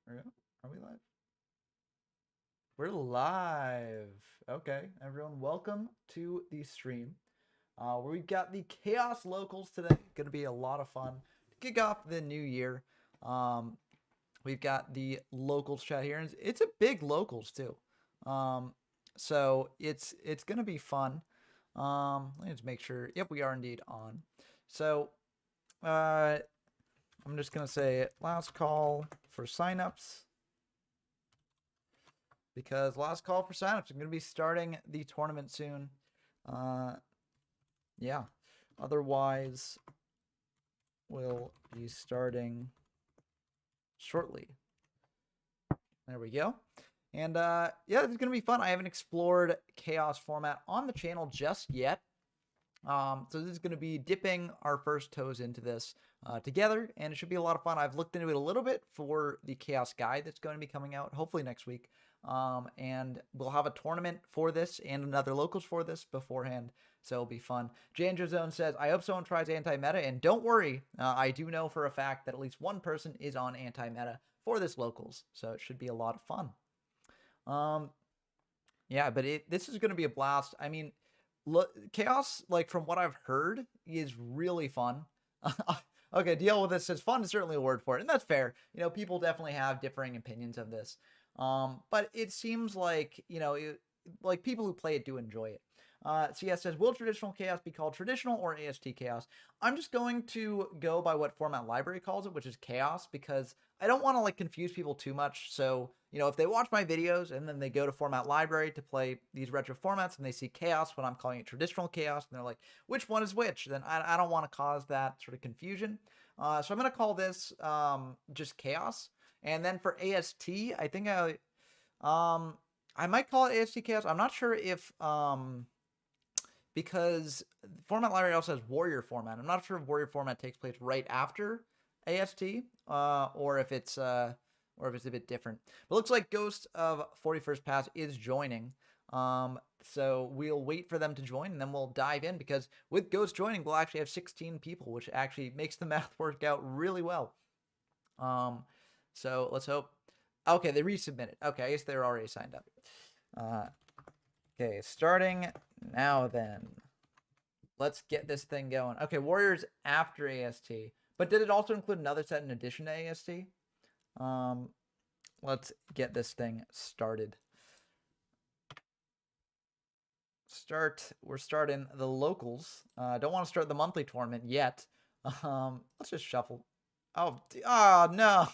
Are we live? We're live. Okay, everyone, welcome to the stream. Where we've got the Chaos Locals today. Going to be a lot of fun to kick off the new year. Um, we've got the locals chat here, and it's a big locals too. So it's going to be fun. Let me just make sure. Yep, we are indeed on. So, I'm just going to say last call for signups. Because last call for signups. I'm going to be starting the tournament soon. Yeah. Otherwise, we'll be starting shortly. There we go. And yeah, it's going to be fun. I haven't explored Chaos format on the channel just yet. So this is going to be dipping our first toes into this together, and it should be a lot of fun. I've looked into it a little bit for the Chaos Guide that's going to be coming out, hopefully next week. And we'll have a tournament for this and another locals for this beforehand, so it'll be fun. Janjo Zone says, I hope someone tries anti-meta, and don't worry, I do know for a fact that at least one person is on anti-meta for this locals, so it should be a lot of fun. Yeah, but this is going to be a blast. I mean, Chaos, like from what I've heard, is really fun. Okay, deal with this says fun is certainly a word for it, and that's fair. You know, people definitely have differing opinions of this. But it seems like, you know, like people who play it do enjoy it. CS says, will traditional chaos be called traditional or AST chaos? I'm just going to go by what format library calls it, which is chaos, because I don't want to like confuse people too much. So, you know, if they watch my videos and then they go to format library to play these retro formats and they see chaos when I'm calling it traditional chaos, and they're like, which one is which? Then I don't want to cause that sort of confusion. So I'm going to call this just chaos. And then for AST, I think I might call it AST chaos. I'm not sure if because format library also has warrior format. I'm not sure if warrior format takes place right after AST, or if it's a bit different. But it looks like Ghost of 41st Pass is joining. So we'll wait for them to join and then we'll dive in, because with Ghost joining, we'll actually have 16 people, which actually makes the math work out really well. So let's hope. Okay, they resubmitted. Okay, I guess they're already signed up. Okay, starting now then. Let's get this thing going. Okay, Warriors after AST. But did it also include another set in addition to AST? Let's get this thing started. We're starting the locals. Don't want to start the monthly tournament yet. Let's just shuffle. Oh no.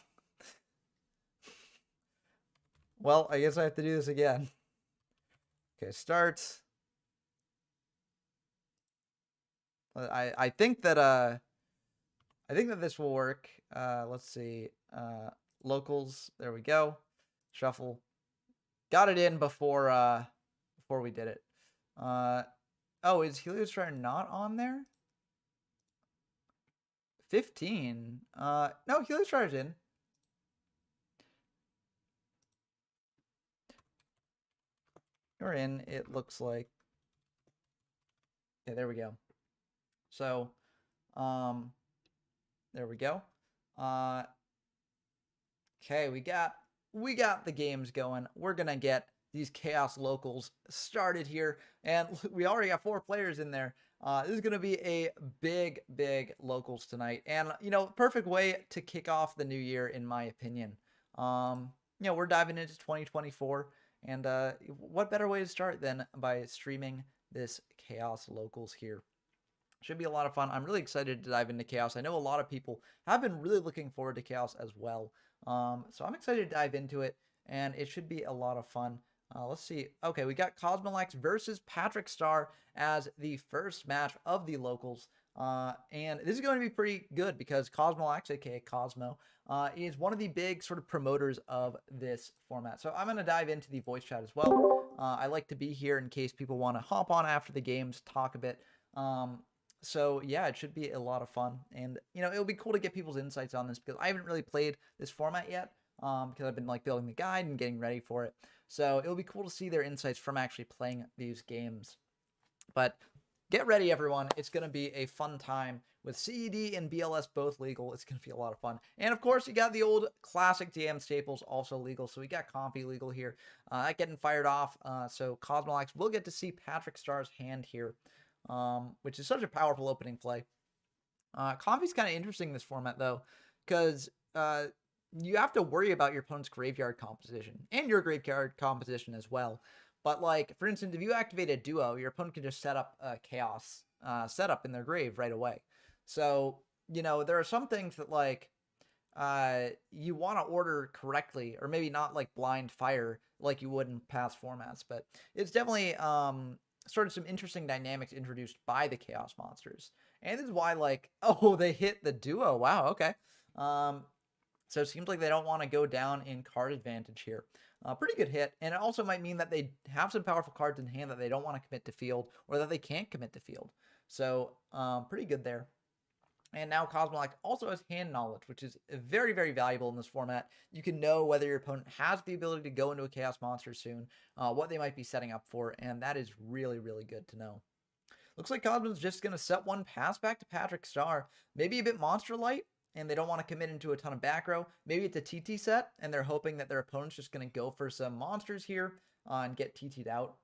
Well, I guess I have to do this again. Okay, start. I think that this will work. Let's see. Locals. There we go. Shuffle. Got it in before we did it. Oh, is Helios Strider not on there? 15. No, Helios Strider's in. You're in, it looks like. Okay, there we go. So, there we go. Okay, we got the games going. We're gonna get these Chaos Locals started here, and we already got 4 players in there. This is gonna be a big locals tonight, and you know, perfect way to kick off the new year, in my opinion. You know, we're diving into 2024, and what better way to start than by streaming this Chaos Locals here? Should be a lot of fun. I'm really excited to dive into Chaos. I know a lot of people have been really looking forward to Chaos as well. So I'm excited to dive into it, and it should be a lot of fun. Let's see. Okay, we got Cosmox versus Patrick Star as the first match of the locals. And this is going to be pretty good because Cosmox, aka Cosmo, is one of the big sort of promoters of this format. So I'm going to dive into the voice chat as well. I like to be here in case people want to hop on after the games, talk a bit. So yeah, it should be a lot of fun, and you know, it'll be cool to get people's insights on this, because I haven't really played this format yet, because I've been like building the guide and getting ready for it. So it'll be cool to see their insights from actually playing these games. But get ready, everyone. It's going to be a fun time with CED and BLS both legal. It's going to be a lot of fun. And of course, you got the old classic DM staples also legal. So we got Comfy legal here. Getting fired off. So Cosmox will get to see Patrick Starr's hand here, which is such a powerful opening play. Comfy's kind of interesting in this format, though, because you have to worry about your opponent's graveyard composition and your graveyard composition as well. But, like, for instance, if you activate a duo, your opponent can just set up a chaos setup in their grave right away. So, you know, there are some things that, like, you want to order correctly, or maybe not, like, blind fire like you would in past formats. But it's definitely sort of some interesting dynamics introduced by the chaos monsters. And this is why, like, oh, they hit the duo. Wow, okay. So it seems like they don't want to go down in card advantage here. Pretty good hit, and it also might mean that they have some powerful cards in hand that they don't want to commit to field, or that they can't commit to field. So pretty good there. And now Cosmox also has hand knowledge, which is very, very valuable in this format. You can know whether your opponent has the ability to go into a Chaos Monster soon, what they might be setting up for, and that is really, really good to know. Looks like Cosmo's just going to set one pass back to Patrick Starr. Maybe a bit monster light, and they don't want to commit into a ton of back row. Maybe it's a TT set, and they're hoping that their opponent's just going to go for some monsters here and get TT'd out.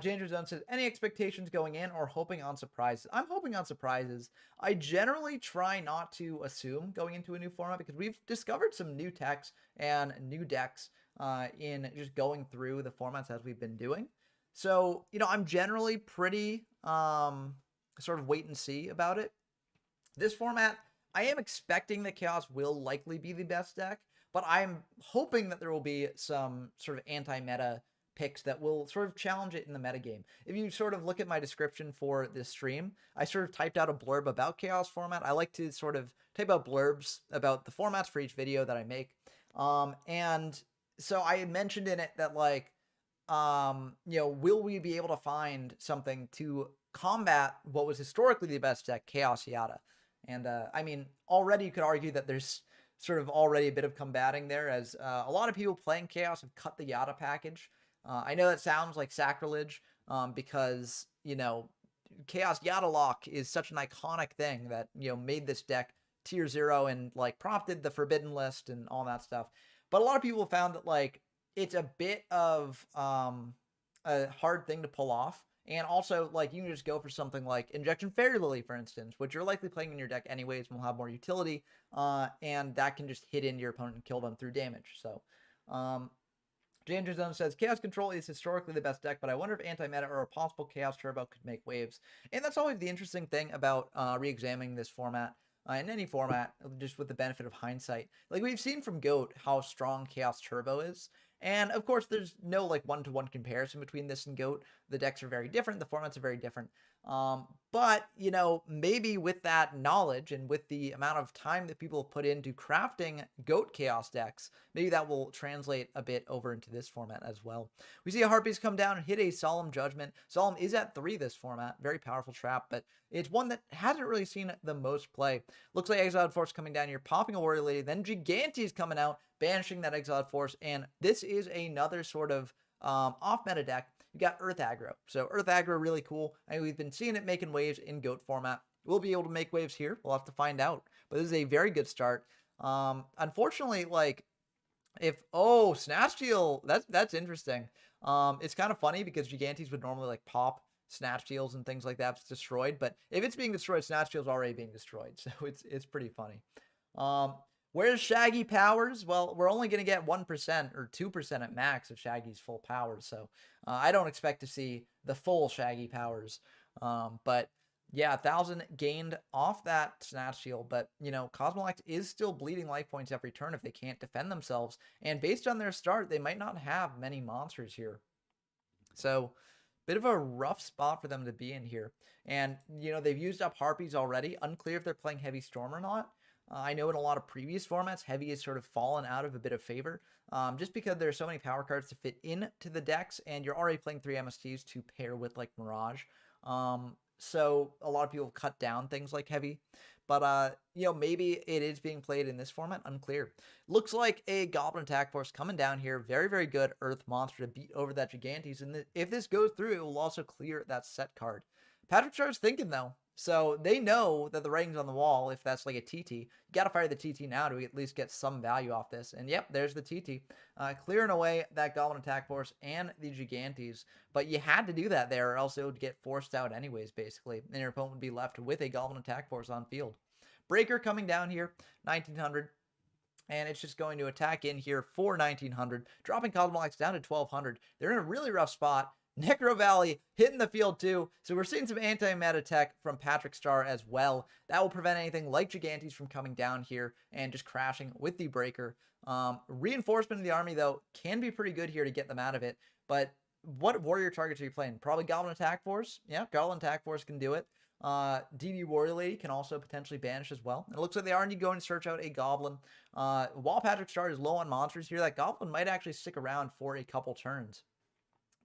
Danger Zone says, any expectations going in or hoping on surprises? I'm hoping on surprises. I generally try not to assume going into a new format because we've discovered some new techs and new decks in just going through the formats as we've been doing. So, you know, I'm generally pretty sort of wait and see about it. This format, I am expecting that Chaos will likely be the best deck, but I'm hoping that there will be some sort of anti-meta picks that will sort of challenge it in the metagame. If you sort of look at my description for this stream, I sort of typed out a blurb about Chaos format. I like to sort of type out blurbs about the formats for each video that I make. And so I had mentioned in it that, like, you know, will we be able to find something to combat what was historically the best deck, Chaos Yata? And I mean, already you could argue that there's sort of already a bit of combating there, as a lot of people playing Chaos have cut the Yata package. I know that sounds like sacrilege because, you know, Chaos Yata Lock is such an iconic thing that, you know, made this deck tier 0 and, like, prompted the Forbidden List and all that stuff. But a lot of people found that, like, it's a bit of a hard thing to pull off. And also, like, you can just go for something like Injection Fairy Lily, for instance, which you're likely playing in your deck anyways and will have more utility. And that can just hit into your opponent and kill them through damage. So, Danger Zone says, Chaos Control is historically the best deck, but I wonder if anti-meta or a possible Chaos Turbo could make waves. And that's always the interesting thing about re-examining this format, in any format, just with the benefit of hindsight. Like, we've seen from GOAT how strong Chaos Turbo is. And, of course, there's no, like, one-to-one comparison between this and GOAT. The decks are very different. The formats are very different. But, you know, maybe with that knowledge and with the amount of time that people have put into crafting GOAT Chaos decks, maybe that will translate a bit over into this format as well. We see a Harpies come down and hit a Solemn Judgment. Solemn is at 3 this format. Very powerful trap, but it's one that hasn't really seen the most play. Looks like Exiled Force coming down here, popping a Warrior Lady, then Gigante's coming out, banishing that Exiled Force, and this is another sort of off-meta deck. You got Earth Aggro. So Earth Aggro, really cool. I mean, we've been seeing it making waves in GOAT format. We'll be able to make waves here. We'll have to find out. But this is a very good start. Unfortunately, like, Snatch Steal, that's interesting. It's kind of funny because Gigantes would normally, like, pop Snatch Steals and things like that if it's destroyed. But if it's being destroyed, Snatch Steal's already being destroyed. So it's pretty funny. Where's Shaggy powers? Well, we're only going to get 1% or 2% at max of Shaggy's full powers, so I don't expect to see the full Shaggy powers. But yeah, 1,000 gained off that Snatch Shield, but, you know, Cosmox is still bleeding life points every turn if they can't defend themselves, and based on their start, they might not have many monsters here. So, bit of a rough spot for them to be in here. And, you know, they've used up Harpies already. Unclear if they're playing Heavy Storm or not. I know in a lot of previous formats, Heavy has sort of fallen out of a bit of favor, just because there are so many power cards to fit into the decks, and you're already playing 3 MSTs to pair with, like, Mirage. So a lot of people cut down things like Heavy. But, you know, maybe it is being played in this format. Unclear. Looks like a Goblin Attack Force coming down here. Very, very good Earth Monster to beat over that Gigantes. And if this goes through, it will also clear that set card. Patrick Star's thinking, though. So they know that the writing's on the wall if that's like a TT. You got to fire the TT now to at least get some value off this. And yep, there's the TT. Clearing away that Goblin Attack Force and the Gigantes. But you had to do that there or else it would get forced out anyways, basically. And your opponent would be left with a Goblin Attack Force on field. Breaker coming down here, 1900. And it's just going to attack in here for 1900, dropping Cosmox down to 1200. They're in a really rough spot. Necro Valley hitting the field too. So we're seeing some anti-meta tech from Patrick Star as well. That will prevent anything like Gigantes from coming down here and just crashing with the Breaker. Reinforcement of the army, though, can be pretty good here to get them out of it. But what warrior targets are you playing? Probably Goblin Attack Force. Yeah, Goblin Attack Force can do it. DD Warrior Lady can also potentially banish as well. It looks like they are indeed going to search out a Goblin. While Patrick Star is low on monsters here, that Goblin might actually stick around for a couple turns.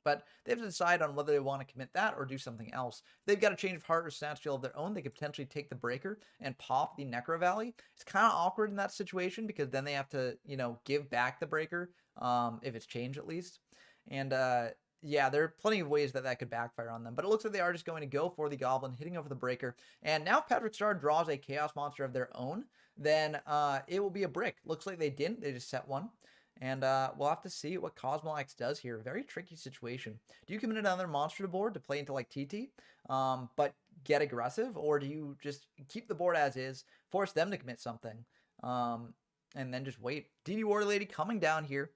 But they have to decide on whether they want to commit that or do something else. If they've got a change of heart or snatch steal of their own, they could potentially take the Breaker and pop the Necro Valley. It's kind of awkward in that situation because then they have to, you know, give back the Breaker, if it's changed at least. And yeah, there are plenty of ways that that could backfire on them. But it looks like they are just going to go for the Goblin, hitting over the Breaker. And now if Patrick Star draws a Chaos Monster of their own, then it will be a brick. Looks like they didn't. They just set one. And we'll have to see what Cosmox does here. Very tricky situation. Do you commit another monster to board to play into like TT, but get aggressive? Or do you just keep the board as is, force them to commit something, and then just wait? DD Warrior Lady coming down here.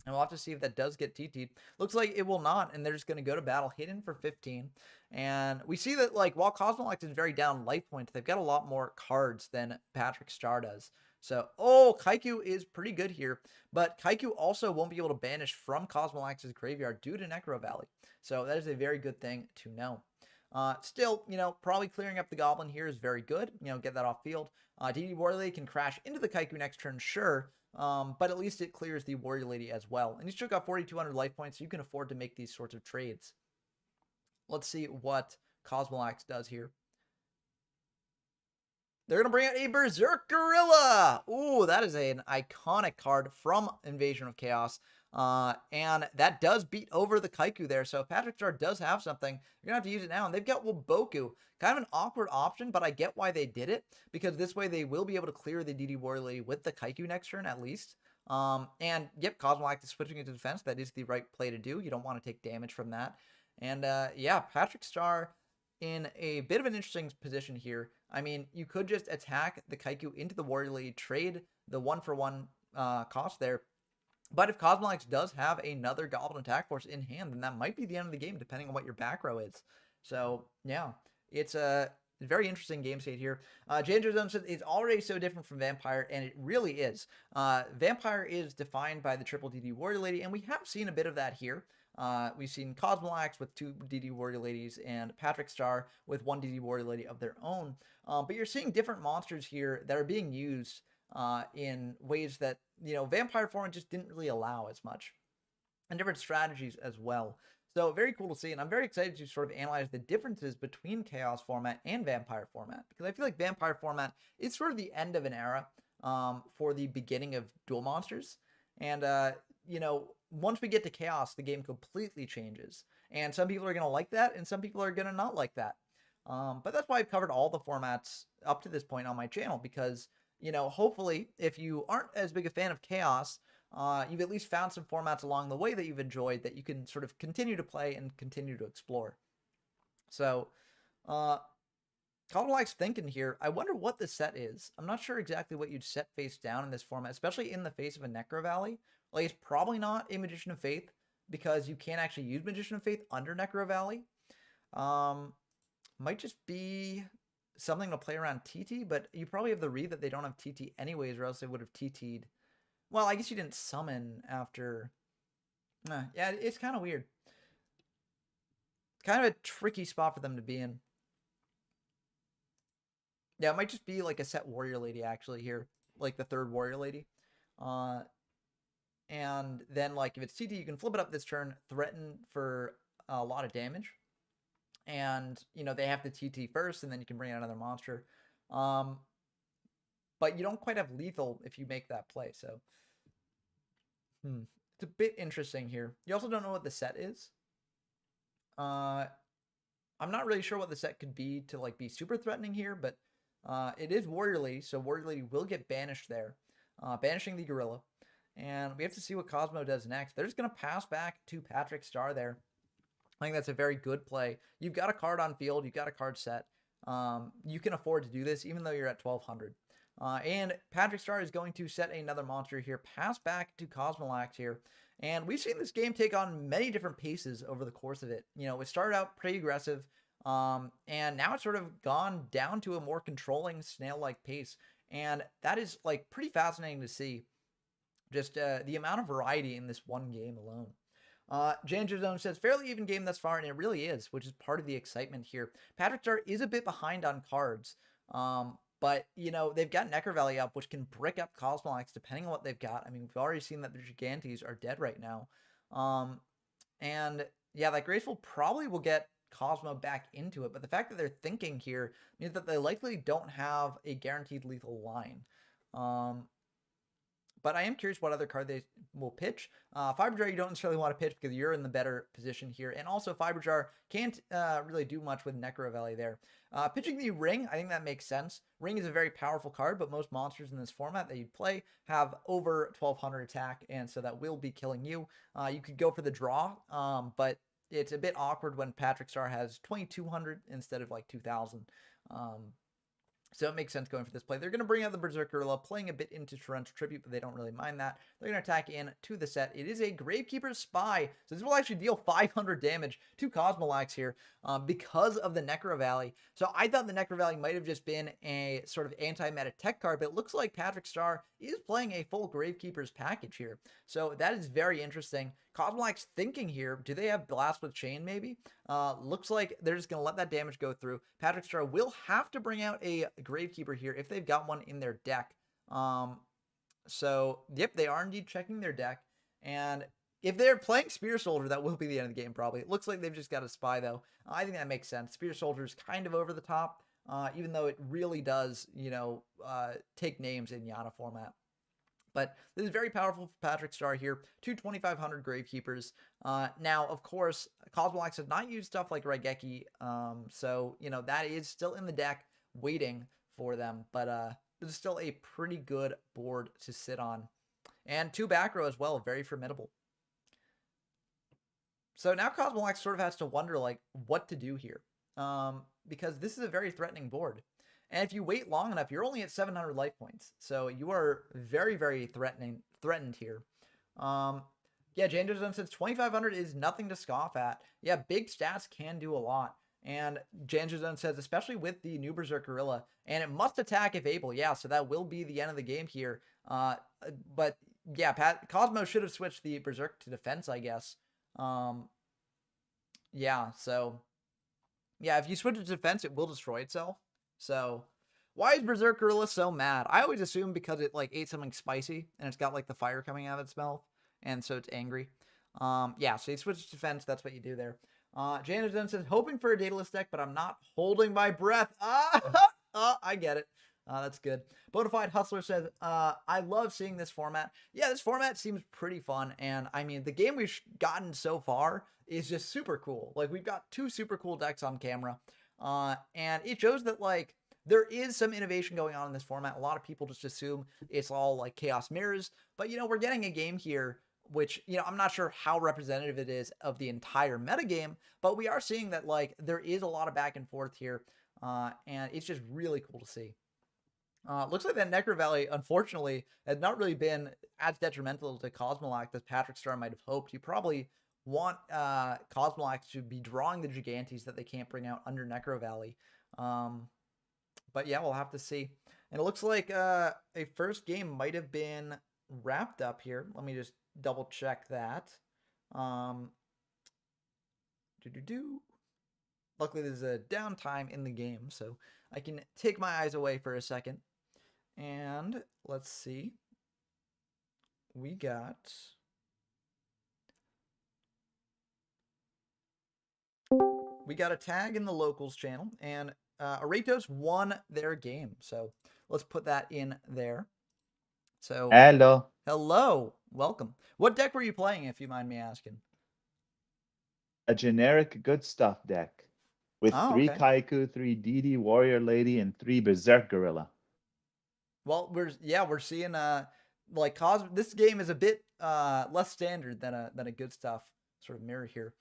And we'll have to see if that does get TT'd. Looks like it will not, and they're just going to go to battle, hidden for 15. And we see that, like, while Cosmox is very down life points, they've got a lot more cards than Patrick Star does. So, Kaiku is pretty good here, but Kaiku also won't be able to banish from Cosmox's graveyard due to Necro Valley. So that is a very good thing to know. Still, you know, probably clearing up the Goblin here is very good. You know, get that off field. DD Warrior Lady can crash into the Kaiku next turn, sure, but at least it clears the Warrior Lady as well. And you still got 4,200 life points, so you can afford to make these sorts of trades. Let's see what Cosmox does here. They're going to bring out a Berserk Gorilla. Ooh, that is an iconic card from Invasion of Chaos. And that does beat over the Kaiku there. So if Patrick Star does have something, you're going to have to use it now. And they've got Waboku. Kind of an awkward option, but I get why they did it. Because this way they will be able to clear the DD Warrior Lady with the Kaiku next turn at least. And yep, Cosmox is switching into defense. That is the right play to do. You don't want to take damage from that. And yeah, Patrick Star in a bit of an interesting position here. I mean, you could just attack the Kaiku into the Warrior Lady, trade the 1-for-1 cost there. But if Cosmox does have another Goblin Attack Force in hand, then that might be the end of the game, depending on what your back row is. So, yeah, it's a very interesting game state here. Janger Zone says it's already so different from Vampire, and it really is. Vampire is defined by the triple DD Warrior Lady, and we have seen a bit of that here. We've seen Cosmox with 2 DD Warrior Ladies and Patrick Star with 1 DD Warrior Lady of their own. But you're seeing different monsters here that are being used in ways that, you know, Vampire format just didn't really allow as much. And different strategies as well. So very cool to see. And I'm very excited to sort of analyze the differences between Chaos format and Vampire format. Because I feel like Vampire format is sort of the end of an era for the beginning of dual monsters. And, you know, once we get to Chaos, the game completely changes. And some people are going to like that, and some people are going to not like that. But that's why I've covered all the formats up to this point on my channel, because, you know, hopefully, if you aren't as big a fan of Chaos, you've at least found some formats along the way that you've enjoyed that you can sort of continue to play and continue to explore. So, Cosmox thinking here, I wonder what the set is. I'm not sure exactly what you'd set face down in this format, especially in the face of a Necro Valley. Like, it's probably not a Magician of Faith, because you can't actually use Magician of Faith under Necro Valley. Might just be something to play around TT, but you probably have the read that they don't have TT anyways, or else they would have TT'd. Well, I guess you didn't summon after. Yeah, it's kind of weird. Kind of a tricky spot for them to be in. Yeah, it might just be like a set Warrior Lady actually here, like the 3rd Warrior Lady. And then, like, if it's TT, you can flip it up this turn, threaten for a lot of damage. And, you know, they have to TT first, and then you can bring out another monster. But you don't quite have lethal if you make that play. So it's a bit interesting here. You also don't know what the set is. I'm not really sure what the set could be to like be super threatening here, but it is Warriorly, so Warriorly will get banished there, banishing the Gorilla. And we have to see what Cosmo does next. They're just going to pass back to Patrick Star there. I think that's a very good play. You've got a card on field. You've got a card set. You can afford to do this, even though you're at 1,200. And Patrick Star is going to set another monster here, pass back to Cosmox here. And we've seen this game take on many different paces over the course of it. You know, it started out pretty aggressive, and now it's sort of gone down to a more controlling snail-like pace. And that is, like, pretty fascinating to see. Just the amount of variety in this one game alone. Janger Zone says, fairly even game thus far, and it really is, which is part of the excitement here. Patrick Star is a bit behind on cards, but, you know, they've got Necro Valley up, which can brick up Cosmox depending on what they've got. I mean, we've already seen that the Gigantes are dead right now. And, yeah, that Graceful probably will get Cosmo back into it, but the fact that they're thinking here means that they likely don't have a guaranteed lethal line. But I am curious what other card they will pitch. Fiber Jar you don't necessarily want to pitch because you're in the better position here. And also Fiber Jar can't really do much with Necro Valley there. Pitching the Ring, I think that makes sense. Ring is a very powerful card, but most monsters in this format that you'd play have over 1,200 attack, and so that will be killing you. You could go for the draw, but it's a bit awkward when Patrick Star has 2,200 instead of like 2,000. So it makes sense going for this play. They're going to bring out the Berserker Gorilla, playing a bit into Torrential Tribute, but they don't really mind that. They're going to attack in to the set. It is a Gravekeeper's Spy, so this will actually deal 500 damage to Cosmox here because of the Necro Valley. So I thought the Necro Valley might have just been a sort of anti-meta tech card, but it looks like Patrick Star is playing a full Gravekeeper's package here. So that is very interesting. Cosmox thinking here, do they have Blast with Chain maybe? Looks like they're just going to let that damage go through. Patrick Star will have to bring out a Gravekeeper here if they've got one in their deck. So, yep, they are indeed checking their deck. And if they're playing Spear Soldier, that will be the end of the game probably. It looks like they've just got a Spy, though. I think that makes sense. Spear Soldier is kind of over the top, even though it really does, you know, take names in Yata format. But this is very powerful for Patrick Star here. 2,500 Gravekeepers. Now, of course, Cosmox has not used stuff like Raigeki, so, you know, that is still in the deck waiting for them. But this is still a pretty good board to sit on. And 2 back row as well, very formidable. So now Cosmox sort of has to wonder, like, what to do here. Because this is a very threatening board. And if you wait long enough, you're only at 700 life points. So you are very, very threatened here. Yeah, Janger Zone says 2,500 is nothing to scoff at. Yeah, big stats can do a lot. And Janger Zone says, especially with the new Berserk Gorilla, and it must attack if able. Yeah, so that will be the end of the game here. But yeah, Cosmo should have switched the Berserk to defense, I guess. Yeah, so yeah, if you switch it to defense, it will destroy itself. So why is Berserk Gorilla so mad? I always assume because it like ate something spicy and it's got like the fire coming out of its mouth, and so it's angry. Yeah, so you switch to defense. That's what you do there. Janet Dunn says, hoping for a Daedalus deck, but I'm not holding my breath. I get it. That's good. Bonafide Hustler says, I love seeing this format. Yeah, this format seems pretty fun. And I mean, the game we've gotten so far is just super cool. Like, we've got 2 super cool decks on camera. And it shows that, like, there is some innovation going on in this format. A lot of people just assume it's all like Chaos Mirrors. But, you know, we're getting a game here which, you know, I'm not sure how representative it is of the entire metagame, but we are seeing that, like, there is a lot of back and forth here, and it's just really cool to see. Looks like that Necro Valley, unfortunately, has not really been as detrimental to Cosmolac as Patrick Star might have hoped. You probably want Cosmolac to be drawing the Gigantes that they can't bring out under Necro Valley. But yeah, we'll have to see. And it looks like a first game might have been wrapped up here. Let me just double check that. Luckily, there's a downtime in the game, so I can take my eyes away for a second. And let's see. We got a tag in the locals channel, and Aratos won their game. So let's put that in there. So Hello. hello, welcome. What deck were you playing, if you mind me asking? A generic good stuff deck with Oh, 3 okay. Kaiku, 3 DD Warrior Lady, and 3 Berserk Gorilla. Well, we're seeing like this game is a bit less standard than a good stuff sort of mirror here.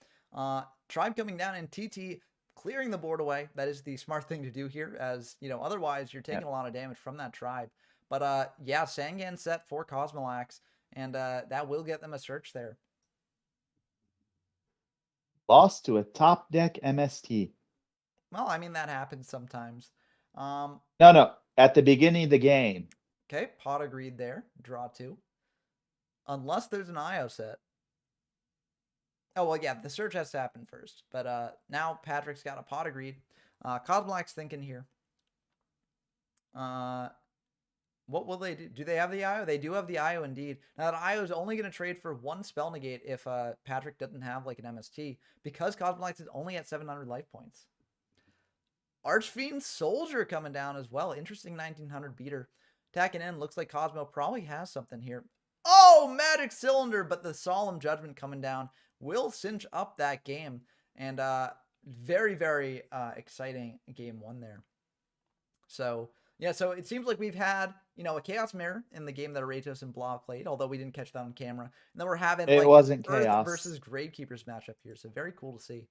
Tribe coming down and TT clearing the board away. That is the smart thing to do here, as you know, otherwise you're Yeah. taking a lot of damage from that tribe. But yeah, Sangan set for Cosmox, and that will get them a search there. Lost to a top deck MST. Well, I mean that happens sometimes. No. At the beginning of the game. Okay, pot agreed there. Draw two. Unless there's an IO set. Oh, well, yeah, the search has to happen first. But now Patrick's got a pot agreed. Cosmox thinking here. What will they do? Do they have the IO? They do have the IO indeed. Now, that IO is only going to trade for one spell negate if Patrick doesn't have like an MST, because Cosmox is only at 700 life points. Archfiend Soldier coming down as well. Interesting 1900 beater. Attacking in. Looks like Cosmo probably has something here. Oh, Magic Cylinder, but the Solemn Judgment coming down will cinch up that game. And very, very exciting game one there. So, yeah, so it seems like we've had, a Chaos Mirror in the game that Aratos and Blah played, although we didn't catch that on camera. And then we're having It like wasn't Earth chaos. versus Gravekeepers matchup here. So very cool to see.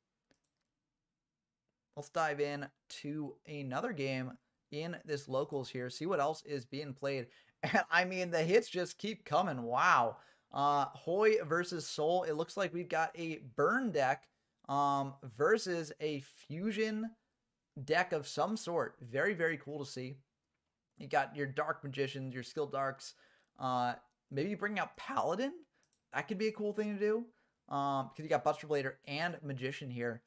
Let's dive in to another game in this locals here. See what else is being played. And I mean, the hits just keep coming. Wow. Hoy versus Soul. It looks like we've got a burn deck versus a fusion deck of some sort. Very, very cool to see. You got your Dark Magicians, your Skill Darks. Maybe you bring out Paladin. That could be a cool thing to do. Because you got Buster Blader and Magician here.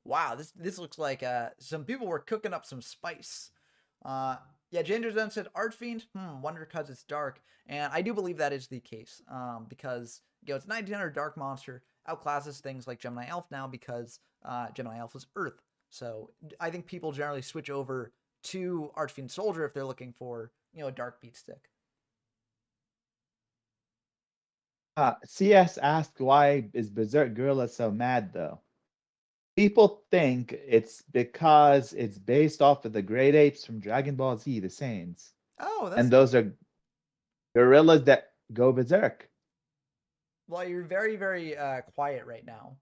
Wow, this looks like some people were cooking up some spice. Yeah, Ginger Zone said Archfiend. Wonder because it's dark, and I do believe that is the case. Because it's 1900 Dark Monster outclasses things like Gemini Elf now because Gemini Elf is Earth. So I think people generally switch over to Archfiend Soldier if they're looking for a dark beat stick. CS asked why is Berserk Gorilla so mad though. People think it's because it's based off of the great apes from Dragon Ball Z, the Saiyans. Oh, And those are gorillas that go berserk. Well, you're very, very quiet right now.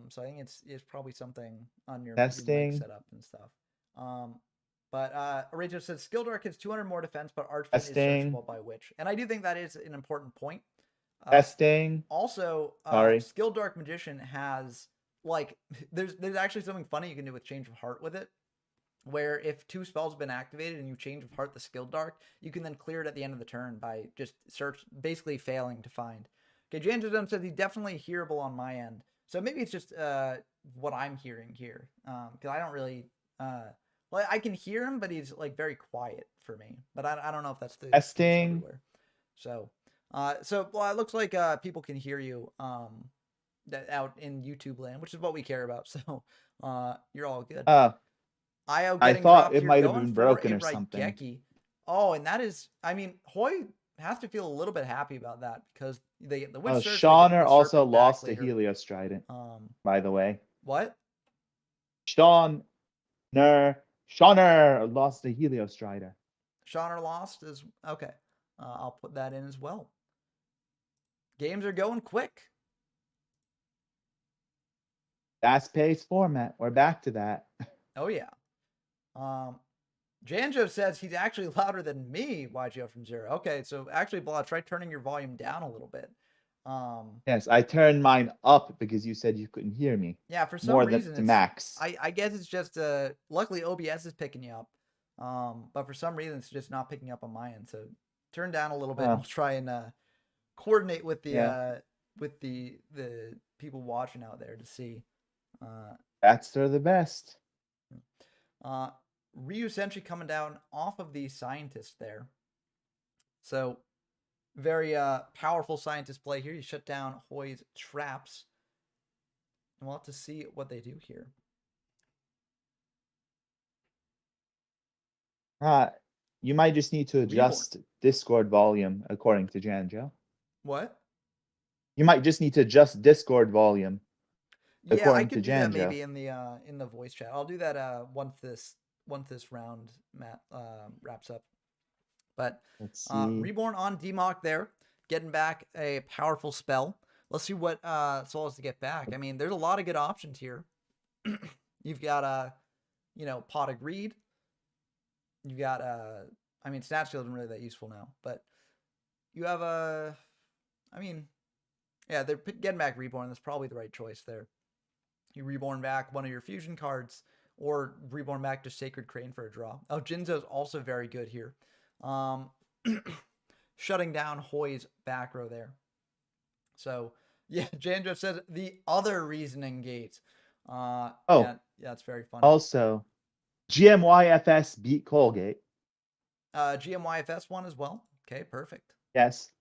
So I think it's probably something on your mic Testing. setup and stuff. But Rachel says Skill Dark has 200 more defense, but Archfiend is Testing. searchable by Witch, and I do think that is an important point. Testing. Also, Sorry. Skill Dark Magician has like there's actually something funny you can do with Change of Heart with it, where if two spells have been activated and you Change of Heart the Skill Dark, you can then clear it at the end of the turn by just basically failing to find. Okay, James says he's definitely hearable on my end. So maybe it's just what I'm hearing here. Because I don't really well, I can hear him, but he's like very quiet for me. But I don't know if that's the case Testing. everywhere. So well, it looks like people can hear you out in YouTube land, which is what we care about. So you're all good. IO I getting thought dropped it here, might have going been for broken a or something. Raigeki. Oh, and that is, I mean, Hoy has to feel a little bit happy about that because they get the Witch Search. Shauner the also Serpent back lost to later. Helios Trident, by the way. What? Shauner lost to Helios Trident. Shauner lost is okay. I'll put that in as well. Games are going quick. Fast paced format. We're back to that. Oh yeah. Janjo says he's actually louder than me, YGO from Zero. Okay, so actually, Blah, try turning your volume down a little bit. Yes, I turned mine up because you said you couldn't hear me. Yeah, for some more reason, than max. I guess it's just luckily OBS is picking you up, but for some reason it's just not picking up on my end. So turn down a little bit, and we'll try and coordinate with the the people watching out there to see. That's for the best. Ryu Sentry coming down off of the scientist there. So very powerful scientist play here. You shut down Hoy's traps. And we'll have to see what they do here. You might just need to Reborn. adjust Discord volume according to Janjo. What? You might just need to adjust Discord volume Yeah, I according to could do that Janjo. maybe in the voice chat. I'll do that once this round wraps up. But Let's see. Reborn on Demock there, getting back a powerful spell. Let's see what Soul has to get back. I mean, there's a lot of good options here. You've got Pot of Greed. You've got I mean, Snatch Shield isn't really that useful now, but you have I mean, yeah, they're getting back Reborn. That's probably the right choice there. You Reborn back one of your fusion cards, or Reborn back to Sacred Crane for a draw. Oh, Jinzo's also very good here. Shutting down Hoy's back row there. So, yeah, Janjo says the other reasoning gate. Oh, yeah, it's very funny. Also, GMYFS beat Colgate. GMYFS won as well. Okay, perfect. Yes.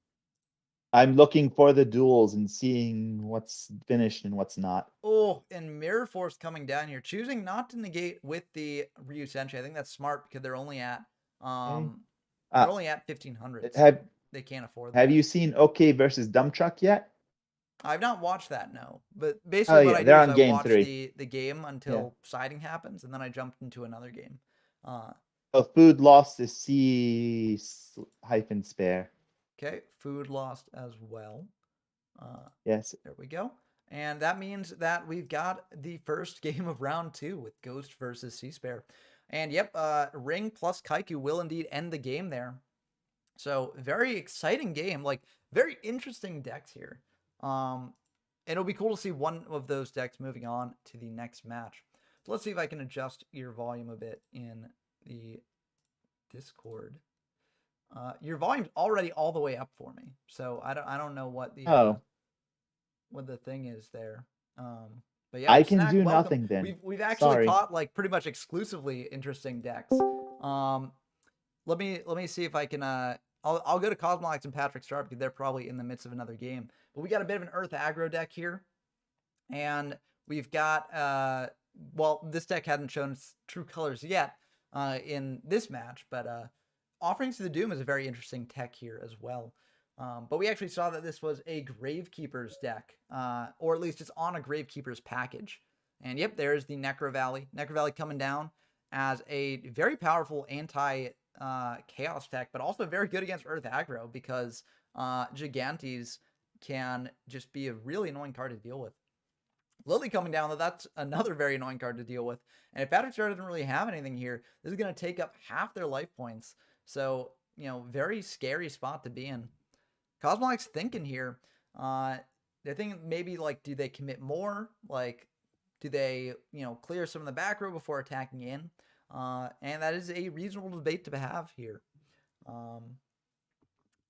I'm looking for the duels and seeing what's finished and what's not. Oh, and Mirror Force coming down here, choosing not to negate with the Ryu Senshi. I think that's smart because they're only at Okay. they're only at 1500. Have They can't afford Have that. you seen OK versus Dump Truck yet? I've not watched that, no. But basically what I do they're is on I game watch 3. the game until siding happens, and then I jump into another game. So food lost is C hyphen spare. Okay, food lost as well. Yes. There we go. And that means that we've got the first game of round 2 with Ghost versus Sea Spare. And yep, Ring plus Kaiku will indeed end the game there. So very exciting game, like very interesting decks here. It'll be cool to see one of those decks moving on to the next match. So let's see if I can adjust your volume a bit in the Discord. Your volume's already all the way up for me, so I don't know what the thing is there. But yeah, I can Snack, do welcome. nothing then. We've actually Sorry. caught like pretty much exclusively interesting decks. Let me see if I can I'll go to Cosmox and Patrick Star because they're probably in the midst of another game. But we got a bit of an Earth aggro deck here. And we've got well, this deck hadn't shown its true colors yet in this match, but Offerings to the Doom is a very interesting tech here as well. But we actually saw that this was a Gravekeeper's deck, or at least it's on a Gravekeeper's package. And yep, there's the Necro Valley. Necro Valley coming down as a very powerful anti-chaos tech, but also very good against Earth aggro because Gigantes can just be a really annoying card to deal with. Lily coming down, though, that's another very annoying card to deal with. And if Patrick Star doesn't really have anything here, this is going to take up half their life points. So, very scary spot to be in. Cosmox thinking here. They're thinking maybe, like, do they commit more? Like, do they, clear some of the back row before attacking in? And that is a reasonable debate to have here.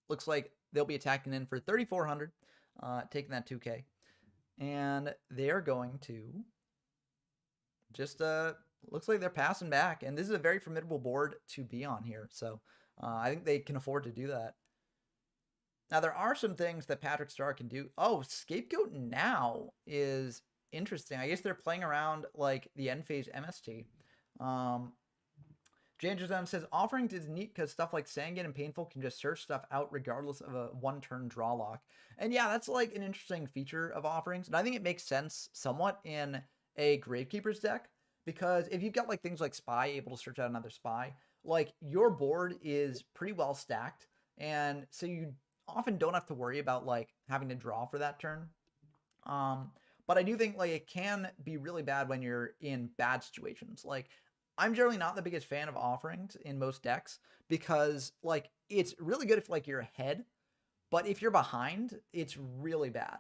Looks like they'll be attacking in for 3,400, taking that 2K. And they're going to just, looks like they're passing back. And this is a very formidable board to be on here. So I think they can afford to do that. Now, there are some things that Patrick Star can do. Oh, Scapegoat now is interesting. I guess they're playing around like the end phase MST. Jangerzone says, Offerings is neat because stuff like Sangan and Painful can just search stuff out regardless of a one-turn draw lock. And yeah, that's like an interesting feature of Offerings. And I think it makes sense somewhat in a Gravekeeper's deck because if you've got like things like Spy able to search out another Spy, like your board is pretty well stacked. And so you often don't have to worry about like having to draw for that turn. But I do think like it can be really bad when you're in bad situations. Like I'm generally not the biggest fan of Offerings in most decks because like it's really good if like you're ahead, but if you're behind, it's really bad.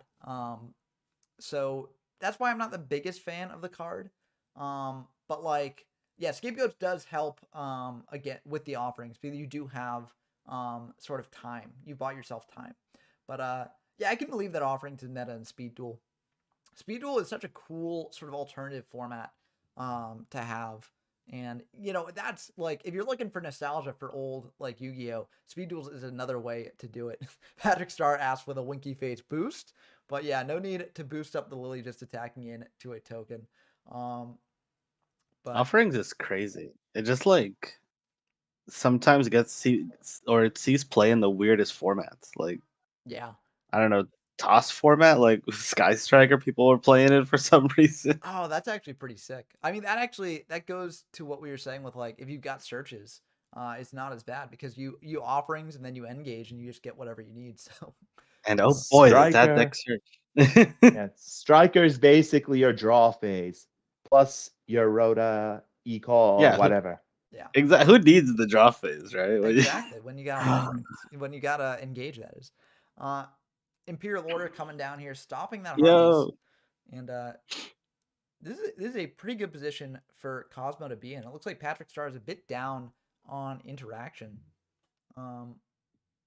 So that's why I'm not the biggest fan of the card. But like, yeah, Scapegoats does help again with the Offerings because you do have sort of time. You bought yourself time. But yeah, I can believe that Offerings is meta in Speed Duel. Speed Duel is such a cool sort of alternative format to have. And, that's like, if you're looking for nostalgia for old, like Yu-Gi-Oh!, Speed Duels is another way to do it. Patrick Star asked with a winky face boost. But yeah, no need to boost up the Lily just attacking in to a token. But Offerings is crazy. It just like sometimes it sees play in the weirdest formats. Like Yeah. I don't know, toss format, like Sky Striker. People were playing it for some reason. Oh, that's actually pretty sick. I mean, that goes to what we were saying with like if you've got searches, it's not as bad because you offerings and then you engage and you just get whatever you need. So, And oh boy, is that deck Striker. search. Yeah, Striker is basically your draw phase plus your Rhoda e-call or Yeah, whatever. yeah, exactly. Who needs the draw phase, right? exactly. When you got offerings, when you gotta engage, that is. Uh, Imperial Order coming down here, stopping that Harpies, Yo, and this is a pretty good position for Cosmo to be in. It looks like Patrick Star is a bit down on interaction. Um,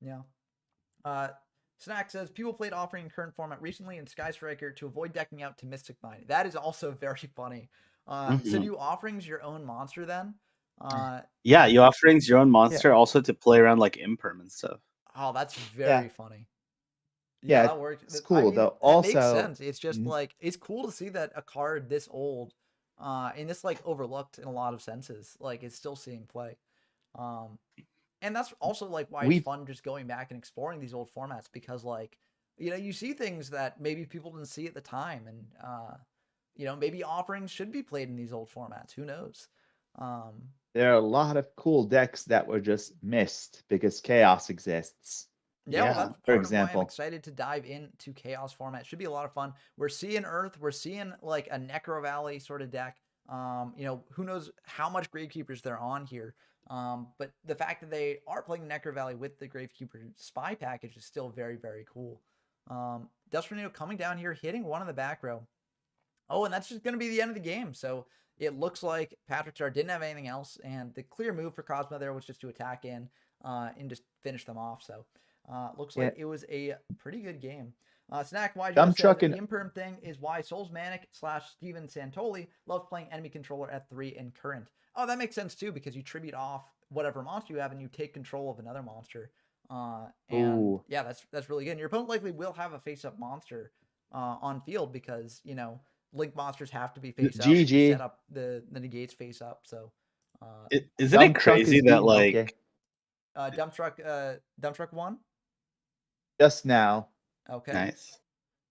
yeah. Snack says people played offering in current format recently in Sky Striker to avoid decking out to Mystic Mine. That is also very funny. So mhm. do offerings your own monster then? Uh, Yeah, you offerings your own Yeah. monster also to play around like imperm and stuff. oh, that's Yeah. very funny. Yeah, Yeah, that works. it's I cool mean, though. that makes Also, sense. It's just like it's cool to see that a card this old, and this like overlooked in a lot of senses, like it's still seeing play. Um, and that's also like why it's we've fun just going back and exploring these old formats because like you see things that maybe people didn't see at the time and maybe offerings should be played in these old formats, who knows. um there are a lot of cool decks that were just missed because chaos exists. yeah, well, Yeah. that's For part of why I'm example, excited to dive into chaos format. Should be a lot of fun. We're seeing earth, we're seeing like a Necro Valley sort of deck. Who knows how much Gravekeepers they're on here. But the fact that they are playing Necro Valley with the Gravekeeper spy package is still very, very cool. Dust Tornado coming down here, hitting one in the back row. Oh, and that's just going to be the end of the game. So it looks like Patrick Star didn't have anything else, and the clear move for Cosmo there was just to attack in and just finish them off. So looks yeah, like it was a pretty good game. Snack YGO dump says truck and imperm thing is why Souls Manic / Steven Santoli loves playing enemy controller at 3 in current. Oh, that makes sense too because you tribute off whatever monster you have and you take control of another monster. And ooh, yeah, that's really good. And your opponent likely will have a face up monster on field because link monsters have to be face up. You set GG. up the negates face up. So Isn't it Dump truck crazy is that being like okay dump truck one. just now. Okay, nice?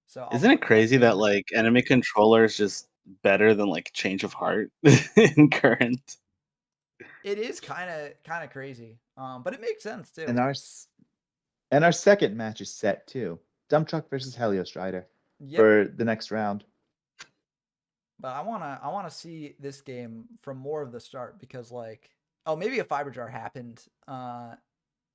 so I'll Isn't it put that crazy that in. like enemy controller is just better than like change of heart in current? It is kind of crazy, but it makes sense too. And our second match is set too. Dump truck versus Helios Rider Yep. for the next round. But I wanna see this game from more of the start because like maybe a fiber jar happened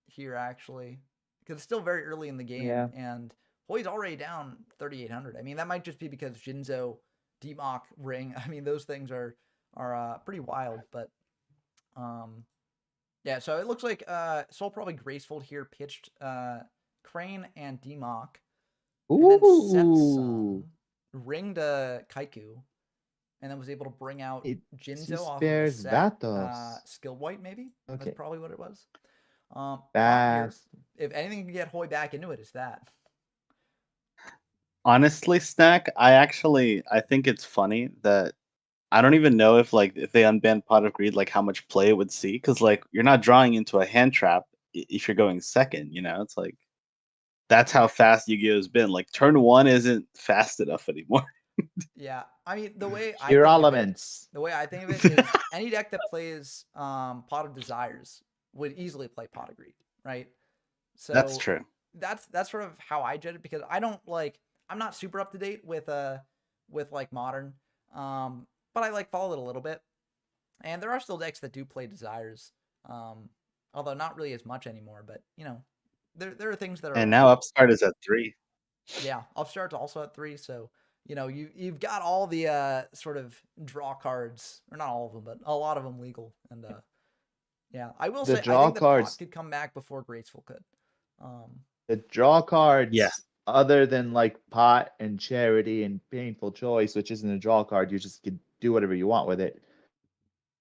here actually because it's still very early in the game Yeah. and Hoy's already down 3,800. I mean that might just be because Jinzo, Demock, Ring. I mean those things are pretty wild. But um yeah, so it looks like Soul probably Graceful here pitched Crane and Demock and then set Ooh. some ring to Kaiku and then was able to bring out It Jinzo off of a spares set Vatos. skill white maybe. That's Okay. probably what it was. Pop here. Fast. If anything can get Hoy back into it, it's that. Honestly, Snack, I think it's funny that I don't even know if like if they unbanned Pot of Greed, like how much play it would see, because like you're not drawing into a hand trap if you're going second. It's like that's how fast Yu-Gi-Oh's been. Like turn one isn't fast enough anymore. Yeah, I mean the way I Pure think of it, elements. is any deck that plays Pot of Desires would easily play Pot of Greed, right? That's So true. that's sort of how I judge it because I don't like I'm not super up to date with like modern, but I like follow it a little bit, and there are still decks that do play Desires, um, although not really as much anymore. But there are things that are And now around. Upstart is at 3. Yeah, Upstart's also at 3, so you've got all the sort of draw cards, or not all of them, but a lot of them legal. And yeah, I will The say I draw think that Pot cards. could come back before Graceful could. The draw Yeah. cards, other than like Pot and Charity and Painful Choice, which isn't a draw card, you just can do whatever you want with it,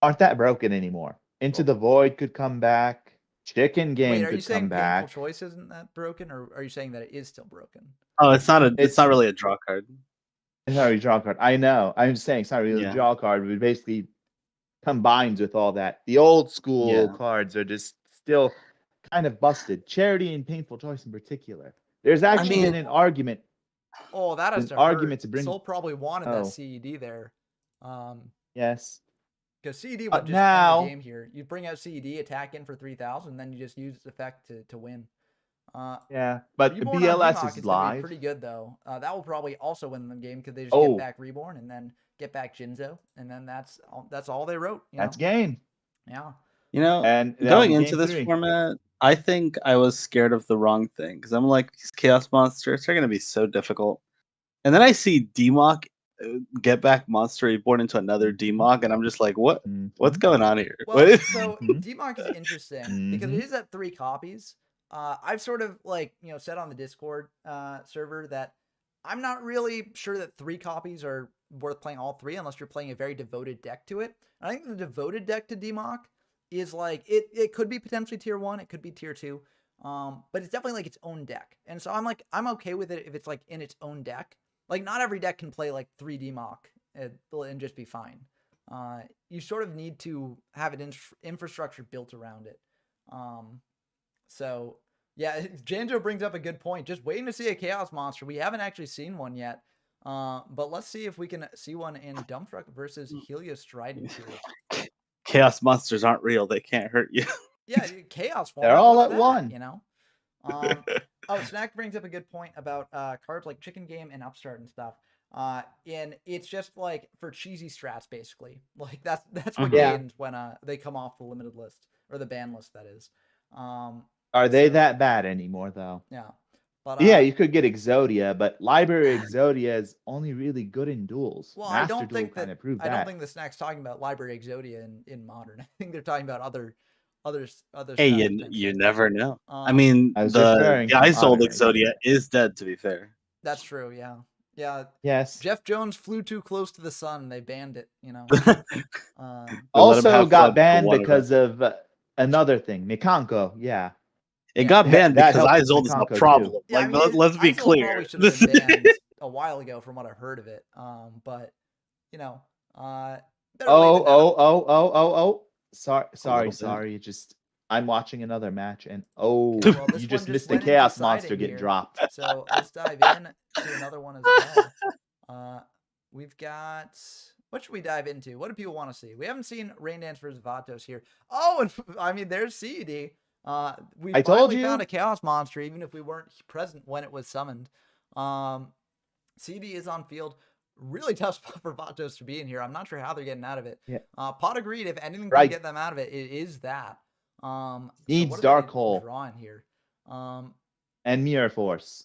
aren't that broken anymore. Into Well, the Void could come back. Chicken wait, Game are you could come saying Painful back. Choice isn't that broken, or are you saying that it is still broken? Oh, it's not It's really a draw card. it's not really a draw card. I know. I'm saying it's not really a Yeah. draw card, but basically combines with all that. The old school Yeah. cards are just still kind of busted. Charity and Painful Choice in particular. There's I actually mean, been an argument Oh, that has an to argument hurt. to bring. Soul probably wanted that Oh, CED there. yes. Because CED would But just end the now, game here. You bring out CED, attack in for 3,000, then you just use its effect to win. yeah. But Reborn on BLS DMOC is is going to be live. pretty good, though. That will probably also win the game because they just get Oh, back Reborn and then get back Jinzo, and then that's all they wrote. that's game. Yeah. you know, And that'll going be into game this 3. format, I think I was scared of the wrong thing because I'm like, these chaos monsters are going to be so difficult. And then I see DMOC get back monster reborn into another Mhm. DMOC, and I'm just like, what's Mhm. going on here? Well, What? so Mhm. DMOC is interesting because it Mhm. is at 3 copies. I've sort of said on the Discord server that I'm not really sure that 3 copies are worth playing all 3 unless you're playing a very devoted deck to it. And I think the devoted deck to DMOC is like it could be potentially tier 1, it could be tier 2. But it's definitely like its own deck. And so I'm okay with it if it's like in its own deck. Like not every deck can play like 3 DMOC and just be fine. You sort of need to have an infrastructure built around it. So yeah, Janjo brings up a good point. Just waiting to see a chaos monster. We haven't actually seen one yet. But let's see if we can see one in Dump Truck versus Helios Trident here. Chaos monsters aren't real. They can't hurt you. Yeah, chaos They're format. all What's at that? one. Snack brings up a good point about cards like Chicken Game and Upstart and stuff. And it's just like for cheesy strats, basically. Like that's what Yeah. gains when they come off the limited list or the ban list, that is. Are they that bad anymore, though? Yeah. But Yeah, you could get Exodia, but Library Exodia is only really good in duels. well, Master Duel kind of proved I don't that. think the Snack's talking about Library Exodia in Modern. I think they're talking about other Hey, strats you potentially. never know. I Um, mean, I was the referring to Isold Modern Racing. Exodia is dead. To be fair, That's true. Yeah. Yeah. Yes. Jeff Jones flew too close to the sun. They banned it. They Uh, let him Also have got fun for banned one because event. of another thing. Mikanko, yeah. It yeah. got banned That because helped Isold is a Mikanko too. problem. Yeah, Like, I mean, let's be Isold clear. probably should have been banned a while ago, from what I've heard of it. But better late than never. Oh. little bit. Sorry. Just I'm watching another match and oh, Okay, well, this you one just just missed a went into Chaos Monster siding get here. dropped. So let's dive in to another one as well. We've got, what should we dive into? What do people want to see? We haven't seen Rain Dance versus Vatos here. Oh, and I mean, there's CED. We I told finally you. found a Chaos Monster, even if we weren't present when it was summoned. CED is on field. Really tough spot for Vatos to be in here. I'm not sure how they're getting out of it. Yeah. Pot of Greed, if anything can Right. get them out of it, it is that. Needs what are Dark they Hole. drawing here? And Mirror Force.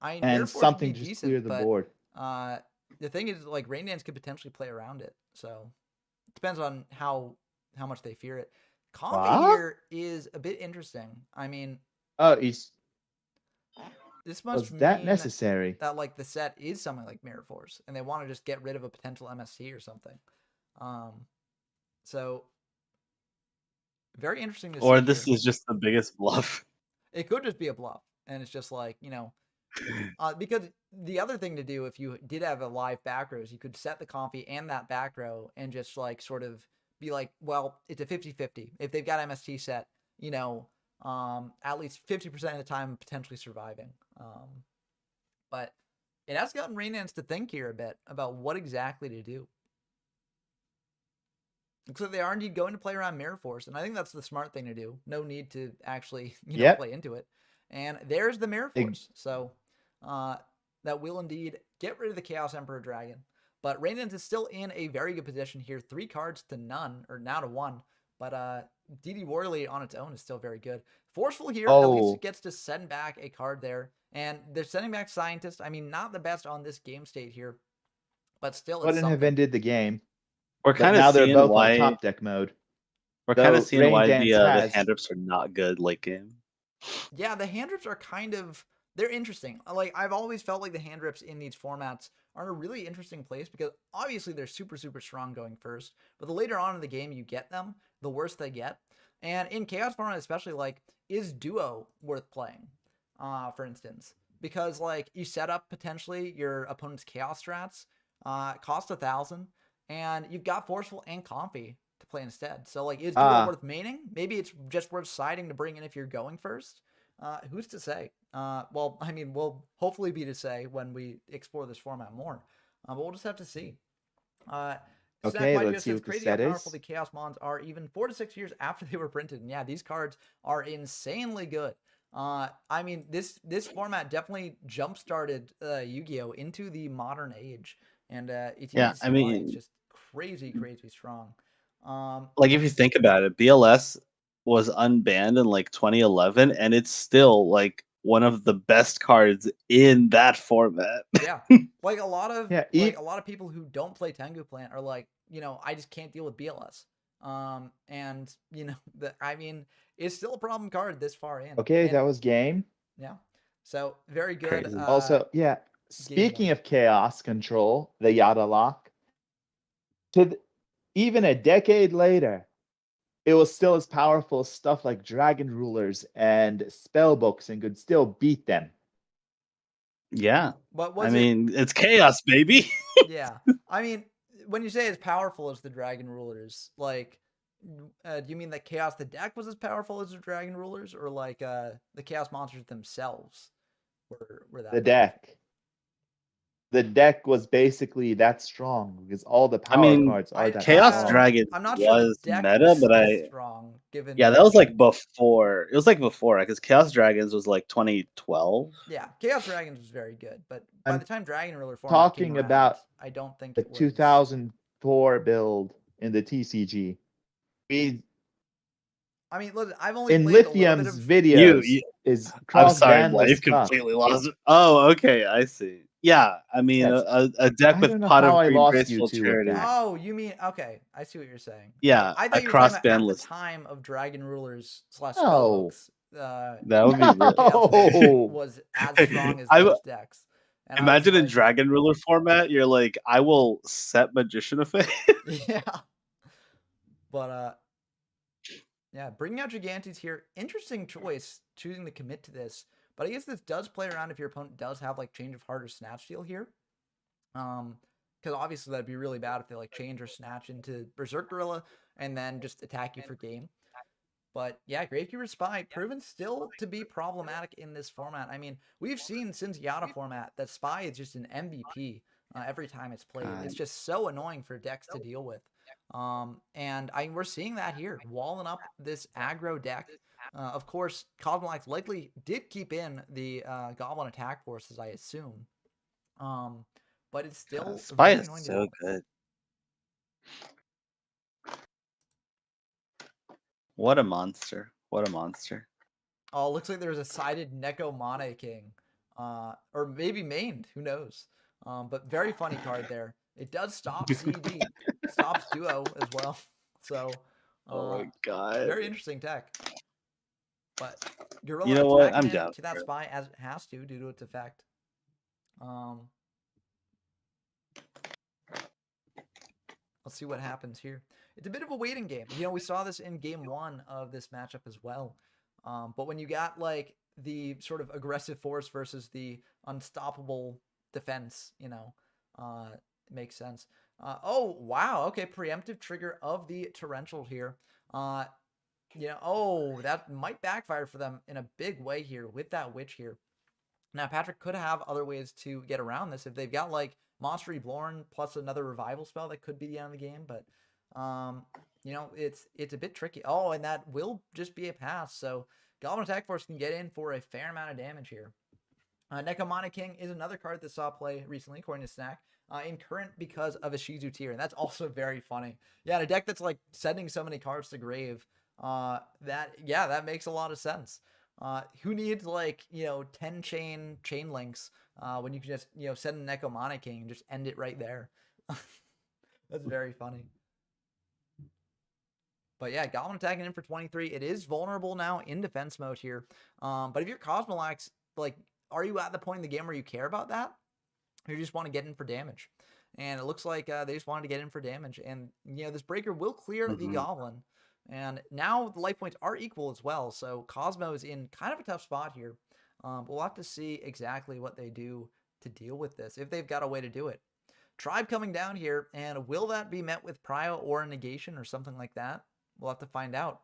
Mirror And Force would something be just decent, clear the but board. the thing is, like, Rain Dance could potentially play around it. So it depends on how much they fear it. Coffee here is a bit interesting. I mean, Oh, this was must that mean necessary? that like the set is something like Mirror Force, and they want to just get rid of a potential MST or something. So very interesting to see. Or this here. is just the biggest bluff. It could just be a bluff, and it's just like, because the other thing to do if you did have a live back row is you could set the coffee and that back row and just like sort of be like, well, it's a 50-50. If they've got MST set, at least 50% of the time potentially surviving. But it has gotten Rain Dance to think here a bit about what exactly to do. Looks like they are indeed going to play around Mirror Force, and I think that's the smart thing to do. No need to actually, play into it. And there's the Mirror Force. So that will indeed get rid of the Chaos Emperor Dragon. But Rain Dance is still in a very good position here. 3 cards to none, or now to 1. But DD Warley on its own is still very good. Forceful here, at least it gets to send back a card there. And they're sending back Scientist. I mean, not the best on this game state here, but still it's Wouldn't have ended the game. We're kind of now they're seeing both why on top deck mode. we're kind of Though seeing Rain why Dance the has- hand rips are not good late game. Yeah, the hand rips are kind of, they're interesting. Like, I've always felt like the hand rips in these formats are in a really interesting place because obviously they're super, super strong going first, but the later on in the game you get them, the worse they get. And in Chaos format especially, like, is Duo worth playing, for instance? Because, like, you set up potentially your opponent's Chaos strats, cost 1,000, and you've got Forceful and Comfy. play instead. So like, is duo Ah. worth maining? Maybe it's just worth siding to bring in if you're going first. Who's to say? Well, I mean, we'll hopefully be to say when we explore this format more. But we'll just have to see. Snack Okay, Video let's see says what the crazy how set powerful is. the Chaos Mons are even 4 to 6 years after they were printed. And yeah, these cards are insanely good. I mean, this format definitely jump started Yu-Gi-Oh into the modern age, and Yeah, ETB's I CY is mean, just crazy strong. like if you think about it, BLS was unbanned in like 2011, and it's still like one of the best cards in that format. Yeah, like a lot of Yeah, people who don't play Tengu Plant are like, I just can't deal with BLS. And I mean, it's still a problem card this far in. okay, And that was game. yeah, so very good. Crazy. Also, yeah, game speaking one. of chaos control, the Yata Lock, even a decade later, it was still as powerful as stuff like Dragon Rulers and spell books and could still beat them. Yeah, But I was it? mean, it's chaos, baby. Yeah, I mean, when you say as powerful as the Dragon Rulers, like, do you mean that Chaos the deck was as powerful as the Dragon Rulers, or like the Chaos monsters themselves were The that powerful? deck. The deck was basically that strong because all the I power mean, cards are that Chaos strong. Dragon I'm not sure the was deck meta, was but as strong, given yeah, that was like before. It was like before, because Chaos Dragons was like 2012. yeah, Chaos Dragons was very good, but by I'm the time Dragon Ruler format came talking around, about I don't think the it was. 2004 build in the TCG. I mean, listen, I've only In played a little bit Lithium's of. videos, is I'm cross sorry, ban was life tough. completely lost. Oh, okay, I see. Yeah, I mean, Yes. a deck I with don't know Pot how of I Greed, lost you Graceful two with Charity. that. Oh, you mean okay? I see what you're saying. Yeah, I a thought you were talking cross about ban at the list. time of Dragon Rulers / No. Spellbooks. That would be real. Chaos Force No. was as strong as I those decks, and I was imagine in like, Dragon Ruler format, you're like, I will set Magician Effect. yeah. But yeah, bringing out Gigantes here, interesting choice choosing to commit to this. But I guess this does play around if your opponent does have like Change of Heart or Snatch Steal here. Because obviously that'd be really bad if they like change or snatch into Berserk Gorilla and then just attack you for game. But yeah, Gravekeeper Spy proven still to be problematic in this format. I mean, we've seen since Yata format that Spy is just an MVP every time it's played. It's just so annoying for decks to deal with. And we're seeing that here, walling up this aggro deck. Of course, Cosmox likely did keep in the Goblin attack forces, I assume. But it's still Spy very is annoying to so deal with. good. What a monster! What a monster! Oh, looks like there's a sided Neko Mane King. Or maybe mained, who knows? But very funny card there. It does stop CD, stops duo as well. So, Oh my god! very interesting tech. But You Gorilla know what? attacking I'm down into that for it. Spy as it has to due to its effect. Let's see what happens here. It's a bit of a waiting game. We saw this in game one of this matchup as well. But when you got like the sort of aggressive force versus the unstoppable defense, it makes sense. Oh, wow. Okay. Preemptive trigger of the torrential here. That might backfire for them in a big way here with that witch here. Now, Patrick could have other ways to get around this if they've got like Monster Reborn plus another revival spell that could be the end of the game, but it's a bit tricky. Oh, and that will just be a pass. So Goblin Attack Force can get in for a fair amount of damage here. Nekomana King is another card that saw play recently, according to Snack, in current because of a Shizu tier, and that's also very funny. Yeah, in a deck that's like sending so many cards to grave, that makes a lot of sense. Who needs like 10 chain links when you can just send a Nekomana King and just end it right there? That's very funny. But yeah, Goblin attacking in for 23. It is vulnerable now in defense mode here. But if you're Cosmox, like, are you at the point in the game where you care about that? Or you just want to get in for damage? And it looks like they just wanted to get in for damage. And, this breaker will clear the Goblin. And now the life points are equal as well. So Cosmo is in kind of a tough spot here. But we'll have to see exactly what they do to deal with this, if they've got a way to do it. Tribe coming down here, and will that be met with prio or a negation or something like that? We'll have to find out.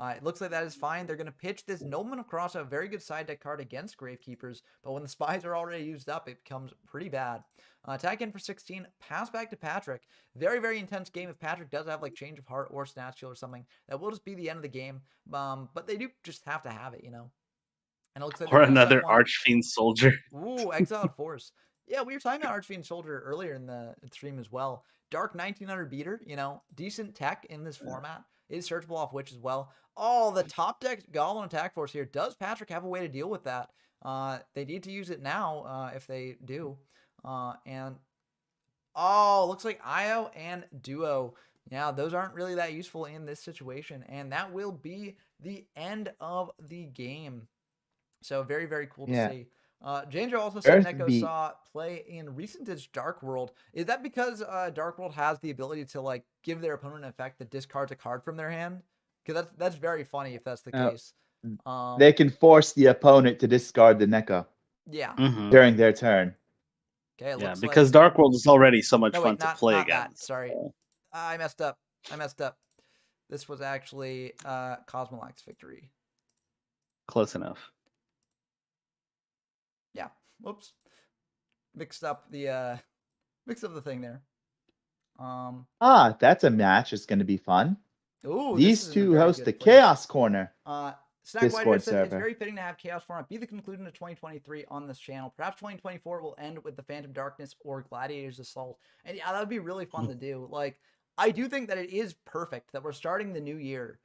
It looks like that is fine. They're going to pitch this Nobleman of Cross, a very good side deck card against Gravekeepers, but when the spies are already used up, it becomes pretty bad. Attack in for 16, pass back to Patrick. Very, very intense game. If Patrick does have like Change of Heart or Snatch Steal or something, that will just be the end of the game. But they do just have to have it, you know? And it looks like Or they're going to set another one. Archfiend Soldier. Ooh, Exiled Force. Yeah, we were talking about Archfiend Soldier earlier in the stream as well. Dark 1900 beater, you know, decent tech in this format. Is searchable off Witch as well. Oh, the top deck Goblin Attack Force here. Does Patrick have a way to deal with that? They need to use it now if they do. And oh, looks like IO and Duo. Yeah, those aren't really that useful in this situation. And that will be the end of the game. So very, very cool to see. Janjo also said Neko saw play in recent Dark World. Is that because Dark World has the ability to like give their opponent an effect that discards a card from their hand? Because that's very funny if that's the case. They can force the opponent to discard the Neko. Yeah. During their turn. Okay. It looks because like... Dark World is already so much fun not, to play not against. That. Sorry, I messed up. This was actually Cosmox victory. Close enough. Yeah. Whoops. Mixed up the thing there. That's a match. It's going to be fun. Ooh, these two host the Chaos Corner. Snack White says it's very fitting to have Chaos format be the conclusion of 2023 on this channel. Perhaps 2024 will end with the Phantom Darkness or Gladiator's Assault. And yeah, that would be really fun to do. Like, I do think that it is perfect that we're starting the new year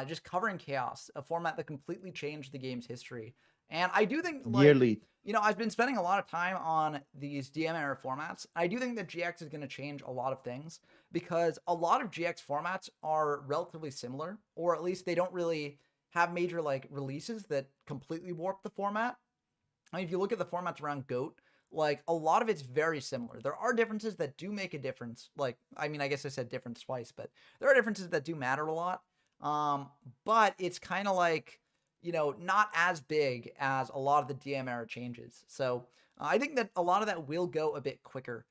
just covering Chaos, a format that completely changed the game's history. And I do think, like, you know, I've been spending a lot of time on these DM era formats. I do think that GX is going to change a lot of things because a lot of GX formats are relatively similar, or at least they don't really have major like releases that completely warp the format. I mean, if you look at the formats around GOAT, like a lot of it's very similar. There are differences that do make a difference. Like, I mean, I guess I said difference twice, but there are differences that do matter a lot. But it's kind of like, you know, not as big as a lot of the DM era changes. So I think that a lot of that will go a bit quicker.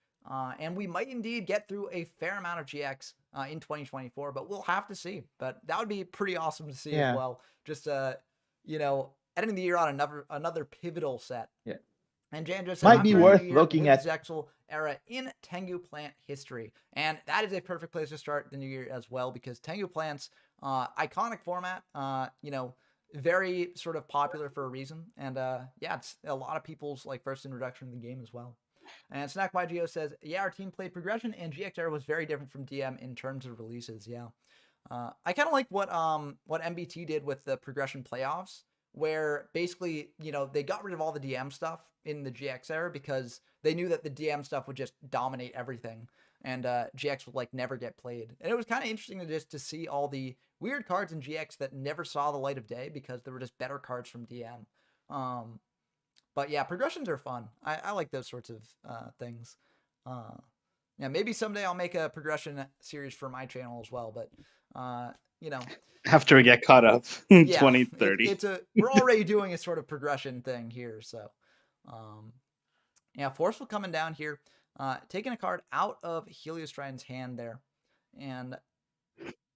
And we might indeed get through a fair amount of GX in 2024, but we'll have to see. But that would be pretty awesome to see as well. Just, you know, ending the year on another pivotal set. Yeah. And Jan just said, might be worth looking at Zexal era in Tengu plant history. And that is a perfect place to start the new year as well, because Tengu plants, iconic format, you know, very sort of popular for a reason. And yeah, it's a lot of people's like first introduction to the game as well. And Snack YGO says, yeah, our team played progression and GX era was very different from DM in terms of releases. Yeah. I kind of like what MBT did with the progression playoffs, where basically, you know, they got rid of all the DM stuff in the GX era because they knew that the DM stuff would just dominate everything. And GX would like never get played. And it was kind of interesting to see all the weird cards in GX that never saw the light of day because there were just better cards from DM. But yeah, progressions are fun. I like those sorts of things. Yeah, maybe someday I'll make a progression series for my channel as well. But you know, after we get caught up in 2030, we're already doing a sort of progression thing here. So yeah, Forceful coming down here, taking a card out of Heliostride's hand there, and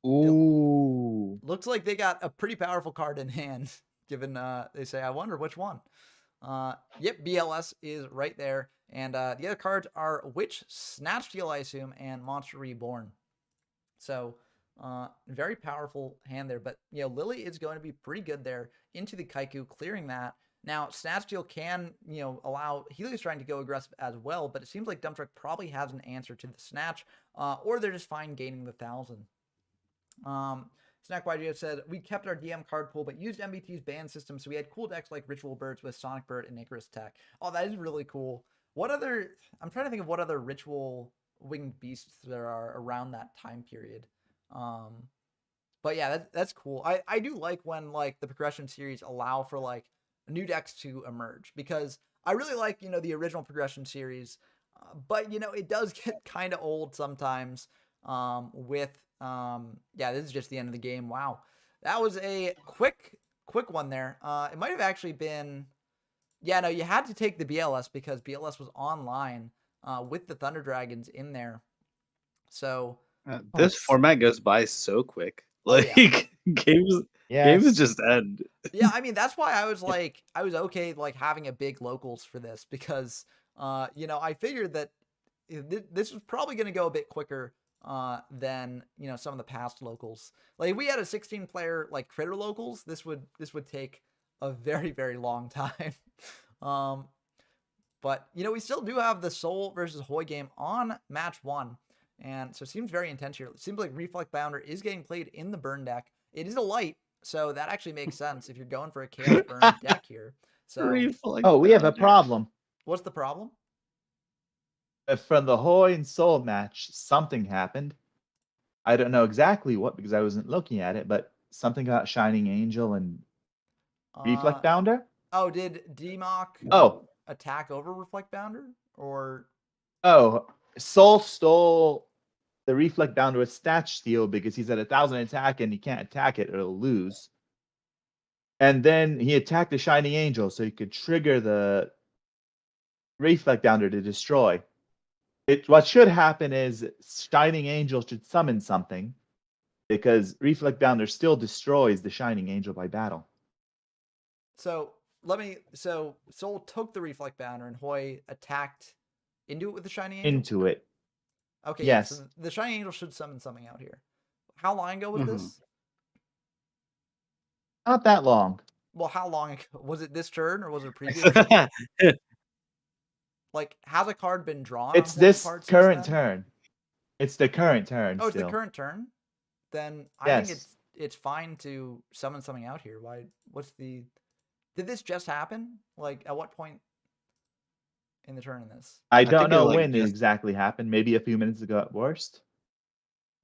looks like they got a pretty powerful card in hand. Given they say, I wonder which one. Yep, BLS is right there. And the other cards are Witch, Snatch Steal, I assume, and Monster Reborn. So, very powerful hand there. But, you know, Lily is going to be pretty good there into the Kaiku, clearing that. Now, Snatch Steal can, you know, allow Helios trying to go aggressive as well, but it seems like Dump Truck probably has an answer to the Snatch, or they're just fine gaining the 1,000. Snack YGO said, we kept our DM card pool, but used MBT's ban system, so we had cool decks like Ritual Birds with Sonic Bird and Icarus Tech. Oh, that is really cool. What other... I'm trying to think of what other Ritual Winged Beasts there are around that time period. But yeah, that's cool. I do like when, like, the progression series allow for, like, new decks to emerge, because I really like, you know, the original progression series, but, you know, it does get kind of old sometimes with... yeah, this is just the end of the game. Wow. That was a quick one there. It might have actually been, yeah, no, you had to take the BLS because BLS was online. with the Thunder Dragons in there. So This it's- format goes by so quick. Oh, Like yeah. games Yes. just end. yeah, I mean that's why I was okay like having a big locals for this because I figured that this was probably going to go a bit quicker than some of the past locals. Like if we had a 16 player like critter locals, this would take a very very long time. But we still do have the Soul versus Hoy game on match 1. And so it seems very intense here. It seems like Reflect Bounder is getting played in the burn deck. It is a light, so that actually makes sense if you're going for a Chaos Burn deck here. So Reflect Oh, we have a Bounder. problem. what's the problem? From the Hoy and Soul match, something happened. I don't know exactly what because I wasn't looking at it, but something about Shining Angel and Reflect Bounder. Oh, did DMOC Oh, attack over Reflect Bounder? Or Soul stole the Reflect Bounder with stat steal because he's at 1,000 attack and he can't attack it or he'll lose. And then he attacked the Shining Angel so he could trigger the Reflect Bounder to destroy. What should happen is Shining Angel should summon something because Reflect Bounder still destroys the Shining Angel by battle. so Soul took the Reflect Bounder and Hoy attacked into it with the Shining Angel? Into it. Okay, Yes. Yeah, so the Shining Angel should summon something out here. How long ago was this? Not that long. Well, how long ago? Was it this turn or was it a previous turn? Like, has a card been drawn? It's on Hoy's this part since current then? turn. It's the current turn. Oh, it's still. the current turn? Then I think Yes. it's fine to summon something out here. Why? Did this just happen? Like, at what point in the turn in this? I think don't it, know like, when it just- exactly happened. Maybe a few minutes ago at worst.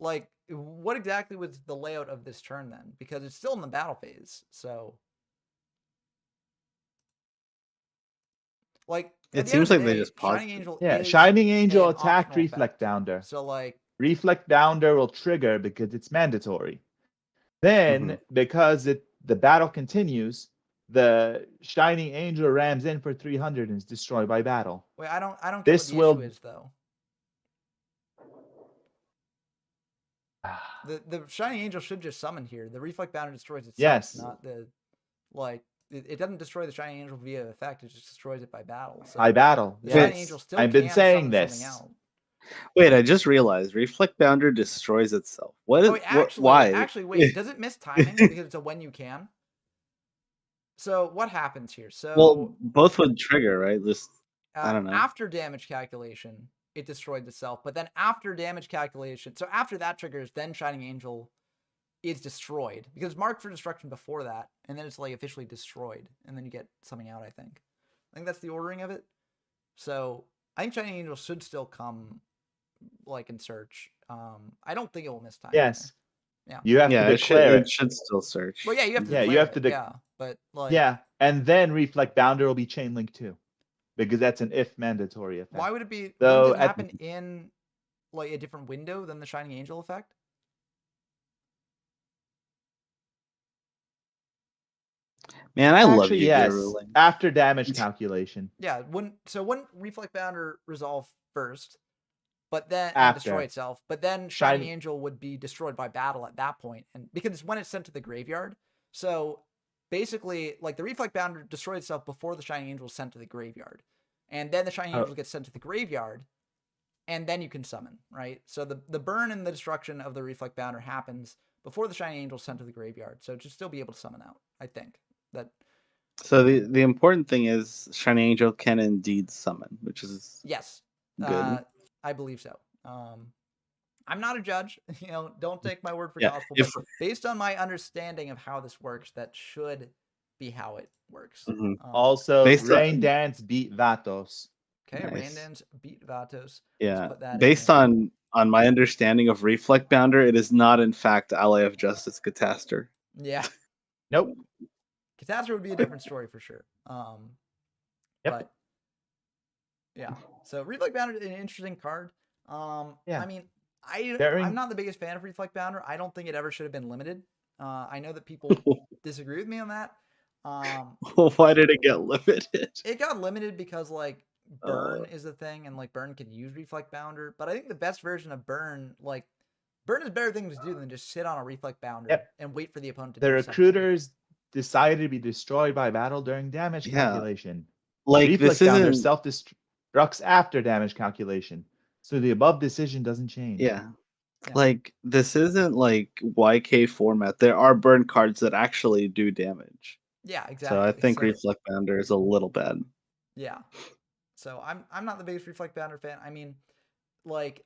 Like, what exactly was the layout of this turn then? Because it's still in the battle phase, so. Like, It at the end seems of the like they day, just paused Shining it. Angel Yeah, is Shining Angel an attacked optional Reflect effect. Bounder. So, like, Reflect Bounder will trigger because it's mandatory. Then, because the battle continues, the Shining Angel rams in for 300 and is destroyed by battle. wait, I don't get This what the will- issue is though. The Shining Angel should just summon here. The Reflect Bounder destroys itself, Yes. not the it doesn't destroy the Shining Angel via effect. It just destroys it by battle. So By battle. the Yes. Shining Angel still I've been can saying summon this. something out. Wait, I just realized Reflect Bounder destroys itself. What is Oh, actually, why? wait, does it miss timing because it's a when you can? So what happens here? So Well, both would trigger, right? Just I don't know. After damage calculation, it destroyed itself. But then after damage calculation, so after that triggers, then Shining Angel is destroyed because it's marked for destruction before that, and then it's like officially destroyed, and then you get something out. I think that's the ordering of it. So I think Shining Angel should still come, like in search. I don't think it will miss time. Yes. Yeah. You have to it declare it should still search. Well, yeah, you have to. Yeah, you declare have to it, yeah, but like, Yeah, and then Reflect Bounder will be chain link too, because that's an if mandatory effect. why would it be? So Wouldn't it at- happen in like a different window than the Shining Angel effect? Man, I love Actually, you, yes. ruling. After damage calculation. Yeah, wouldn't Reflect Bounder resolve first, but then and After. destroy itself, but then Shining Shiny- Angel would be destroyed by battle at that point, and because it's when it's sent to the graveyard. So basically, like the Reflect Bounder destroyed itself before the Shining Angel is sent to the graveyard, and then the Shining Oh. Angel gets sent to the graveyard, and then you can summon, right? So the burn and the destruction of the Reflect Bounder happens before the Shining Angel is sent to the graveyard, so it should still be able to summon out. I think that. So the important thing is Shining Angel can indeed summon, which is Yes. good. I believe so. I'm not a judge, don't take my word for Yeah, gospel, if- but based on my understanding of how this works, that should be how it works. Mhm. Also, Based on- Rain Dance beat Vatos. Okay, Nice. Randans beat Vatos. Yeah, put that in based there. on my understanding of Reflect Bounder, it is not in fact Ally of Justice Catastor. Yeah. Nope. Catastrophe would be a different story for sure. Yep. But yeah. So Reflect Bounder is an interesting card. Yeah. I mean, Daring- I'm not the biggest fan of Reflect Bounder. I don't think it ever should have been limited. I know that people disagree with me on that. Why did it get limited? It got limited because like Burn is a thing, and like Burn can use Reflect Bounder, but I think the best version of Burn, like Burn is better things to do than just sit on a Reflect Bounder Yep. and wait for the opponent to The do something. recruiters decided to be destroyed by battle during damage Yeah. calculation. Like Reflect this Bounder isn't. self-destructs after damage calculation. So the above decision doesn't change. Yeah. Yeah. Like this isn't like YK format. There are burn cards that actually do damage. Yeah, So exactly. I think Reflect Bounder is a little bad. Yeah. So I'm not the biggest Reflect Bounder fan. I mean, like,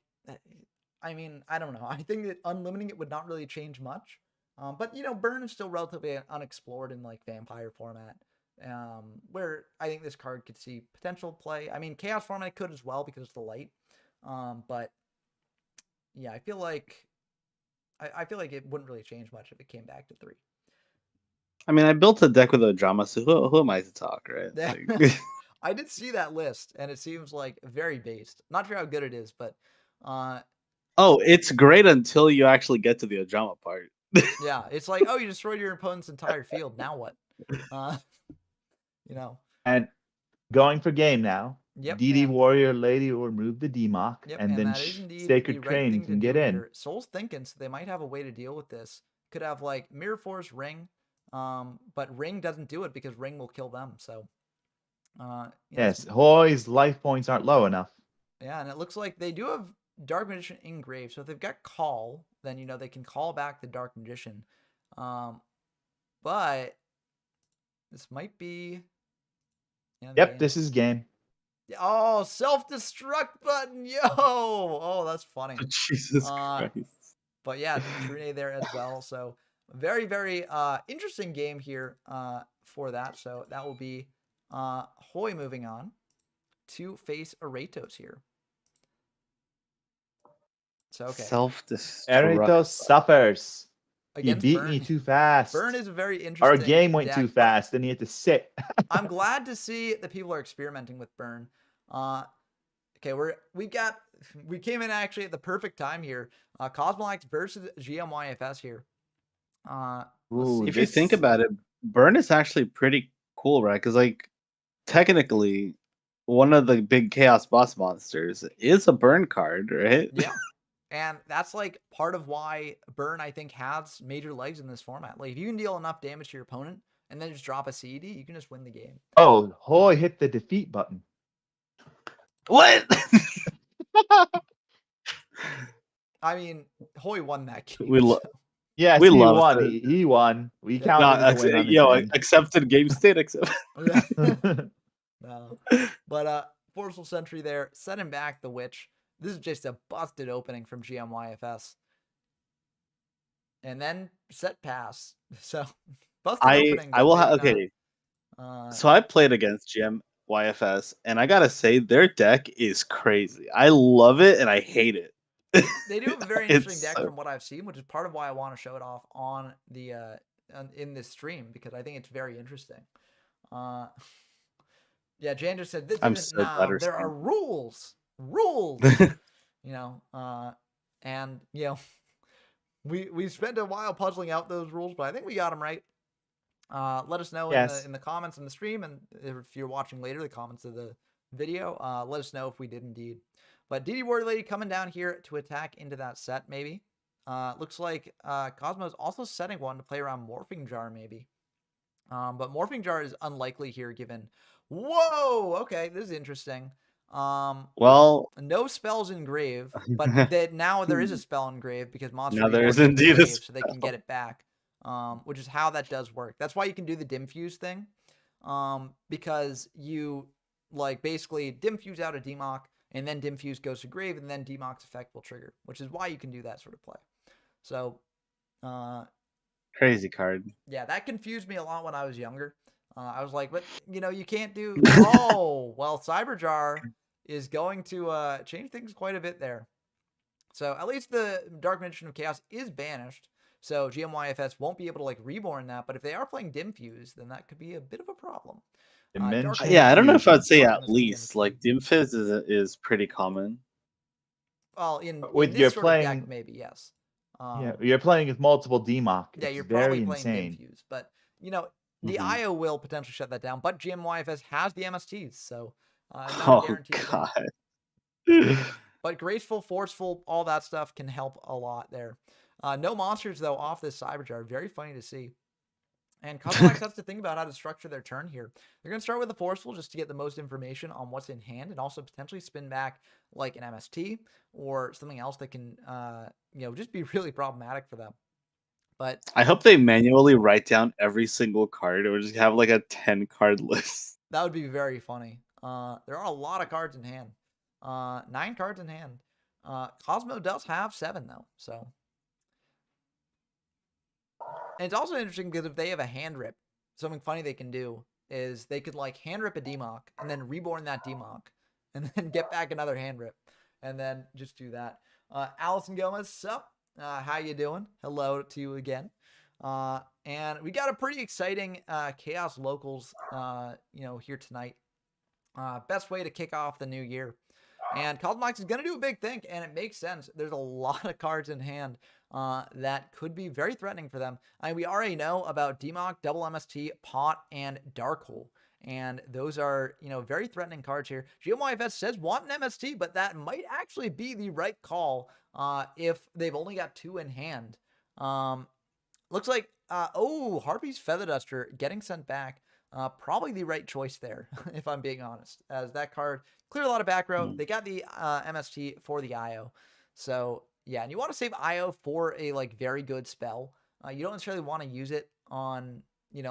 I don't know. I think that unlimiting it would not really change much. But you know, Burn is still relatively unexplored in like Vampire format. Where I think this card could see potential play. I mean, Chaos format it could as well because of the light. But yeah, I feel like it wouldn't really change much if it came back to 3. I mean, I built a deck with a drama, so who am I to talk, right? Like, I did see that list, and it seems like very based. Not sure how good it is, but oh, it's great until you actually get to the drama part. yeah, it's like, oh, you destroyed your opponent's entire field. Now what? You know. And going for game now. Yep. DD Warrior Lady will remove the DMOC, Yep, and then that is indeed Sacred the right Crane thing can to get do in. here. Soul's thinking, so they might have a way to deal with this. Could have like Mirror Force, Ring, but Ring doesn't do it because Ring will kill them. So, yes, Hoy's life points aren't low enough. Yeah, and it looks like they do have Dark Magician engraved. So if they've got Call, then you know they can call back the Dark Magician. But this might be. Yep, this is game. Oh, self-destruct button, yo! Oh, that's funny. Jesus Christ. But yeah, Trune there as well. So very, very interesting game here for that. So that will be Hoy moving on to face Aratos here. So okay. Self-destruct. Aratos suffers. Against He beat Burn. me too fast. Burn is a very interesting. Our game went deck, too fast, then he had to sit. I'm glad to see that people are experimenting with Burn. Okay, we came in actually at the perfect time here. Cosmox versus GMYFS here. Ooh, if you think about it, Burn is actually pretty cool, right? Because like technically, one of the big Chaos boss monsters is a Burn card, right? Yeah. And that's like part of why Burn, I think, has major legs in this format. Like if you can deal enough damage to your opponent and then just drop a CD, you can just win the game. Oh, Hoy hit the defeat button. What? I mean, Hoy won that game. Yes, we he love won. it. He won. We counted as a win on his end. Accepted game state. Accept. No. But Forceful Sentry there, setting back the Witch. This is just a busted opening from GMYFS. And then set pass. So busted opening. I will have okay. So I played against GMYFS, and I gotta say their deck is crazy. I love it and I hate it. They do have a very interesting deck from what I've seen, which is part of why I want to show it off on the in this stream because I think it's very interesting. Yeah, Jan just said this isn't now. There are rules. And we spent a while puzzling out those rules, but I think we got them right. Let us know in the comments in the stream, and if you're watching later, the comments of the video, let us know if we did indeed. But DD Warrior Lady coming down here to attack into that set, maybe. Looks like Cosmo is also setting one to play around Morphing Jar, maybe. But Morphing Jar is unlikely here, given. Whoa! Okay, this is interesting. Well, no spells in grave, but now there is a spell in grave because monster. Now there is indeed a spell. So they can get it back. Which is how that does work. That's why you can do the dim fuse thing, because you like basically dim fuse out a DMOC, and then dim fuse goes to grave, and then DMOC's effect will trigger, which is why you can do that sort of play. So, crazy card. Yeah, that confused me a lot when I was younger. I was like, but you can't do. Oh, well, Cyberjar is going to change things quite a bit there. So at least the Dark Magician of Chaos is banished. So GMYFS won't be able to like reborn that, but if they are playing Dim Fuse, then that could be a bit of a problem. Yeah, I don't know if I'd say at least. Like Dim Fuse is pretty common. Well, in with this you're sort playing, of deck, maybe yes. Yeah, you're playing with multiple DMOC. Yeah, it's you're very probably playing insane. Dim Fuse, but the IO will potentially shut that down. But GMYFS has the MSTs, so Not a Oh guaranteed thing. god. But graceful, forceful, all that stuff can help a lot there. No monsters, though, off this Cyberjar. Very funny to see. And Cosmox has to think about how to structure their turn here. They're going to start with the forceful just to get the most information on what's in hand and also potentially spin back like an MST or something else that can, just be really problematic for them. But I hope they manually write down every single card or just have like a 10 card list. that would be very funny. There are a lot of cards in hand. 9 cards in hand. Cosmo does have 7 though, so. And it's also interesting because if they have a hand rip, something funny they can do is they could like hand rip a Demock and then reborn that Demock and then get back another hand rip and then just do that. Allison Gomez, sup? How you doing? Hello to you again. And we got a pretty exciting Chaos Locals, here tonight. Best way to kick off the new year. And Cosmox is going to do a big thing, and it makes sense. There's a lot of cards in hand that could be very threatening for them. We already know about Demock, Double MST, Pot, and Dark Hole. And those are, very threatening cards here. GMYFS says want an MST, but that might actually be the right call if they've only got 2 in hand. Looks like, Harpy's Feather Duster getting sent back. Probably the right choice there, if I'm being honest, as that card cleared a lot of back row. They got the MST for the IO. So, yeah, and you want to save IO for a, very good spell. You don't necessarily want to use it on, an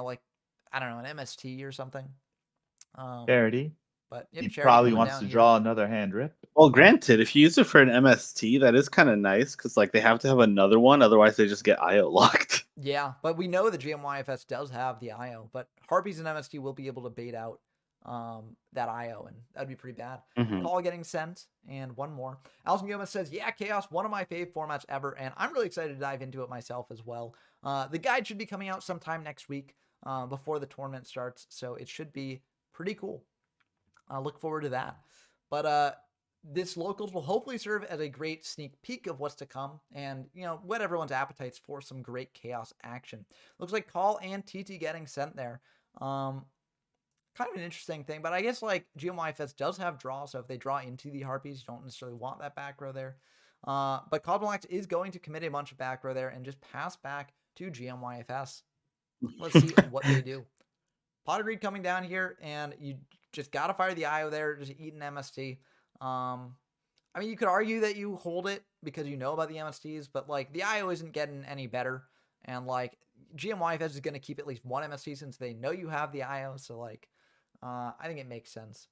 MST or something. Charity. But, He Charity probably coming wants down to here. draw another hand rip. Well, granted, if you use it for an MST, that is kind of nice because they have to have another one, otherwise they just get IO locked. Yeah, but we know the GMYFS does have the IO, but Harpies and MST will be able to bait out that IO, and that'd be pretty bad. Call getting sent, and one more. Alison Gomez says, yeah, Chaos, one of my fave formats ever, and I'm really excited to dive into it myself as well. The guide should be coming out sometime next week before the tournament starts, so it should be pretty cool. I look forward to that. But this locals will hopefully serve as a great sneak peek of what's to come and, whet everyone's appetites for some great Chaos action. Looks like Call and TT getting sent there. Kind of an interesting thing, but I guess GMYFS does have draw, so if they draw into the Harpies, you don't necessarily want that back row there. But Cosmox is going to commit a bunch of back row there and just pass back to GMYFS. Let's see what they do. Pot of Greed coming down here, and you just got to fire the IO there, just eat an MST. You could argue that you hold it because you know about the MSTs, but the IO isn't getting any better. And GMYFS is going to keep at least 1 MST since they know you have the IO. So I think it makes sense.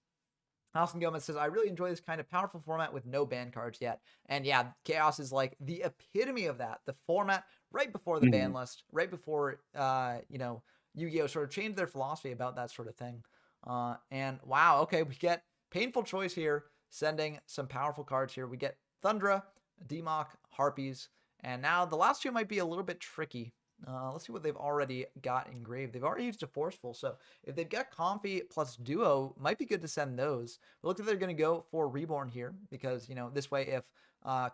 Alison Gomez says, I really enjoy this kind of powerful format with no ban cards yet. And yeah, Chaos is the epitome of that. The format right before the ban list, right before, Yu-Gi-Oh! Sort of changed their philosophy about that sort of thing. And wow, okay, we get painful choice here, sending some powerful cards here. We get Thundra, Demock, Harpies, and now the last 2 might be a little bit tricky. Let's see what they've already got engraved. They've already used a Forceful, so if they've got Comfy plus Duo, might be good to send those. But looks like they're going to go for Reborn here, because, this way if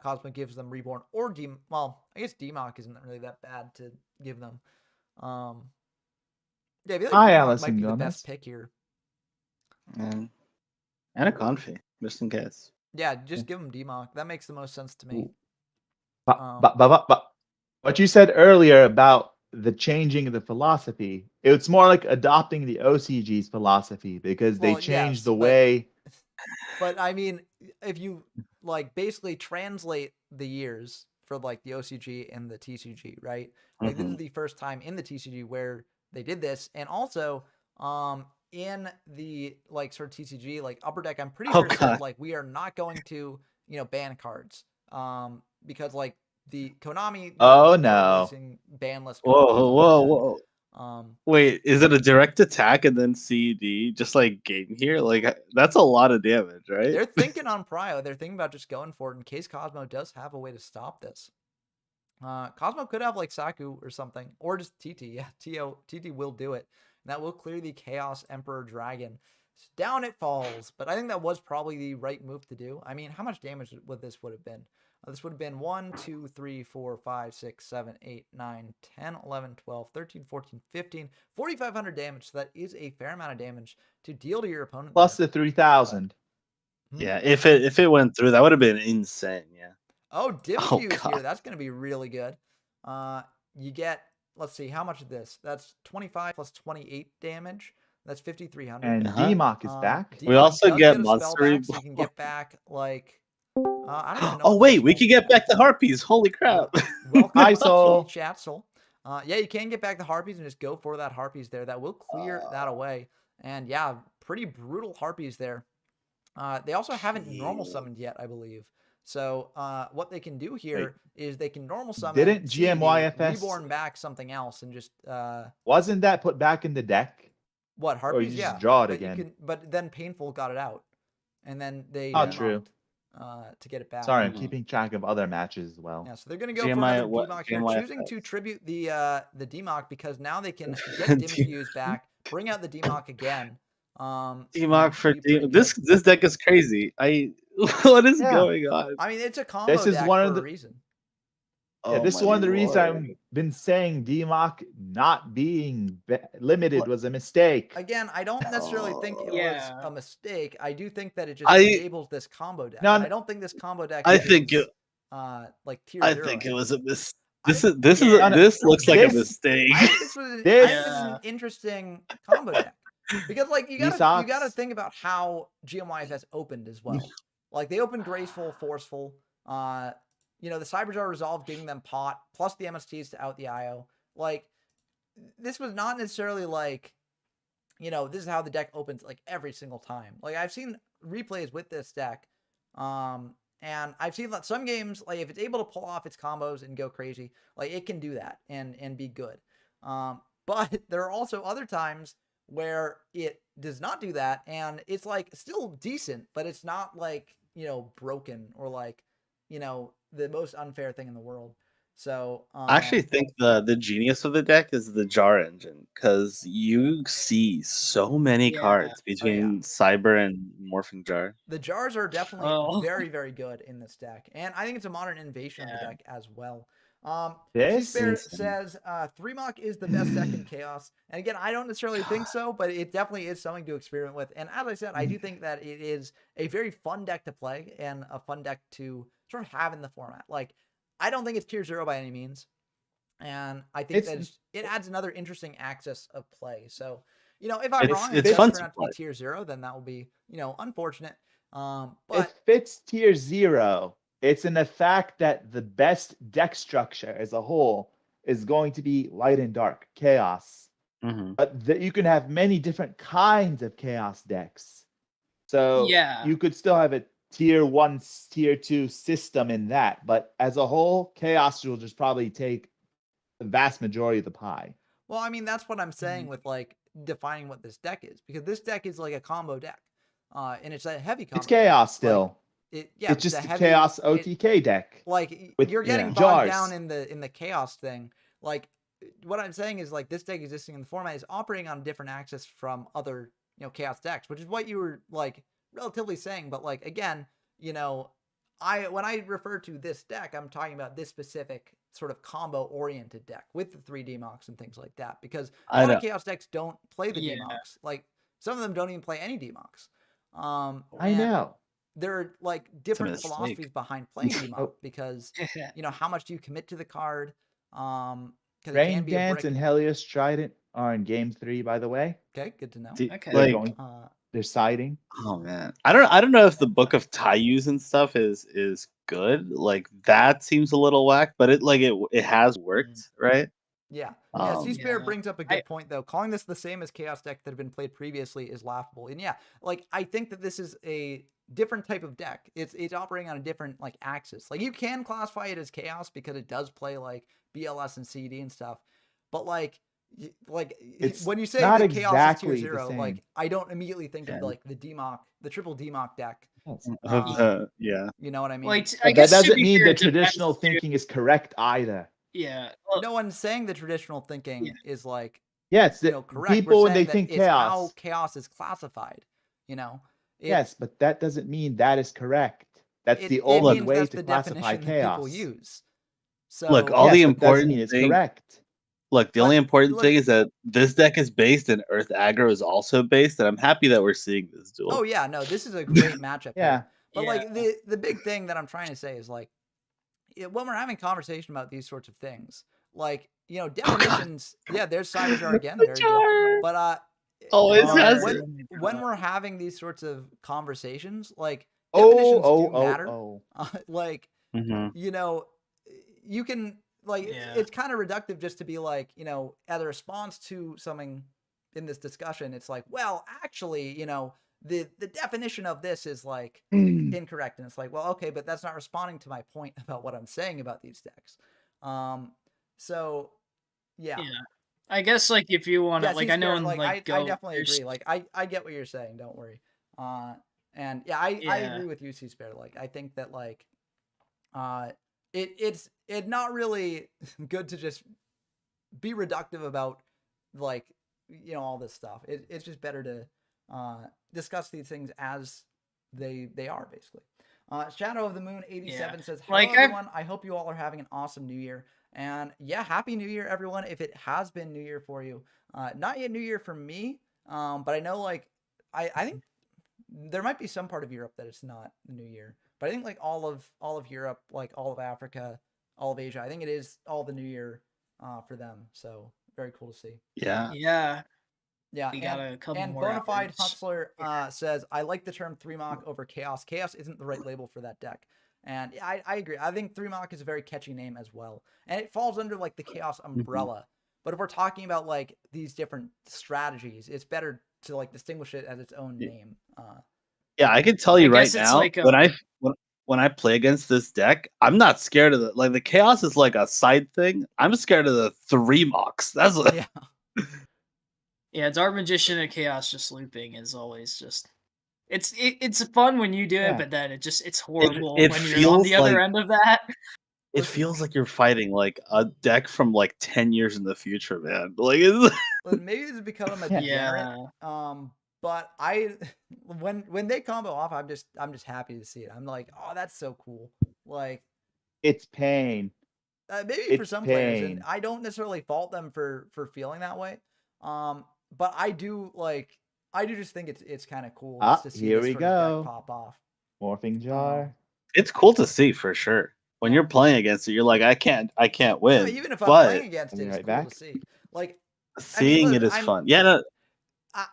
Cosmo gives them Reborn or I guess Demock isn't really that bad to give them. Yeah, I feel like Demock might be the best pick here. And a Confi, just in case. Yeah, just give them Demock. That makes the most sense to me. But what you said earlier about the changing of the philosophy, it's more like adopting the OCG's philosophy because they changed the way. But if you basically translate the years for the OCG and the TCG, right? This is the first time in the TCG where they did this, and also in the sort of TCG Upper Deck, I'm pretty sure said we are not going to ban cards because the Konami releasing ban list cards. Whoa. Wait, is it a direct attack and then CED just game here? That's a lot of damage, right? They're thinking on Prio. They're thinking about just going for it in case Cosmo does have a way to stop this. Cosmo could have Saku or something, or just TT. Yeah, TT will do it. And that will clear the Chaos Emperor Dragon. Down it falls, but I think that was probably the right move to do. How much damage would this have been? This would have been 1, 2, 3, 4, 5, 6, 7, 8, 9, 10, 11, 12, 13, 14, 15, 4,500 damage. So that is a fair amount of damage to deal to your opponent. Plus there. the 3,000. Yeah, if it went through, that would have been insane. Yeah. Oh, dim Oh, fuse here. God. That's going to be really good. You get, let's see, how much of this? That's 25 plus 28 damage. That's 5,300. And Uh-huh. DMOC is back. We DMOC also does get a spell monster back, so you can get back like I don't even know. Oh what wait, those we spells could do get now. back the harpies. Holy crap! Welcome Hi, to Sol. chat, Sol. Yeah, you can get back the harpies and just go for that harpies there. That will clear that away. And yeah, pretty brutal harpies there. They also haven't normal summoned yet, I believe. So what they can do here is they can normal summon Didn't CED, GMYFS reborn back something else and just wasn't that put back in the deck? what Or harpies? you just Yeah, draw it but again. but then painful got it out, and then they Not true. to get it back. Sorry, I'm Mhm. keeping track of other matches as well. Yeah, so they're going to go GMI for another what- DMOC here, GMI choosing to FS. tribute the DMOC because now they can get Dimfuse back, bring out the DMOC again. DMOC for be pretty this deck is crazy. What is Yeah. going on? I mean, it's a combo This is deck one for of a the- reason. Yeah, Oh this is my one of the reasons lord. I've been saying DMOC not being limited was a mistake. Again, I don't necessarily think it was Yeah. a mistake. I do think that it just I- enables this combo deck. No, And I don't think this combo deck I think is, it- like tier I 0 think it anymore. was a mistake. I This think- is this Yeah. is this looks like a This- mistake. I think this was I think This- this is an interesting combo deck because like you gotta Sucks. think about how GMYFS opened as well. Like they opened graceful, forceful. You know, the Cyberjar resolve giving them pot plus the MSTs to out the IO. Like this was not necessarily like, you know, this is how the deck opens like every single time. Like I've seen replays with this deck. And I've seen that some games, like if it's able to pull off its combos and go crazy, like it can do that and be good. But there are also other times where it does not do that and it's like still decent, but it's not like, you know, broken or like, you know, the most unfair thing in the world. So I actually think the genius of the deck is the jar engine because you see so many Yeah. cards between Cyber and Morphing Jar. the jars are definitely Oh. very, very good in this deck. And I think it's a modern innovation of the Yeah. deck as well. This Bear is- says 3-Mock is the best deck in Chaos. And again, I don't necessarily think so, but it definitely is something to experiment with. And as I said, I do think that it is a very fun deck to play and a fun deck to sort of have in the format. Like, I don't think it's tier 0 by any means. And I think that it adds another interesting axis of play. So, you know, if I'm wrong, and it's it fun does to turn out to be play. tier 0, then that will be, you know, unfortunate. If But it's tier 0, it's in the fact that the best deck structure as a whole is going to be light and dark, chaos. Mm-hmm. But you can have many different kinds of chaos decks. So Yeah. you could still have a tier 1, tier 2 system in that. But as a whole, chaos will just probably take the vast majority of the pie. well, I mean, that's what I'm saying with like defining what this deck is, because this deck is like a combo deck. And it's a heavy combo. It's chaos deck. still. Yeah, It's just a a heavy chaos it- OTK deck. like with, you're getting jars. bogged down in the chaos thing. Like what I'm saying is like this deck existing in the format is operating on a different axis from other, you know, chaos decks, which is what you were like relatively saying. But like again, you know, when I refer to this deck, I'm talking about this specific sort of combo oriented deck with the 3D mocks and things like that, because a lot of chaos decks don't play the Yeah. DMOX. Like some of them don't even play any DMOX. I and know. There are like different mistake. philosophies behind playing DMOC because Yeah. you know, how much do you commit to the card? Because it Rain can be a Dance brick. and Helios Trident are in game 3, by the way. Okay, good to know. Okay. They're Like, going, Uh, they're siding. oh man, I don't know if the book of Taiyus and stuff is good. Like that seems a little whack, but it has worked, right? yeah. Yeah, C Spare Yeah. brings up a good point though. Calling this the same as Chaos deck that had been played previously is laughable. And yeah, like I think that this is a different type of deck. It's operating on a different like axis. Like you can classify it as Chaos because it does play like BLS and CD and stuff. But like It's when you say not that Chaos exactly is the tier 0, same. like I don't immediately think Yeah. of like the DMOC, the triple DMOC deck. Yeah. You know what I mean? Well, I But that guess to doesn't be mean fair, the it depends traditional too. thinking is correct either. Yeah. Well, No one's saying the traditional thinking Yeah. is like, Yes, you know, correct. people We're when they saying that think it's how chaos. chaos is classified. You know, Yes, but that doesn't mean that is correct. That's it, the it only means way that's to the classify definition that people chaos. use. Look, So all the Yes, but doesn't mean important it's thing. correct. Look, the But only important look- thing is that this deck is based and Earth Aggro is also based, and I'm happy that we're seeing this duel. oh yeah, no, this is a great matchup Yeah. here. But Yeah. like the big thing that I'm trying to say is like when we're having conversation about these sorts of things, like definitions. Yeah, there's Cyberjar again. Very good. But Always has when it. when we're having these sorts of conversations, like Oh, definitions oh, do matter. oh. Like Mhm. you can like Yeah. it's kind of reductive just to be like as a response to something in this discussion, it's like, well, actually, the definition of this is like incorrect, and it's like, well, okay, but that's not responding to my point about what I'm saying about these decks. So yeah. I guess like if you want to, Yeah, like see, I know Spirit, in like like I Go, definitely there's- agree. Like I get what you're saying. Don't worry. And yeah, I Yeah. agree with you, C Spirit. Like I think that like, it's not really good to just be reductive about like all this stuff. It's just better to discuss these things as they are basically. Shadow of the Moon 87 says, hello Like, everyone. I hope you all are having an awesome new year. And yeah, happy new year, everyone. If it has been new year for you, not yet new year for me. But I know like I think there might be some part of Europe that it's not the new year, but I think like all of Europe, like all of Africa, all of Asia, I think it is all the new year for them. So very cool to see. Yeah. yeah, Yeah, we got a couple and more Bonafide hours. Huntsler says, I like the term 3-Mock over Chaos. Chaos isn't the right label for that deck. And I agree. I think 3-Mock is a very catchy name as well. And it falls under like the Chaos umbrella. But if we're talking about like these different strategies, it's better to like distinguish it as its own name. Yeah, I can tell you I right guess it's now, like a- when I play against this deck, I'm not scared of the chaos is like a side thing. I'm scared of the 3-Mocks. That's what Yeah. Yeah, Dark Magician and Chaos just looping is always just it's fun when you do Yeah. it, but then it's horrible it when you're on the feels other like- end of that. it feels like you're fighting like a deck from like 10 years in the future, man. Like it's Well, maybe this is because I'm a degenerate. But when they combo off, I'm just happy to see it. I'm like, oh, that's so cool. Like It's pain. maybe for It's some players, and pain. I don't necessarily fault them for feeling that way. But I do just think it's kind of cool just to see Here this we sort of go. deck pop off. Morphing jar. it's cool to see for sure. When Yeah. you're playing against it, you're like, I can't No, win. even if I'm but playing against I'll it, be it's right cool back. to see. Like seeing look, it is I'm- fun. Yeah, no,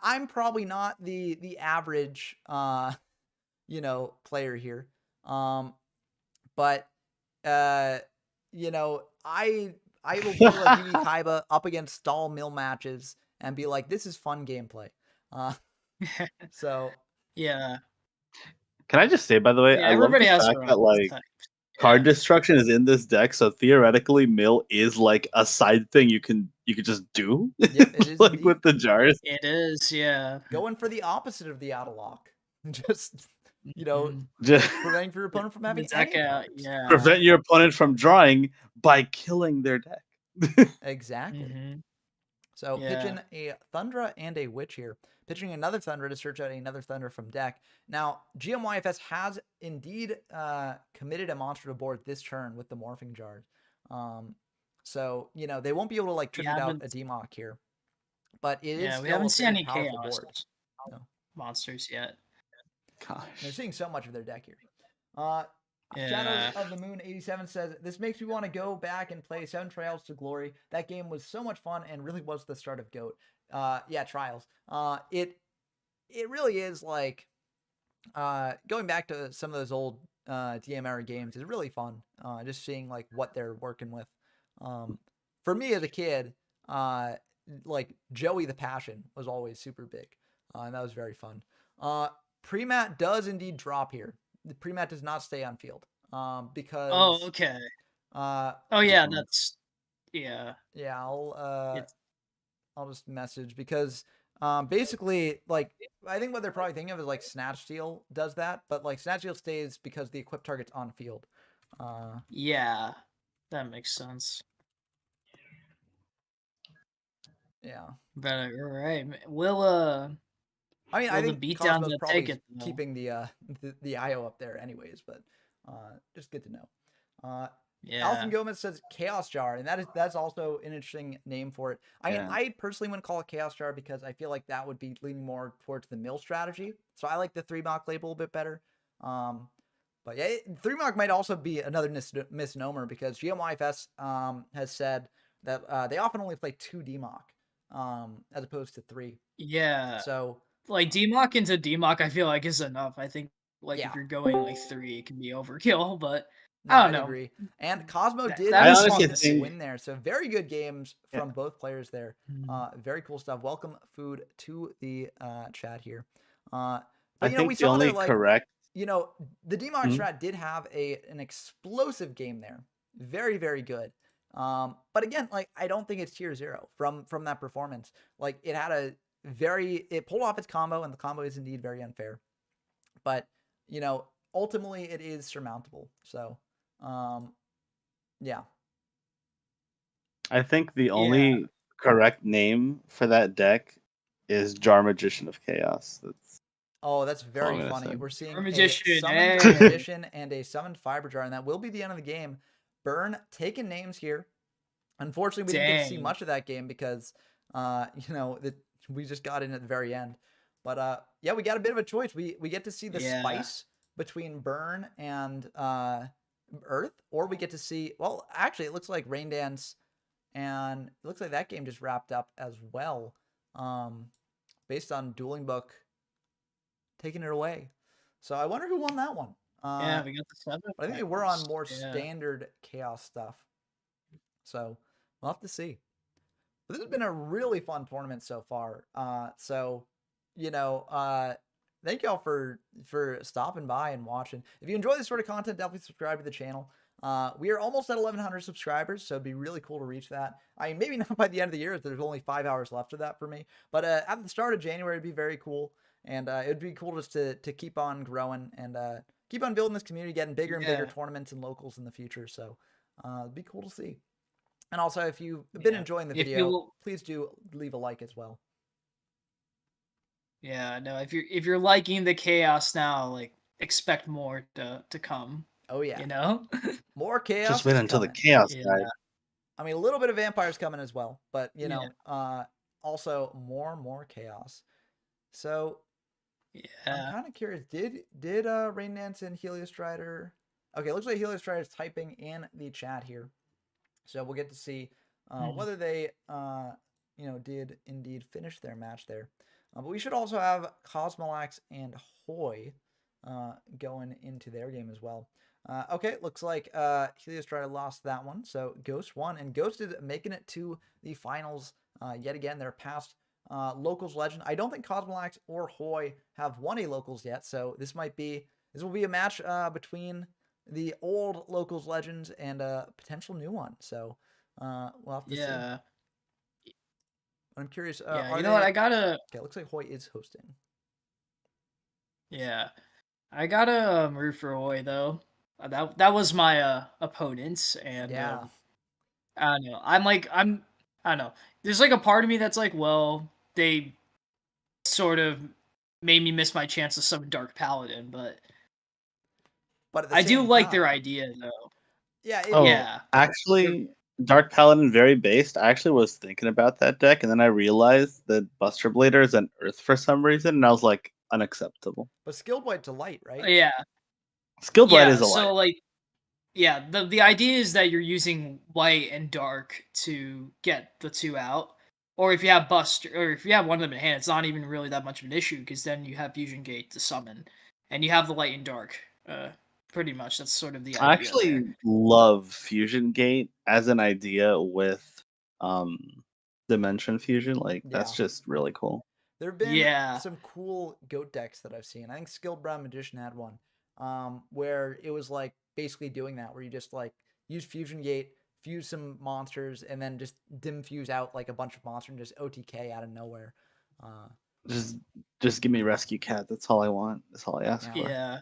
I'm probably not the average player here. But I will play like Yugi Kaiba up against stall mill matches and be like, this is fun gameplay. So Yeah. can I just say, by the way, Yeah, I love the everybody has fact their that own like type. card Yeah. destruction is in this deck, so theoretically, mill is like a side thing you can just do. Yep, it is like indeed. with the jars. It is, yeah. Going for the opposite of the Yata Lock. Just Mhm. Just preventing your opponent from having The deck, any cards. yeah. prevent your opponent from drawing by killing their deck. Exactly. Mhm. So Yeah. pitching a Thundra and a Witch here. Pitching another Thundra to search out another Thunder from deck. Now, GMYFS has indeed committed a monster to board this turn with the Morphing Jars. So, they won't be able to like tribute out a D-Mock here. But it is Yeah, we still haven't a seen very any powerful chaos board. No. monsters yet. They're Gosh. seeing so much of their deck here. Yeah. Shadows of the Moon 87 says, this makes me want to go back and play 7 Trials to Glory. That game was so much fun and really was the start of GOAT. Yeah, Trials. It really is like going back to some of those old DM era games is really fun. Just seeing like what they're working with. For me as a kid, like Joey the Passion was always super big. And that was very fun. Premat does indeed drop here. The premat does not stay on field. Because Oh, okay. Oh yeah, that's yeah. Yeah, It's- I'll just message because basically like I think what they're probably thinking of is like Snatch Steal does that, but like Snatch Steal stays because the equipped target's on field. Yeah. That makes sense. Yeah. But all right. We'll I mean, I Will the think beatdown Cosmo's will probably take it, though. keeping the IO up there anyways, but Just good to know. Alison Yeah. Gomez says Chaos Jar, and that's also an interesting name for it. Yeah. I personally wouldn't call it Chaos Jar because I feel like that would be leaning more towards the mill strategy. So I like the 3-mock label a bit better. But yeah, 3-mock might also be another misnomer because GMYFS has said that they often only play 2 DMock as opposed to 3. Yeah. So Like DMock into DMock, I feel like is enough. I think like Yeah. if you're going like 3, it can be overkill. But no, I don't I'd know. agree. And Cosmo did that I is honestly fun to see. think- win there. So very good games Yeah. from both players there. Mm. Very cool stuff. Welcome food to the chat here. But I you know, think we the saw only there, like, correct. you know, the DMock Mhm. strat did have an explosive game there. Very, very good. But again, like, I don't think it's tier 0 from that performance. Like, it had it pulled off its combo, and the combo is indeed very unfair. But, you know, ultimately it is surmountable. So, yeah. I think the only correct name for that deck is Jar Magician of Chaos. That's Oh, that's all I'm very gonna funny. say. We're seeing Magician, a summoned hey. magician and a summoned fiber jar, and that will be the end of the game. Burn taking names here. Unfortunately, we didn't get to see Dang. much of that game because, you know, we just got in at the very end. But yeah, we got a bit of a choice. We get to see the Yeah. spice between Burn and Earth, or we get to see. Well, actually, it looks like Rain Dance, and it looks like that game just wrapped up as well, based on Dueling Book taking it away. So I wonder who won that one. Yeah, we got the 7. But I think they were on more Yeah. standard Chaos stuff. So we'll have to see. But this has been a really fun tournament so far. So, you know, thank y'all for stopping by and watching. If you enjoy this sort of content, definitely subscribe to the channel. We are almost at 1,100 subscribers, so it'd be really cool to reach that. I mean, maybe not by the end of the year, as there's only 5 hours left of that for me. But at the start of January, it'd be very cool. And it'd be cool just to keep on growing and keep on building this community, getting bigger and bigger Yeah. tournaments and locals in the future. So it'd be cool to see. And also, if you've been Yeah. enjoying the If video, you- please do leave a like as well. Yeah, no, if you're liking the chaos now, like expect more to come. Oh yeah, You know? more chaos. Just wait is until the coming. chaos Yeah. guy. I mean, a little bit of vampires coming as well, but you Yeah. know, also more chaos. So I'm Yeah. kind of curious. Did Rain Dance and Helios Strider? Okay, it looks like Helios Strider is typing in the chat here, so we'll get to see whether they you know, did indeed finish their match there. But we should also have Cosmox and Hoy going into their game as well. Okay, looks like Helios Strider lost that one, so Ghost won, and Ghost is making it to the finals yet again. They're past Locals Legend. I don't think Cosmox or Hoy have won a Locals yet, so this will be a match between the old Locals Legends and a potential new one. So we'll have to see. Yeah. I'm curious. Yeah, you know what? I gotta. Okay, looks like Hoy is hosting. Yeah, I gotta root for Hoy though. That was my opponents, and Yeah. I don't know. I don't know. There's like a part of me that's like, well, they sort of made me miss my chance of some Dark Paladin, but But at the I do same like their time- idea though. Yeah. Oh, Yeah. actually, Dark Paladin very based. I actually was thinking about that deck, and then I realized that Buster Blader is an Earth for some reason, and I was like, unacceptable. But Skilled White's a light, right? Yeah. Skill Blight Yeah. is a So light. like, yeah, the idea is that you're using white and dark to get the 2 out. Or if you have Buster, or if you have one of them in hand, it's not even really that much of an issue because then you have Fusion Gate to summon, and you have the light and dark. Pretty much, that's sort of the idea. I actually there. love Fusion Gate as an idea with Dimension Fusion. Like that's Yeah. just really cool. There have been Yeah. some cool goat decks that I've seen. I think Skilled Brown Magician had one, where it was like basically doing that, where you just like use Fusion Gate, fuse some monsters, and then just dim fuse out like a bunch of monsters and just OTK out of nowhere. Just give me Rescue Cat. That's all I want. That's all I ask for. Yeah.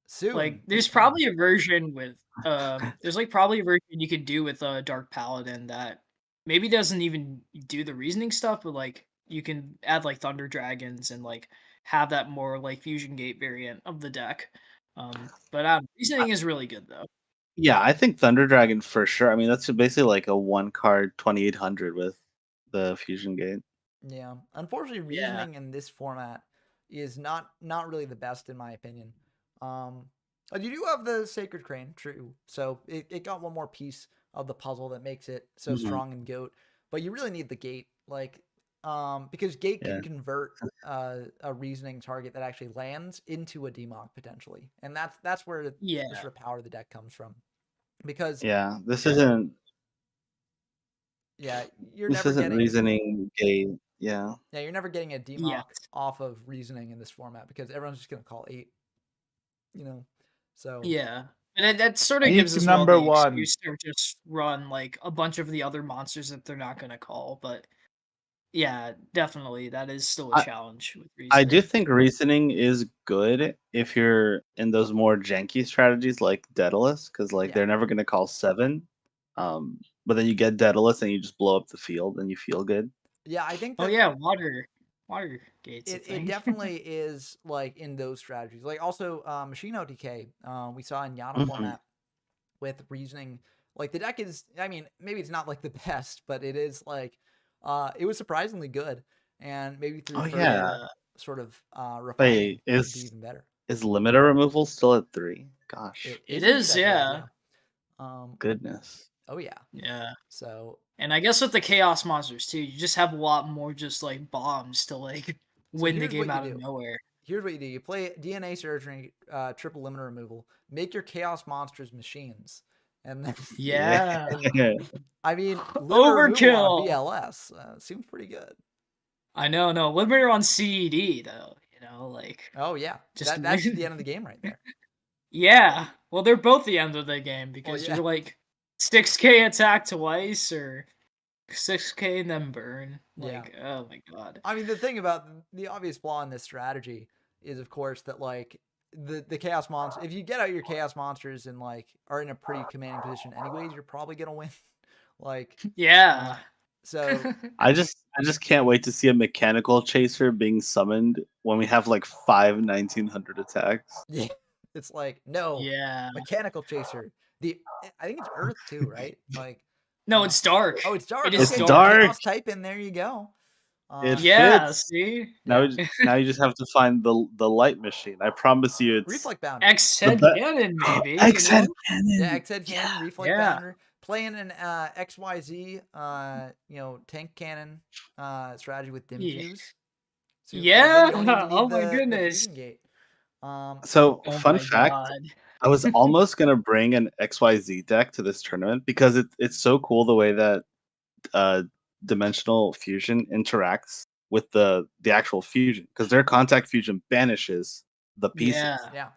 Soon, Like, there's probably a version with there's like probably a version you could do with Dark Paladin that maybe doesn't even do the reasoning stuff, but like you can add like Thunder Dragons and like have that more like Fusion Gate variant of the deck. But reasoning is really good though. Yeah, I think Thunder Dragon for sure. I mean, that's basically like a one card 2800 with the fusion gate. Yeah. Unfortunately, Yeah. reasoning in this format is not really the best in my opinion. But you do have the Sacred Crane, true. So it got one more piece of the puzzle that makes it so Mhm. strong in GOAT. But you really need the gate, like, because gate Yeah. can convert a reasoning target that actually lands into a demog potentially, and that's where the Yeah. sort of power of the deck comes from. Because Yeah, this isn't yeah, you're this never isn't getting reasoning gate. Yeah. yeah, you're never getting a Yeah. demog off of reasoning in this format because everyone's just gonna call 8. You know, so Yeah. And that sort of I gives need us to well number the one. excuse to just run like a bunch of the other monsters that they're not gonna call. But yeah, definitely that is still a I challenge with I do reasoning. think reasoning is good if you're in those more janky strategies like Daedalus, because like yeah, they're never gonna call 7. But then you get Daedalus and you just blow up the field and you feel good. yeah, I think Oh that yeah, water gates a it thing. definitely is like in those strategies. Like also machine OTK, we saw in Yata Mhm. format with reasoning. Like the deck is, I mean, maybe it's not like the best, but it is like it was surprisingly good, and maybe through Oh further yeah. sort of refining Wait, could be even better. is limiter removal still at 3? Gosh, It It is indeed is, that good, yeah. yeah. goodness. Oh yeah. Yeah. So And I guess with the chaos monsters too, you just have a lot more just like bombs to like win the here's what game you out of do. nowhere. Here's what you do. You play DNA surgery, triple limiter removal, make your chaos monsters machines. And then Yeah. I mean, limiter removal on a Overkill. BLS seems pretty good. I know, no. Limiter on CED though, like Oh yeah, just that's win. the end of the game right there. Yeah. Well, they're both the end of the game because yeah. you're like 6k attack twice or 6k and then burn. Yeah. Like, oh my god. I mean, the thing about the obvious flaw in this strategy is, of course, that like the chaos monster. If you get out your chaos monsters and like are in a pretty commanding position, anyways, you're probably gonna win. Like Yeah. so I just can't wait to see a mechanical chaser being summoned when we have like 5 1900 attacks. yeah, it's like no Yeah. mechanical chaser. I think it's Earth too, right? Like No, it's dark. oh, it's dark. It is Okay, dark. chaos type in. There you go. It Yeah, fits. see? Now, Yeah. now you just have to find the light machine. I promise you, it's Reflect boundary. X-head The be- cannon, maybe. X-head Yeah, cannon. X-head cannon, reflect Yeah. boundary, playing an XYZ, tank cannon strategy with dim Yeah. fuse. So Yeah. you don't even need Oh my the goodness. fusion gate. So, Oh fun my fact, god. I was almost gonna bring an XYZ deck to this tournament because it's so cool the way that dimensional fusion interacts with the actual fusion, because their contact fusion banishes the pieces. Yeah. Yeah,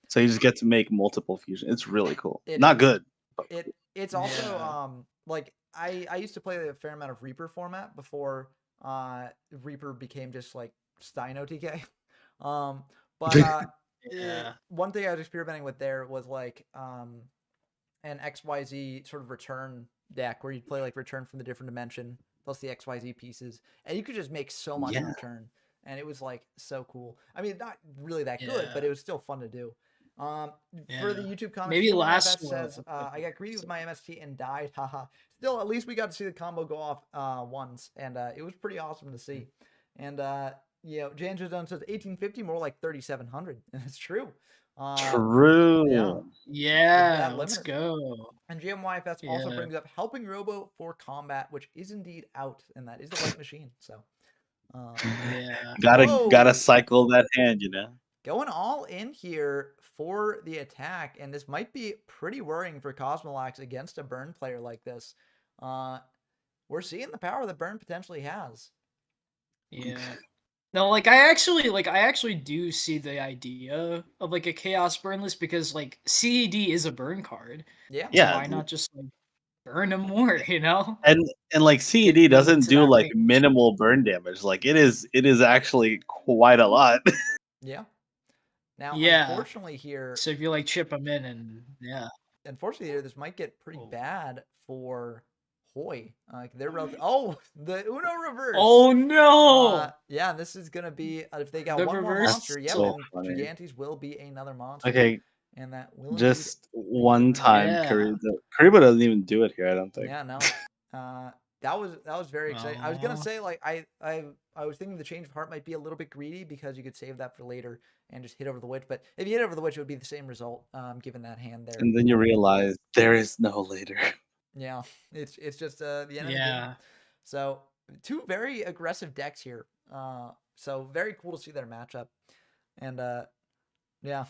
So you just get to make multiple fusion. It's really cool. It Not is. good. But cool. It's also Yeah. like I used to play a fair amount of Reaper format before Reaper became just like Steino TK. But Yeah. one thing I was experimenting with there was like an XYZ sort of return deck where you'd play like return from the different dimension plus the XYZ pieces, and you could just make so much in Yeah. return, and it was like so cool. I mean, not really that good, but Yeah. it was still fun to do. For the Yeah. YouTube comments, Maybe G1 last FS says, one. I got greedy with my MST and died. Haha. Still, at least we got to see the combo go off once, and it was pretty awesome to see. And Janjo Dunn says 1850, more like 3700, and it's true. True. Yeah. Yeah. Let's limiter. go. And GMYFS also Yeah. brings up helping Robo for combat, which is indeed out, and that is the light machine. So, Yeah. Gotta Whoa. cycle that hand, Going all in here for the attack, and this might be pretty worrying for Cosmox against a burn player like this. We're seeing the power that burn potentially has. Yeah. No, like I actually do see the idea of like a chaos burn list because like CED is a burn card. Yeah. So Yeah. why not just like burn them more, And like CED Get them doesn't into do that like range. minimal burn damage. Like it is actually quite a lot. Yeah. Now, Yeah. unfortunately here, So if you like chip them in and yeah. this might get pretty Oh. bad for Hoy. They're the Uno reverse. Oh no! Yeah, this is gonna be if they got The one more reverse- monster. Yeah, so then funny. Gigantes will be another monster. Okay, And that will indeed Just one the time, Yeah. Kariba doesn't even do it here. I don't think. Yeah, no. That was very exciting. I was gonna Aw. say like I was thinking the change of heart might be a little bit greedy because you could save that for later and just hit over the witch. But if you hit over the witch, it would be the same result. Given that hand there. And then you realize there is no later. Yeah, it's just the end of the game. Yeah. So two very aggressive decks here. So very cool to see their matchup. And yeah.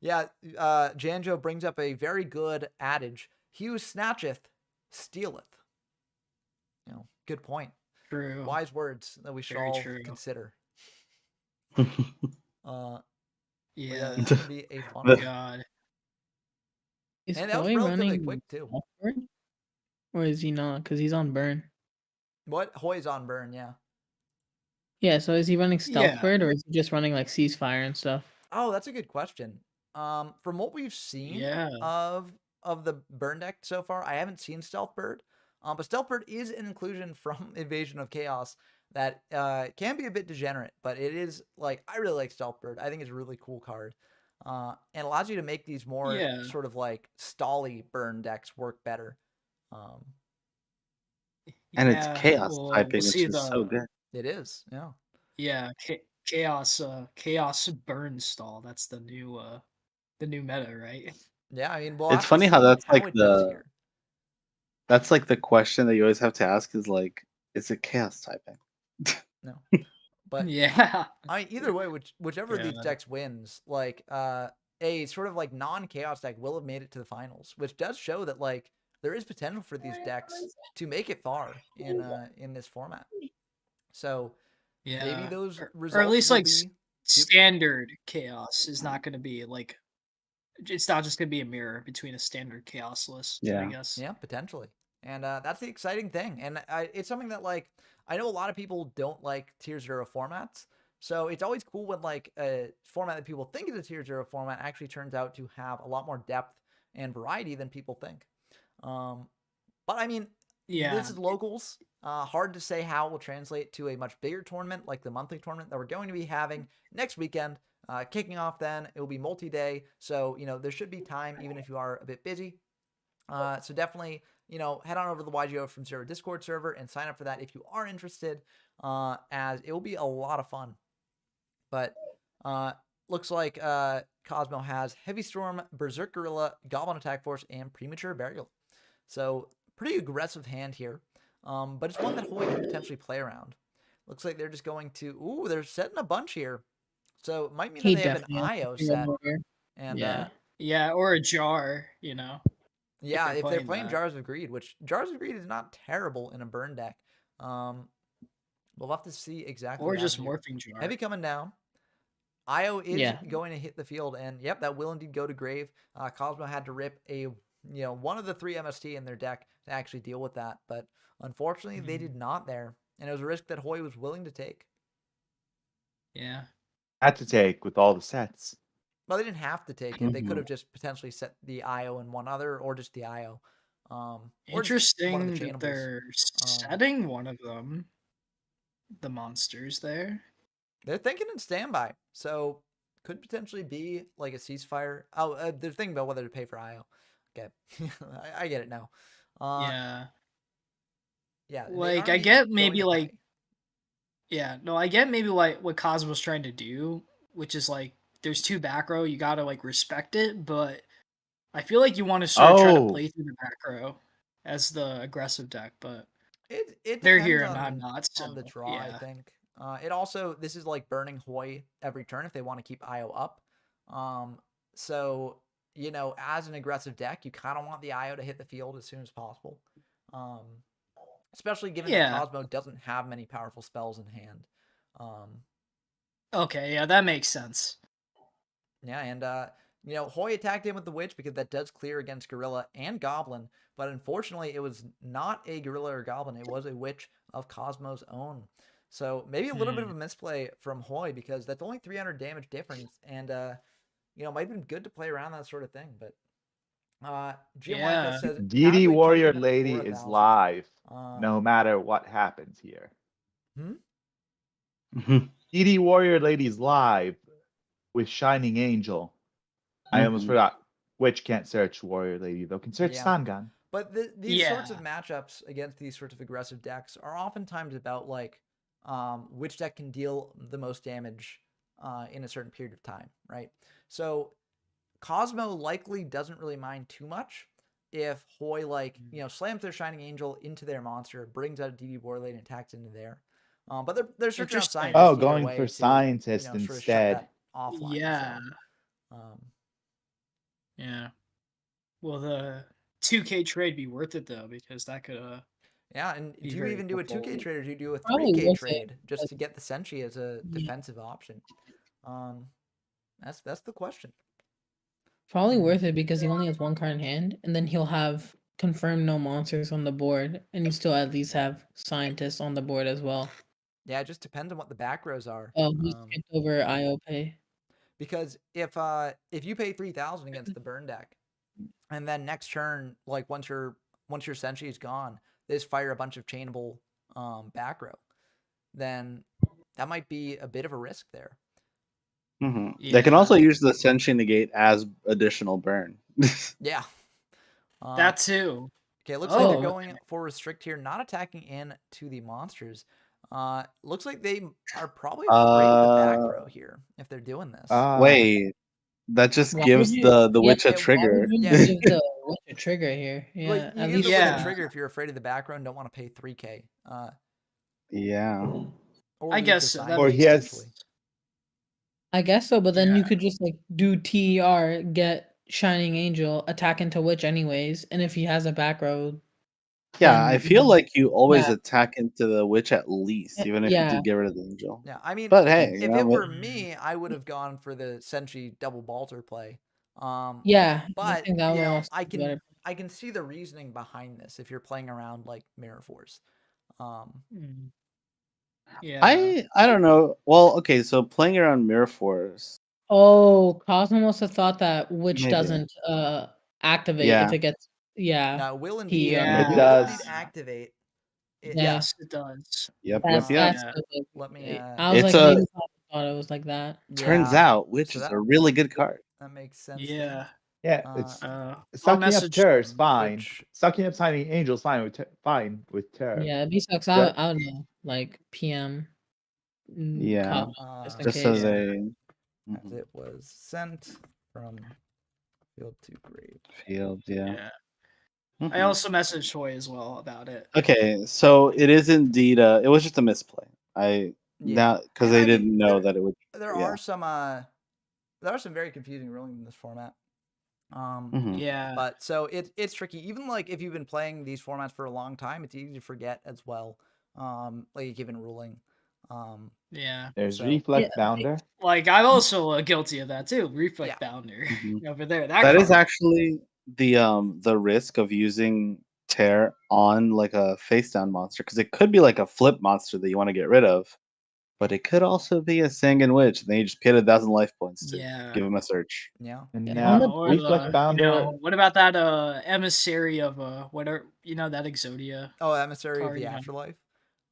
Janjo brings up a very good adage: "He who snatcheth, stealeth." Good point. True. Wise words that we should Very all true. consider. Yeah, Yeah. this is gonna be a fun The- one. God. Is And that was Hoy relatively running quick too. Stealthbird? Or is he not? Because he's on burn. What? Hoy's on burn, yeah. Yeah, so is he running Yeah. Stealthbird or is he just running like Ceasefire and stuff? Oh, that's a good question. From what we've seen Yeah. of the burn deck so far, I haven't seen Stealth Bird. But Stealth Bird is an inclusion from Invasion of Chaos that can be a bit degenerate, but it is like I really like Stealth Bird. I think it's a really cool card. And allows you to make these more Yeah. sort of like stally burn decks work better. And it's Yeah, chaos we'll typing, see which is so good. It is, yeah. Yeah, chaos burn stall. That's the new meta, right? Yeah, I mean, we'll It's have to funny how see that's how like it does the here. that's like the question that you always have to ask is like, is it chaos typing? No. But Yeah. either way, whichever of these God. decks wins, like a sort of like non-chaos deck will have made it to the finals, which does show that like there is potential for these decks to make it far in this format. So Yeah. maybe those or results at least will like be standard chaos is not going to be like it's not just going to be a mirror between a standard chaos list, I Yeah. guess. yeah, potentially. And that's the exciting thing. And it's something that like I know a lot of people don't like tier 0 formats. So it's always cool when like a format that people think is a tier 0 format actually turns out to have a lot more depth and variety than people think. But I mean, Yeah. this is locals. Hard to say how it will translate to a much bigger tournament like the monthly tournament that we're going to be having next weekend. Kicking off then, it will be multi-day. So, there should be time even if you are a bit busy. So definitely, head on over to the YGO from Zero Discord server and sign up for that if you are interested, as it will be a lot of fun. But looks like Cosmo has Heavy Storm, Berserk Gorilla, Goblin Attack Force, and Premature Burial. So pretty aggressive hand here, but it's one that Hoy can potentially play around. Looks like they're just going to, ooh, they're setting a bunch here. So it might mean that He they have an definitely has IO to set. go over. And Yeah. Yeah, or a jar, yeah, if they're playing playing that. Jars of Greed, which Jars of Greed is not terrible in a burn deck. We'll have to see exactly or what just happens here. morphing jar. Heavy coming down. IO is Yeah. going to hit the field, and yep, that will indeed go to grave. Cosmo had to rip a one of the 3 MST in their deck to actually deal with that, but unfortunately they did not there, and it was a risk that Hoy was willing to take. Yeah. Had to take with all the sets. Well, they didn't have to take it. They could Mhm. have just potentially set the IO in one other, or just the IO. Or just one of Interesting the that chanables. they're setting one of them. The monsters there. They're thinking in standby, so could potentially be like a ceasefire. Oh, they're thinking about whether to pay for IO. Okay, I get it now. Yeah. Yeah. they Like, are I indeed get going maybe to like pay. yeah, no, I get maybe like what Cosmo's trying to do, which is like there's 2 back row, you gotta like respect it, but I feel like you want to sort of try to Oh. play through the back row as the aggressive deck, but It they're depends here on, and I'm not, so on the draw, I yeah. think. It also, this is like burning Hoy every turn if they want to keep IO up. So, as an aggressive deck, you kind of want the IO to hit the field as soon as possible. Especially given that Yeah. Cosmo doesn't have many powerful spells in hand. Okay, yeah, that makes sense. Yeah, and Hoy attacked in with the Witch because that does clear against Gorilla and Goblin, but unfortunately it was not a Gorilla or Goblin, it was a Witch of Cosmo's own. So maybe a little bit of a misplay from Hoy because that's only 300 damage difference, and might have been good to play around that sort of thing, but GM Yeah. Wildcat says DD casually Warrior chunking Lady for is 1,000. live, no matter what happens here. DD Warrior Lady's live with Shining Angel. I almost Mhm. forgot. Witch can't search Warrior Lady, though. Can search Yeah. Sangan. But these sorts of Yeah. matchups against these sorts of aggressive decks are oftentimes about like which deck can deal the most damage in a certain period of time, right? So Cosmo likely doesn't really mind too much if Hoy slams their Shining Angel into their monster, brings out a DD Warlade and attacks into there. But they're searching out Interesting. scientists Oh, either going way for to Scientist sort of shut instead. that offline. Yeah. So, Yeah. Will the 2K trade be worth it though? Because that could yeah, and be do you very even do a helpful. 2K trade or do you do a Probably 3K worth it, trade just but- to get the Senshi as a Yeah. defensive option? That's the question. Probably worth it because he only has one card in hand, and then he'll have confirmed no monsters on the board, and you still at least have scientists on the board as well. Yeah, it just depends on what the back rows are. Oh, he skipped over IO pay. Because if you pay 3,000 against the burn deck, and then next turn, like once your Senshi is gone, they just fire a bunch of chainable back row, then that might be a bit of a risk there. They can Yeah. also use the Senshi Negate as additional burn. Yeah. That too. Okay, it looks like they're Oh, going for restrict here, not attacking in to the monsters. Looks like they are probably afraid of the back row here if they're doing this. Wait, that just Why gives would you- the witch a why trigger. would you Yeah. give the witch a trigger here? Yeah, Like, you at give least the witch Yeah. a trigger if you're afraid of the back row and don't want to pay 3K. Yeah. Or I lose guess the so. sign That Or makes he has- potentially. I guess so, but then you Yeah. could just like do TER, get Shining Angel, attack into Witch anyways, and if he has a back row, Yeah, I then- feel like you always Yeah. attack into the witch at least, Yeah, even if yeah. you do get rid of the angel. Yeah, I mean, But hey, if it were me, I would have gone for the Senshi double Balter play. Yeah, I But think that you would know, also I be can better. I can see the reasoning behind this if you're playing around like Mirror Force. Mm. Yeah. I don't know. Well, okay, so playing around Mirror Force. Oh, Cosmo must have thought that Witch Maybe. doesn't activate Yeah. if it gets Now, will indeed, Yeah. It will does. indeed activate. Yeah. Yes, it does. Yep, That's yep. Yeah. stupid. Let me. I was It's like, a- maybe Cosmo thought it was like that. Turns Yeah, out witch so is that- a really good card. that makes sense. Yeah. Yeah, Uh, it's I'll sucking up message Terror is fine. Witch. Sucking up Shining Angel's fine with Terror. Yeah, it'd be sucks. Yeah. I don't know, like PM. Yeah. Cosmo, just in Just case. as a As it was sent from field to grave. field, yeah. Yeah. Mhm. I also messaged Hoy as well about it. Okay, so it is indeed it was just a misplay. Now because And they I mean, didn't know that it would. There Yeah. are some very confusing rulings in this format. Mhm. Yeah. But so it's tricky. Even like if you've been playing these formats for a long time, it's easy to forget as well. Like a given ruling. Yeah. There's So- Reflect Yeah. Bounder. Like I'm also guilty of that too. Reflect Yeah. Bounder Mhm. over there. That is card. actually the risk of using tear on like a face down monster because it could be like a flip monster that you want to get rid of, but it could also be a Sanguine Witch. And then you just pay 1,000 life points to Yeah. give him a search. Yeah. And Yeah. now Or Reflect the, Bounder. what about that emissary of whatever that Exodia? Oh, Emissary of Card, the you know. Afterlife.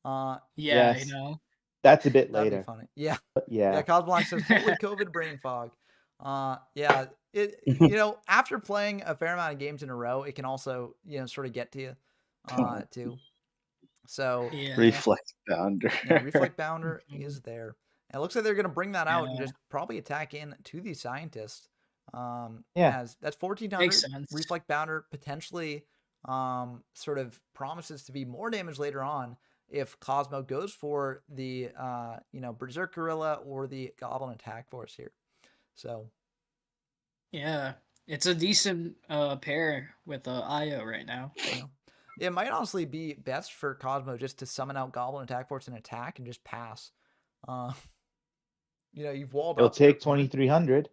Yeah, Yes. you know. That's a bit That'd be later. funny. Yeah. But yeah. Yeah, Cosmox says fully COVID brain fog. Yeah, after playing a fair amount of games in a row, it can also, sort of get to you, too. So Yeah. Reflect Bounder. yeah, Reflect Bounder is there. And it looks like they're gonna bring that out and Yeah. just probably attack in to the scientist. Yeah. As that's 1,400. Makes sense. Reflect Bounder potentially sort of promises to be more damage later on if Cosmo goes for the Berserk Gorilla or the Goblin Attack Force here. So Yeah. It's a decent pair with Io right now. it might honestly be best for Cosmo just to summon out Goblin Attack Force and attack and just pass. You've walled It'll up your take opponent. 2,300.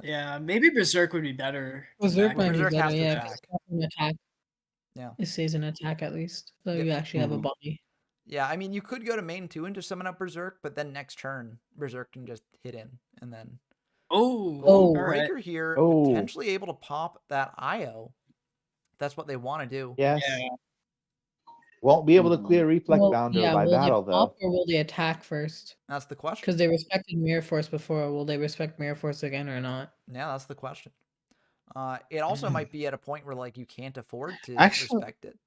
Yeah, maybe Berserk would be better. Berserk in that might be Berserk better, has to yeah. attack. An attack. Yeah. It stays an attack at least, so Yep. you actually have a Mhm. body. Yeah, I mean, you could go to main 2 and just summon up Berserk, but then next turn, Berserk can just hit in, and then Oh, Oh. all right. Breaker here, Oh. potentially able to pop that IO. That's what they want to do. Yes. Yeah. Won't be able to Mhm. clear Reflect Well, Bounder yeah, by will they battle, pop though. or will they attack first? That's the question. Because they respected Mirror Force before. Will they respect Mirror Force again or not? Yeah, that's the question. It also might be at a point where like you can't afford to Actually- respect it.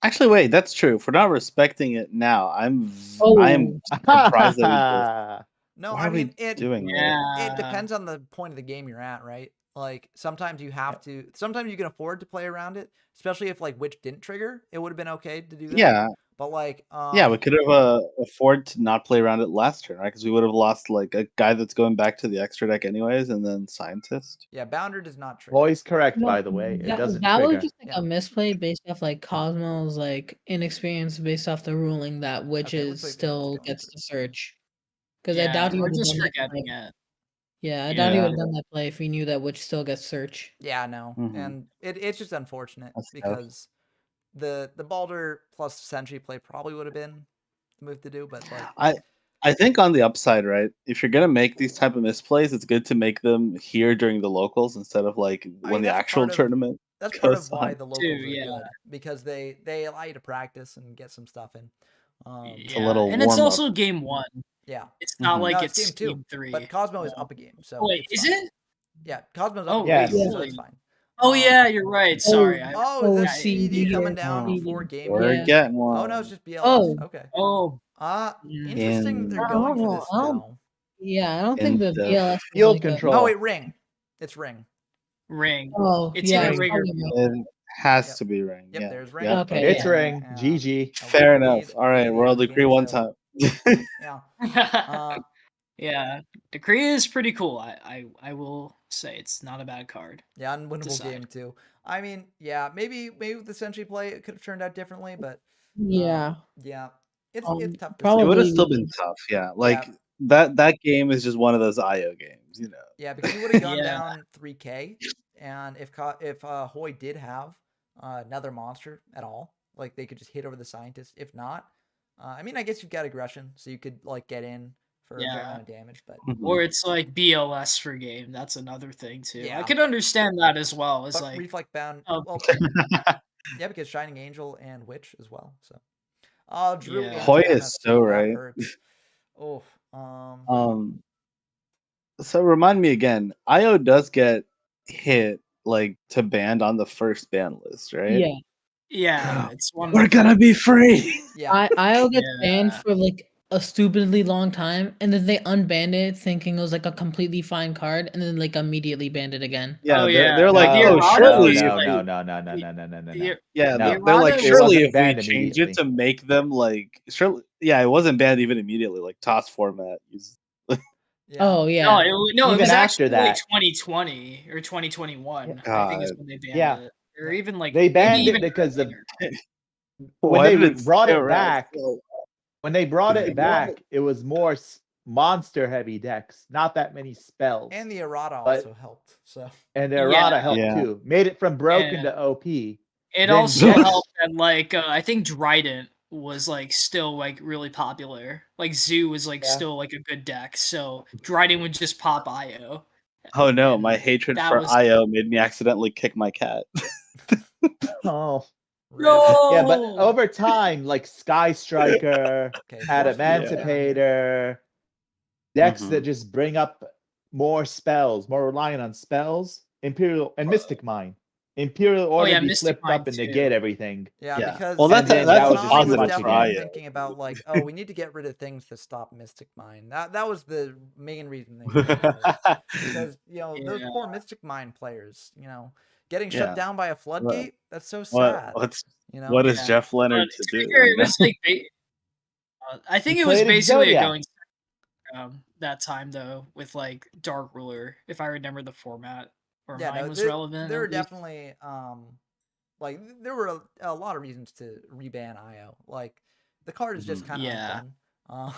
Actually, wait, that's true. If we're not respecting it now, I am Oh. surprised that we just. No, Why I are we mean it. doing that? Yeah. It depends on the point of the game you're at, right? Like sometimes you have to. Sometimes you can afford to play around it, especially if like Witch didn't trigger. It would have been okay to do that. Yeah, But like, yeah, we could have afforded to not play around it last turn, right? Because we would have lost like a guy that's going back to the extra deck anyways, and then Scientist. Yeah, Bounder does not trigger. Roy's correct, No, by the way. It doesn't that trigger. was just like Yeah. a misplay based off like Cosmo's like inexperience based off the ruling that witches looks like the still next gets one. to search. Because I Yeah, doubt he we're would have just done that forgetting play. it. Yeah, I doubt he Yeah. would have done that play if he knew that witch still gets search. Yeah, no, Mhm. and it's just unfortunate That's tough. because the Balder plus Sentry play probably would have been the move to do, but like I think on the upside, right? If you're gonna make these type of misplays, it's good to make them here during the locals instead of like when the that's actual part of- tournament. that's part of goes why on. the locals Too, are yeah. good because they allow you to practice and get some stuff in. It's a little and it's warm-up. also game 1. Yeah, It's not Mhm. like No, it's game 2, game 3. but Cosmo is Yeah. up a game, so Oh, wait, it's is fine. it? Yeah, Cosmo's up Oh, a Yes. game, wait, so it's really? fine. Oh yeah, you're right. Sorry. Oh, is that CD CD coming or down CD. for game? We're Yeah. getting one. Oh no, it's just BLS. Oh. Okay. Oh, Interesting. They're I going don't for know. this I don't- now. Yeah, I don't think the Into BLS is field like control. Oh wait, ring. It's ring. ring. Oh, It's yeah, either it's ring or probably ring. It has Yep. to be ring. Yep, Yeah. there's ring. Yeah. Okay, It's yeah. ring. GG. Fair Lead- enough. All right, lead World the Decree game, one so- time. Yeah. Yeah, Decree is pretty cool. I will say it's not a bad card. Yeah, unwinnable Decide. game too. I mean, yeah, maybe with the Sentry play it could have turned out differently, but Yeah. yeah, it's tough to probably It would have say. still because- been tough. Yeah. Like that game is just one of those IO games, you know. Yeah, because you would have gone Yeah. down 3K, and if Hoy did have another monster at all, like they could just hit over the Scientist. If not, I mean, I guess you've got aggression, so you could like get in for a fair amount of damage, but Or it's like BLS for game. That's another thing too. Yeah. I could understand that as well. It's but like Reflect Bound. Oh. Well, yeah, because Shining Angel and Witch as well. So, Drew Yeah. into Hoy is MFC, so that right. hurts. Oh, So remind me again, IO does get hit like to banned on the first ban list, right? Yeah. yeah, it's one. We're gonna be free. yeah. IO gets banned Yeah. for like a stupidly long time, and then they unbanned it thinking it was like a completely fine card, and then like immediately banned it again. Yeah, Oh, yeah. they're like, The oh, errata surely, was if like- you- The- yeah, No, they're like, errata surely wasn't if we banned change immediately. it to make them like, surely, yeah, it wasn't banned even immediately, like toss format. Yeah. Oh yeah. No, it Even was after actually like that. 2020 or 2021. Yeah. I think is when they banned Yeah. it, or even like They maybe banned it even because of earlier. when Why they did it brought stay it around back. so- When they brought it back, it was more monster heavy decks, not that many spells. And the errata But- also helped. So And the errata helped Yeah. too. Made it from broken Yeah. to OP. It Then also Dex- helped that like I think Trident was like still like really popular. Like Zoo was like Yeah. still like a good deck, so Trident would just pop IO. Oh no, And my hatred that for was- IO made me accidentally kick my cat. Oh. No. Yeah, but over time, like Sky Striker, okay, Force Field's down here. Emancipator, decks Mhm. that just bring up more spells, more reliant on spells, Imperial and Mystic Mine. Imperial Order yeah, be Mystic flipped Mine up and too. negate everything. Yeah, Yeah. because Well, that's a- that's a Konami positive was for definitely IO. thinking about like, oh, we need to get rid of things to stop Mystic Mine. That was the main reason they did it. Because those Yeah. poor Mystic Mine players, getting Yeah. shut down by a floodgate. That's so what sad. what is Yeah. Jeff Leonard But to to do? be fair, you it know? was like I think He it was played basically a Exodia. going that time though with like Dark Ruler, if I remember the format or mine was relevant. There were at least. definitely like there were a lot of reasons to reban IO. Like the card is just kind of Yeah. unfun.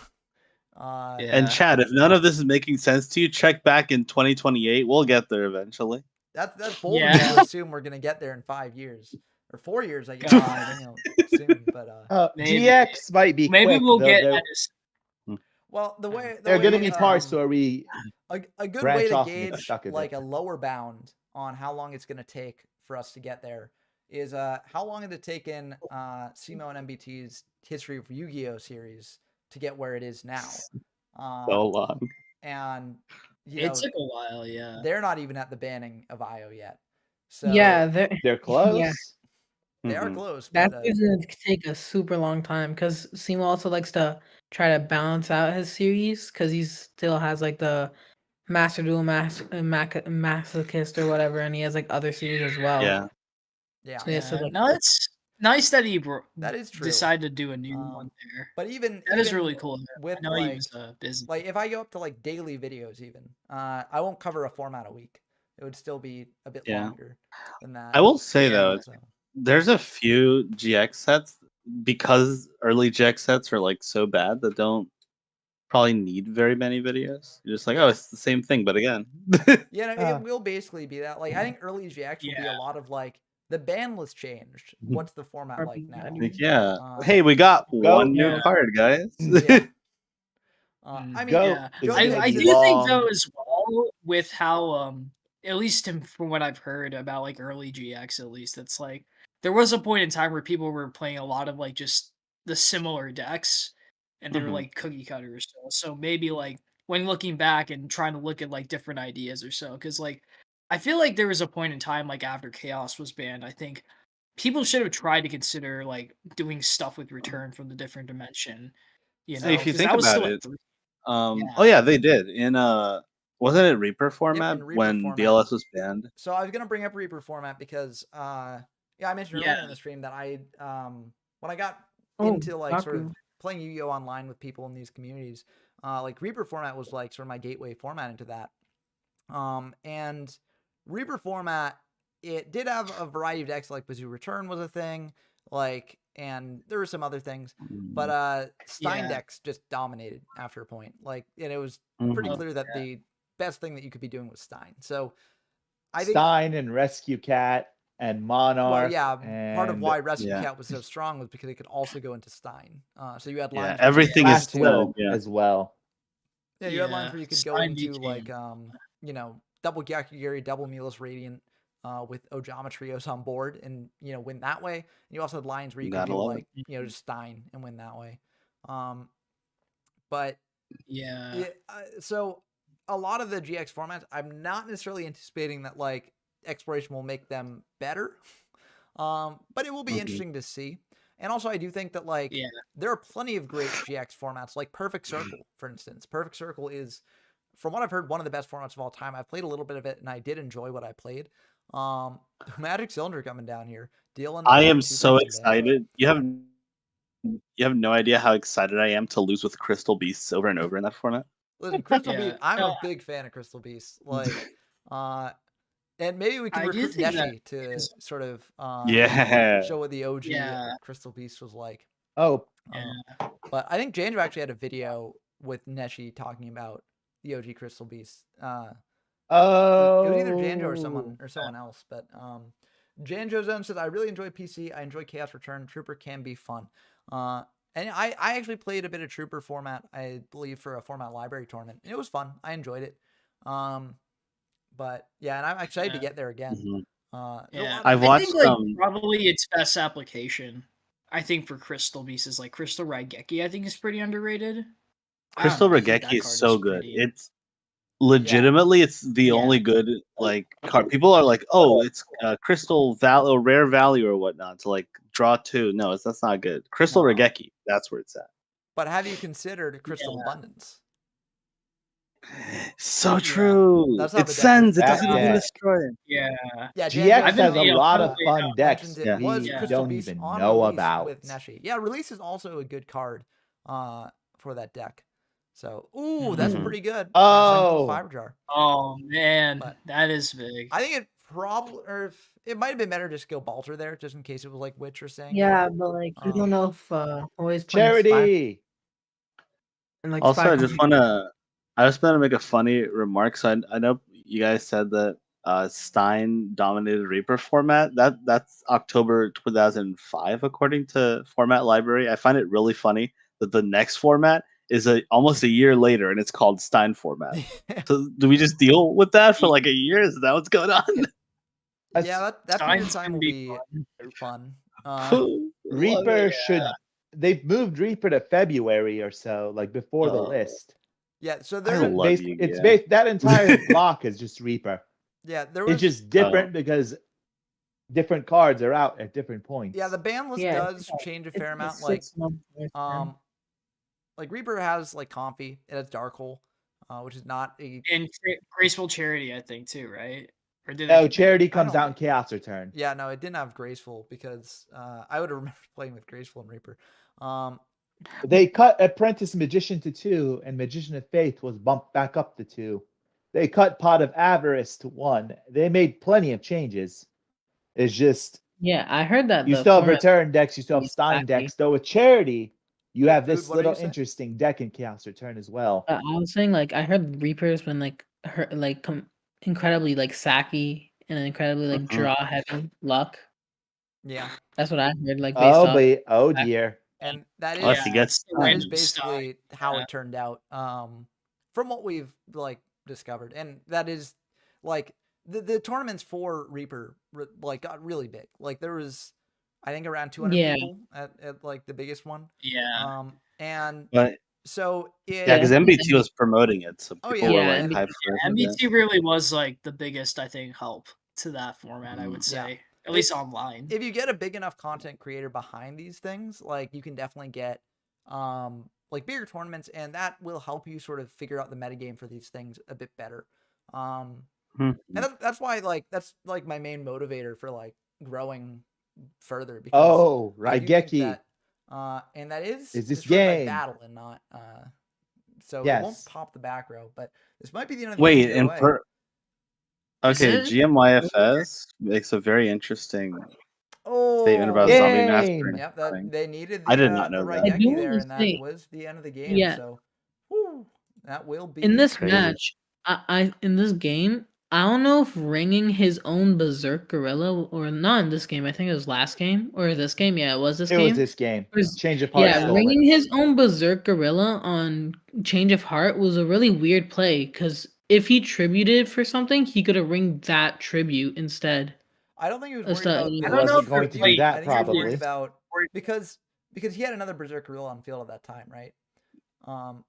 Yeah. And Chad, if none of this is making sense to you, check back in 2028. We'll get there eventually. That's bold of Yeah. me to assume we're gonna get there in 5 years or 4 years, I guess. God. Soon, but Maybe- GX might be Maybe quick, we'll though. get well, the way There are going to way, be parts where we a good branch way to off and get gauge stuck in like it. a lower bound on how long it's going to take for us to get there is how long had it taken CMO and MBT's history of Yu-Gi-Oh series to get where it is now? So long. And you It know, took a while, yeah. they're not even at the banning of IO yet. So Yeah, They're close. Yeah, they are Mhm. close. that's But, going to take a super long time because Simo also likes to try to balance out his series because he still has like the Master Duel Masochist or whatever, and he has like other series as well. Yeah. yeah, So he has to like. No, it's nice that he that is true. decided to do a new one Um, there. But even That is even really cool. with I know he like was busy. like if I go up to like daily videos, even I won't cover a format a week. It would still be a bit Yeah. longer than that. I will say Yeah. though, So, there's a few GX sets because early GX sets are like so bad that don't probably need very many videos. You're just like, Yeah. oh, it's the same thing, but again. yeah, no, Ah. it will basically be that. Like I think early GX will be a lot of like the ban list changed. What's the format like now? Like, yeah. Um, Hey, we got Go- one new Yeah. card, guys. Yeah. I mean, Go Yeah. is Go gonna I be do think long. though as well with how at least from what I've heard about like early GX at least, it's like there was a point in time where people were playing a lot of like just the similar decks and they were Mhm. like cookie cutters. So maybe like when looking back and trying to look at like different ideas or so, because like I feel like there was a point in time like after Chaos was banned, I think people should have tried to consider like doing stuff with return from the different dimension. You So know, if you 'cause think that was about still it, at 3. oh Yeah. yeah, they did in wasn't it Reaper format in Reaper when format. DLS was banned? So I was gonna bring up Reaper format because yeah, I mentioned Yeah. earlier in the stream that I when I got Oh, into like sort of Baku. playing Yu-Gi-Oh online with people in these communities, like Reaper format was like sort of my gateway format into that. And Reaper format, it did have a variety of decks, like Bazoo Return was a thing, like, and there were some other things, but Stein Yeah. decks just dominated after a point. Like, and it was Mhm. pretty Oh, clear that yeah. the best thing that you could be doing was Stein. So I think, Stein and Rescue Cat and Monarch. well, yeah, part of and why Rescue Yeah. Cat was so strong was because it could also go into Stein. So you had Yeah, lines where you could everything go is Last into- Will yeah. as well. Yeah, you had lines where you could go Stein into became- like you know, double Gyakugiri, double Mulus Radiant, with Ojametrios on board and you know, win that way. And you also had lines where you could Gotta do love like, you know, just Stein and win that way. But Yeah. so a lot of the GX formats, I'm not necessarily anticipating that like exploration will make them better. But it will be Mhm. interesting to see. And also I do think that like Yeah. there are plenty of great GX formats, like Perfect Circle, for instance. Perfect Circle is, from what I've heard, one of the best formats of all time. I've played a little bit of it and I did enjoy what I played. Magic Cylinder coming down here, dealing I am 2 so points of damage. excited. You have no idea how excited I am to lose with Crystal Beasts over and over in that format. Listen, Crystal Yeah. Beast, I'm No, a big fan of Crystal Beast. Like, and maybe we can I do recruit think that Neshi to is- sort of Yeah. show what the OG Yeah. Crystal Beast was like. Oh, Yeah. But I think Janjo actually had a video with Neshi talking about the OG Crystal Beast. It was either Janjo or someone else. But Janjo Zone says, I really enjoy PC. I enjoy Chaos Return. Trooper can be fun. And I actually played a bit of Trooper format, I believe, for a format library tournament. And it was fun. I enjoyed it. But yeah, and I'm excited to Yeah. get there again. Mhm. There's a lot of I've things- I think watched, like probably its best application, I think for Crystal Beast is like Crystal Raigeki. I think is pretty underrated. I don't Crystal know, I think that Regeki is card so good. pretty- It's legitimately it's the Yeah. only good like card. People are like, oh, it's Crystal Value or Rare Value or whatnot to like draw 2. No, that's not good. Crystal No. Regeki, that's where it's at. But have you considered Crystal Yeah. Abundance? So Yeah. true. That's how It the deck sends. It That doesn't even deck. destroy. Yeah. Yeah, GX I've been- has a you know, lot of probably fun out decks mentions it Yeah. was we Crystal don't Beast even on know release about. with Neshi. Yeah, release is also a good card for that deck. So, ooh, that's Mhm. pretty good. Oh. Fiber jar. Oh man, But- that is big. I think it probably, or if, it might have been better to just go Balter there, just in case it was like Witch or saying. Yeah, but like you Um, don't know if always playing Spy Charity. and like Also, Spy I just want to make a funny remark. So I know you guys said that Stein dominated Reaper format. That's October 2005 according to Format Library. I find it really funny that the next format is almost a year later and it's called Stein format. So do we just deal with that for like a year? Is that what's going on? Yeah, that period of Signs time can will be be fun. fun. Reaper should. They've moved Reaper to February or so, like before the list. Yeah, so I there, love you, It's yeah. based that entire block is just Reaper. yeah, there was. It's just different because different cards are out at different points. Yeah, the ban list Yeah, does change a fair amount. Like, 6 months. like Reaper has like Comfy, it has Darkhole, which is not a. And Graceful Charity, I think too, right? Or did Oh, that Charity I comes don't out in Chaos Return. Yeah, no, it didn't have Graceful because I would have remembered playing with Graceful and Reaper. They cut Apprentice Magician to 2, and Magician of Faith was bumped back up to 2. They cut Pot of Avarice to 1. They made plenty of changes. It's just Yeah, I heard that you the still have format return decks, you still have is Stein wacky. decks. Though with Charity, you Yeah, have Food, this what did you little say? interesting deck in Chaos Return as well. I was saying like I heard Reaper's been like incredibly like sacky and incredibly like draw heavy luck. Yeah, That's what I heard. Like based Oh, off. but oh dear. and that is Unless he gets it's the that is random basically how yeah. it turned out. From what we've like discovered, and that is like the tournaments for Reaper like got really big. Like there was, I think, around 200 Yeah. people at like the biggest one. Yeah. And But so it, yeah, because MBT was promoting it, so Oh, people yeah, were like and- hyped for it. MBT really was like the biggest, I think, help to that format. I would Yeah. say, at least online. if you get a big enough content creator behind these things, like you can definitely get like bigger tournaments, and that will help you sort of figure out the metagame for these things a bit better. And that's why like that's like my main motivator for like growing further, because Oh, I do think Raigeki. that and that is this destroyed by game? battle and not so it won't Yes. pop the back row, but this might be the end of the Wait, game. and Is okay, it? GMYFS makes a very interesting Oh, statement about Yay! Zombie Master. Yep, that they needed the I did not know the that. I do Raigeki there, wanna and that say- was the end of the game. Yeah. So whew, that will be In this Crazy. match, I in this game, I don't know if ringing his own Berserk Gorilla or not in this game. I think it was last game or this game. Yeah, it was this It game. was this game. Was- Change of Heart Yeah, stole ringing it. his own Berserk Gorilla on Change of Heart was a really weird play because if he tributed for something, he could have ringed that tribute instead. I don't think he was That's worried not- about. He the wasn't Berserk going to do tribute. that, I think he was worried probably. about because he had another Berserk Gorilla on field at that time, right?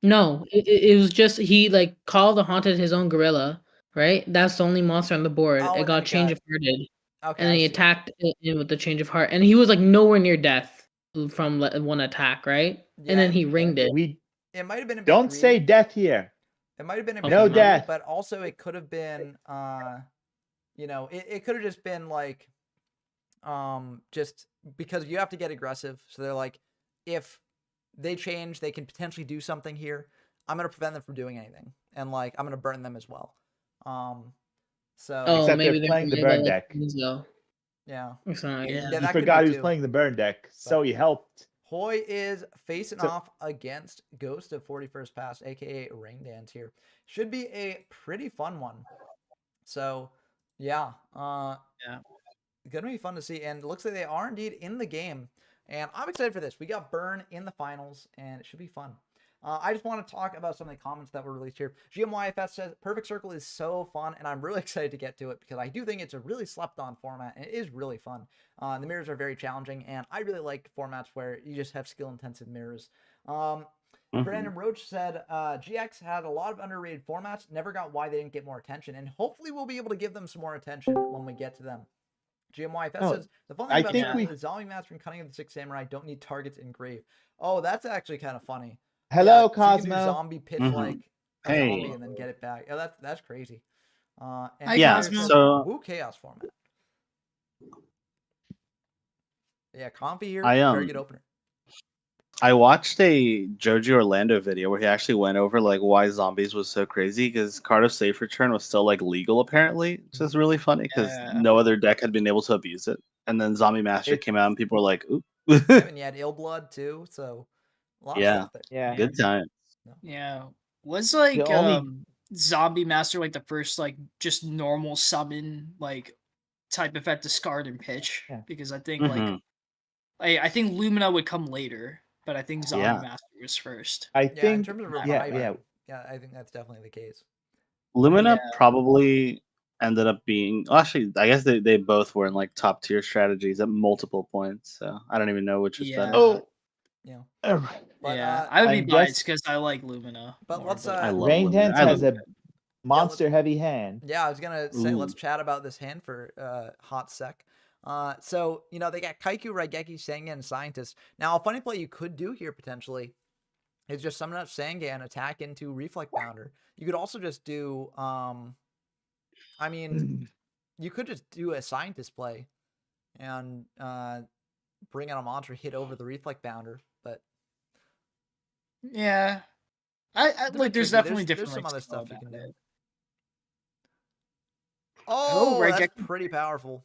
No, it was just he like called the haunted his own gorilla, right? That's the only monster on the board. Oh, It and got then it Change got- of Hearted. Okay, And then I he see. attacked it with the Change of Heart, and he was like nowhere near death from one attack, right? Yeah, And then and he ringed it. We It might have been a bit don't say greedy. death here. It might have been a bit No greedy, death. but also it could have been, you know, it could have just been like, just because you have to get aggressive. So they're like, if they change, they can potentially do something here. I'm gonna prevent them from doing anything, and like I'm gonna burn them as well. So Oh, Except maybe they're playing the gonna burn like, deck. Weasel yeah, or something. Yeah. yeah, You that could forgot be he was too. playing the burn deck, so he helped. Hoy is facing So- off against Ghost of 41st Pass, aka Ring Dance here. Should be a pretty fun one. So, yeah. Gonna be fun to see. And it looks like they are indeed in the game. And I'm excited for this. We got Burn in the finals, and it should be fun. I just want to talk about some of the comments that were released here. GMYFS says, Perfect Circle is so fun, and I'm really excited to get to it because I do think it's a really slept-on format, and it is really fun. The mirrors are very challenging, and I really like formats where you just have skill-intensive mirrors. Brandon Roach said, GX had a lot of underrated formats, never got why they didn't get more attention, and hopefully we'll be able to give them some more attention when we get to them. GMYFS says, the fun thing I about think Circle is Zombie Master and Cunning of the Sixth Samurai don't need targets engraved. Oh, that's actually kind of funny. Hello, So you can do Cosmo. zombie pitch like a Hey. zombie and then get it back. Oh, that's crazy. And Hi, Yeah, Peter said, so- Woo Chaos format. Yeah, Comfy here. I, Very good opener. I watched a Joji Orlando video where he actually went over like why zombies was so crazy because Card of Safe Return was still like legal apparently, which is really funny because Yeah. no other deck had been able to abuse it. And then Zombie Master came out and people were like, "Ooh, And you had Ill Blood too, so a lot Yeah. of stuff there. Yeah. good time." Yeah. Was like The only- Zombie Master like the first like just normal summon like type effect discard and pitch? Yeah. Because I think like Mhm. I think Lumina would come later, but I think Zombie Yeah. Master was first. I Yeah, in think terms of yeah, reviving, yeah. yeah, I think that's definitely the case. Lumina Yeah. probably, ended up being actually I guess they both were in like top tier strategies at multiple points. So I don't even know which is better. Oh, Yeah. uh, But yeah, I would be I'm biased guess- because I like Lumina. But more, let's, I love Rain Lumina. Dance I has love a monster heavy hand. Yeah, I was gonna say let's Ooh. chat about this hand for hot sec. So you know they got Kaiku, Raigeki, Sangan, and Scientist. Now a funny play you could do here potentially is just summon up Sangan, attack into Reflect Bounder. You could also just do I mean you could just do a Scientist play and bring out a monster, hit over the Reflect Bounder, but yeah, I it's a bit like. There's tricky. definitely There's different some ways other to go stuff you about can do. it. Oh, that's Raigeki pretty powerful.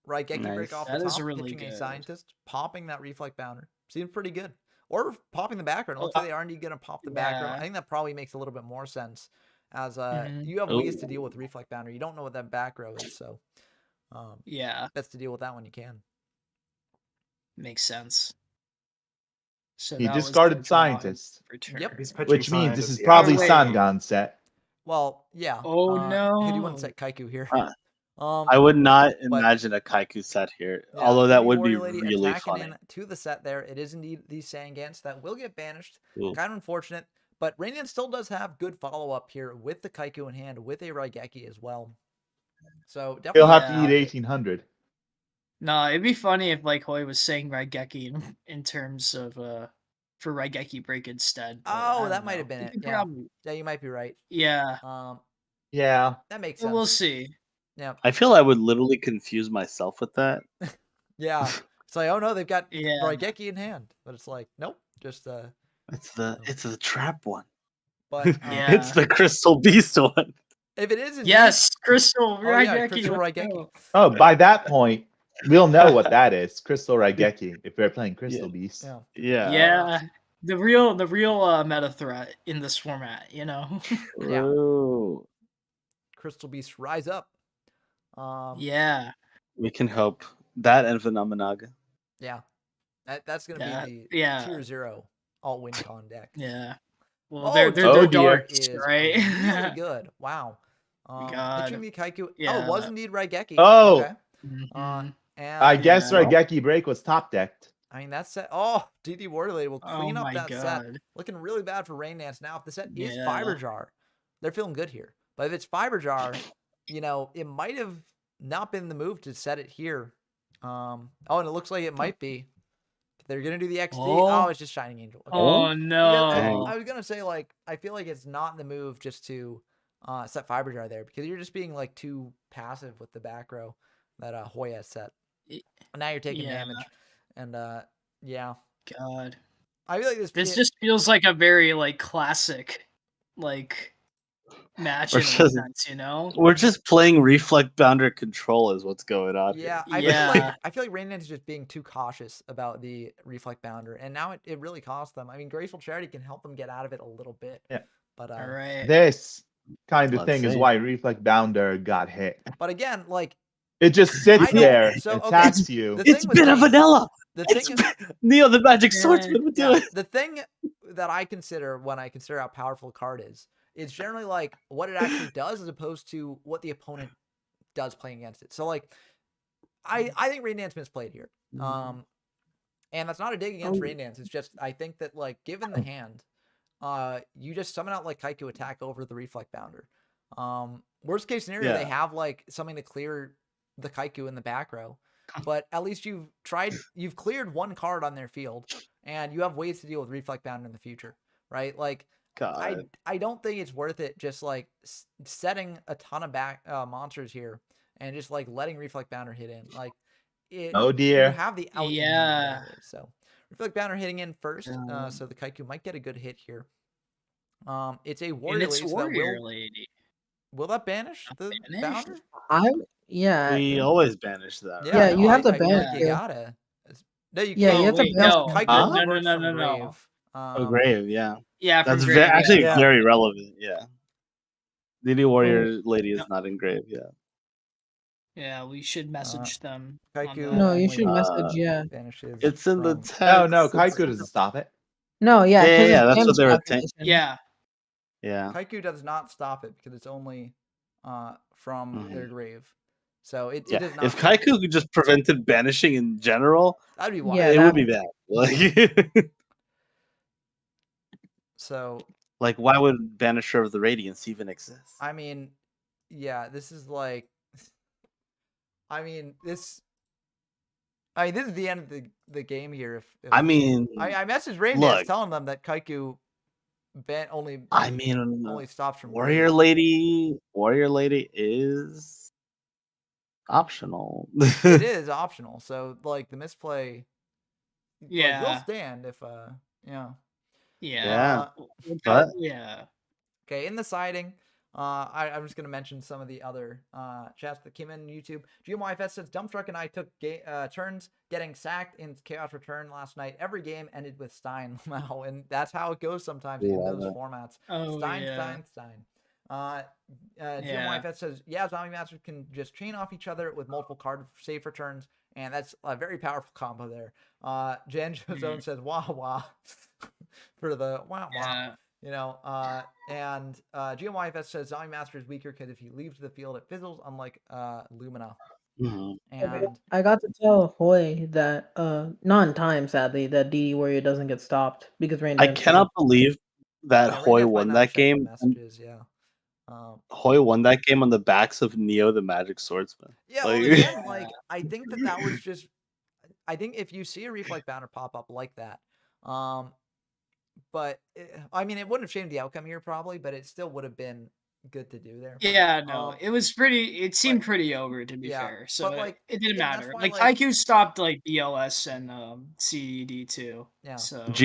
Raigeki break Nice. off That the is top, really pitching a good. Scientist, popping that Reflect Bounder. Seems pretty good. Or popping the background. It Oh, looks like they are indeed going to pop the background. I yeah. think that probably makes a little bit more sense as Mhm. you have ways to deal Ooh. with Reflect Bounder. You don't know what that back row is, so Yeah, best to deal with that when you can. makes sense. So He that was discarded the draw Scientist, for turn. Yep. He's pitching which means this is scientists, yeah. probably Oh, wait. Sangan set. Well, yeah. Oh, Because you wouldn't no. set Kaiku here. I would not but- imagine a Kaiku set here, Yeah, although that 3D would be Warrior Lady really attacking funny. in to the set there. It is indeed these Sangans that will get banished. Ooh. Kind of unfortunate, but Rainian still does have good follow-up here with the Kaiku in hand, with a Raigeki as well. So definitely He'll have to Yeah. eat 1800. No, it'd be funny if like Hoy was saying Raigeki in terms of for Raigeki break instead. but I Oh, don't that might know. have been You it. could Yeah. probably- Yeah, you might be right. yeah. Yeah. That makes Well, sense. we'll see. Yeah. I feel I would literally confuse myself with that. Yeah. It's like, oh no, they've got Yeah. Raigeki in hand. But it's like, nope. Just It's the trap one. but Yeah. It's the Crystal Beast one. if it is indeed, Yes, Crystal Oh, yeah, Raigeki. Crystal let's Raigeki. go. Oh, by that point, we'll know what that is. Crystal Raigeki, if we're playing Crystal Beast. Yeah. Yeah. Yeah. The real meta threat in this format, you know. Yeah. Ooh. Crystal Beast rise up. Yeah. We can hope that and Phenomenaga. Yeah. That's gonna Yeah, be the yeah. tier 0 all win con deck. Yeah. Well, Oh, they're Oh, dear. darks, is right? really good. Wow. God. Pitching the Kaiku. Oh, Yeah. it was indeed Raigeki. Oh. Okay. Mhm. And I guess Yeah. Raigeki break was top decked. I mean that set. Oh, DD Warrior Lady will Oh clean up my that set. God. Looking really bad for Rain Dance. Now, if the set is Yeah. Fiber Jar, they're feeling good here. But if it's Fiber Jar, you know, it might have not been the move to set it here. Oh, and it looks like it might be. They're gonna do the XD. Oh, it's just Shining Angel. Okay. Oh Because no. I was gonna say, like, I feel like it's not the move just to set Fiber Jar there, because you're just being like too passive with the back row that Hoya set. Now you're taking Yeah. damage, and yeah, God. I feel like This just feels like a very like classic like match Or in a just- sense, you know? We're just playing Reflect Bounder control is what's going on. Yeah, Yeah. I feel like Rain Dance is just being too cautious about the Reflect Bounder, and now it really costs them. I mean, Graceful Charity can help them get out of it a little bit. Yeah. But All right. This kind of Let's thing is see. why Reflect Bounder got hit. But again, like It just sits I don't- there, so, okay, attacks you. the It's thing with been a me- vanilla. the It's thing is, Neo the Magic Yeah. Swordsman would do yeah, it. the thing that I consider when I consider how powerful a card is, it's generally like what it actually does as opposed to what the opponent does playing against it. So like, I think Rain Dance misplayed here. And that's not a dig against Rain Dance. It's just I think that like given the hand, you just summon out like Kaiku attack over the Reflect Bounder. Worst case scenario, they Yeah. have like something to clear the Kaiku in the back row, but at least you've cleared one card on their field, and you have ways to deal with Reflect Bounder in the future, right? Like God. I don't think it's worth it just like setting a ton of back monsters here and just like letting Reflect Bounder hit in. Like it, Oh, dear. you have the out Yeah. anyway, so Reflect Bounder hitting in first, so the Kaiku might get a good hit here. It's a And Warrior it's Lady, so that Warrior Lady. will that banish the Banished? Bounder? We always banish that. Yeah, right? you have to I feel like ban you it. gotta. No, you Yeah, can't. you have to wait, ban no. Kaiku Huh? only No, works no, from no, no. grave. Oh, grave, yeah. Yeah, from That's Grave, yeah. actually Yeah. very relevant. Yeah. Lady Warrior Lady is No. not in grave. Yeah. Yeah, we should message them. on Kaiku that. No, you only should message, yeah. vanishes It's in the from- text. No, It's- Kaiku doesn't stop it. No, yeah, Yeah, 'cause yeah, it's that's what they were damage saying. calculation. Yeah. Yeah. Kaiku does not stop it because it's only from their Mhm. grave. So it Yeah, does not. if Kaiku just prevented banishing in general, That'd be wild. Yeah, it would be that- bad. Like, So like, why would Banisher of the Radiance even exist? I mean, yeah, this is like, I mean this is the end of the game here. If I mean, I messaged Rain Dance look, telling them that Kaiku only I mean, stops from Warrior Lady is optional. it is optional. So like the misplay like, will Yeah. stand if yeah. Yeah, We'll but yeah. Okay, in the siding, I'm just gonna mention some of the other chats that came in on YouTube. GMYFS says Dumptruck and I took turns getting sacked in Chaos Return last night. Every game ended with Stein. Wow, and that's how it goes sometimes in Love those it. formats. Oh, Stein, yeah. Stein. GMYFS says, yeah, Zombie Masters can just chain off each other with multiple card save returns, and that's a very powerful combo there. Janjo Zone says, wah wah, for the wah wah. Yeah. You know, and GMYFS says Zombie Master is weaker because if he leaves the field, it fizzles, unlike Lumina. Mhm. And I got to tell Hoy that not in time, sadly, that DD Warrior doesn't get stopped because Rain I Dance cannot believe that yeah, Rain Hoy Dance might won not that have checked the game. messages, yeah. Hoy won that game on the backs of Neo the Magic Swordsman. Yeah, well, Like, again, like I think that was just. I think if you see a Reflect banner pop up like that, but I mean, it wouldn't have changed the outcome here probably, but it still would have been good to do there. Yeah, no, it was pretty. It seemed but- pretty over to be yeah, fair. So but, like, it didn't again, that's matter. why, Like like- IQ stopped like BLS and CED too. Yeah. So But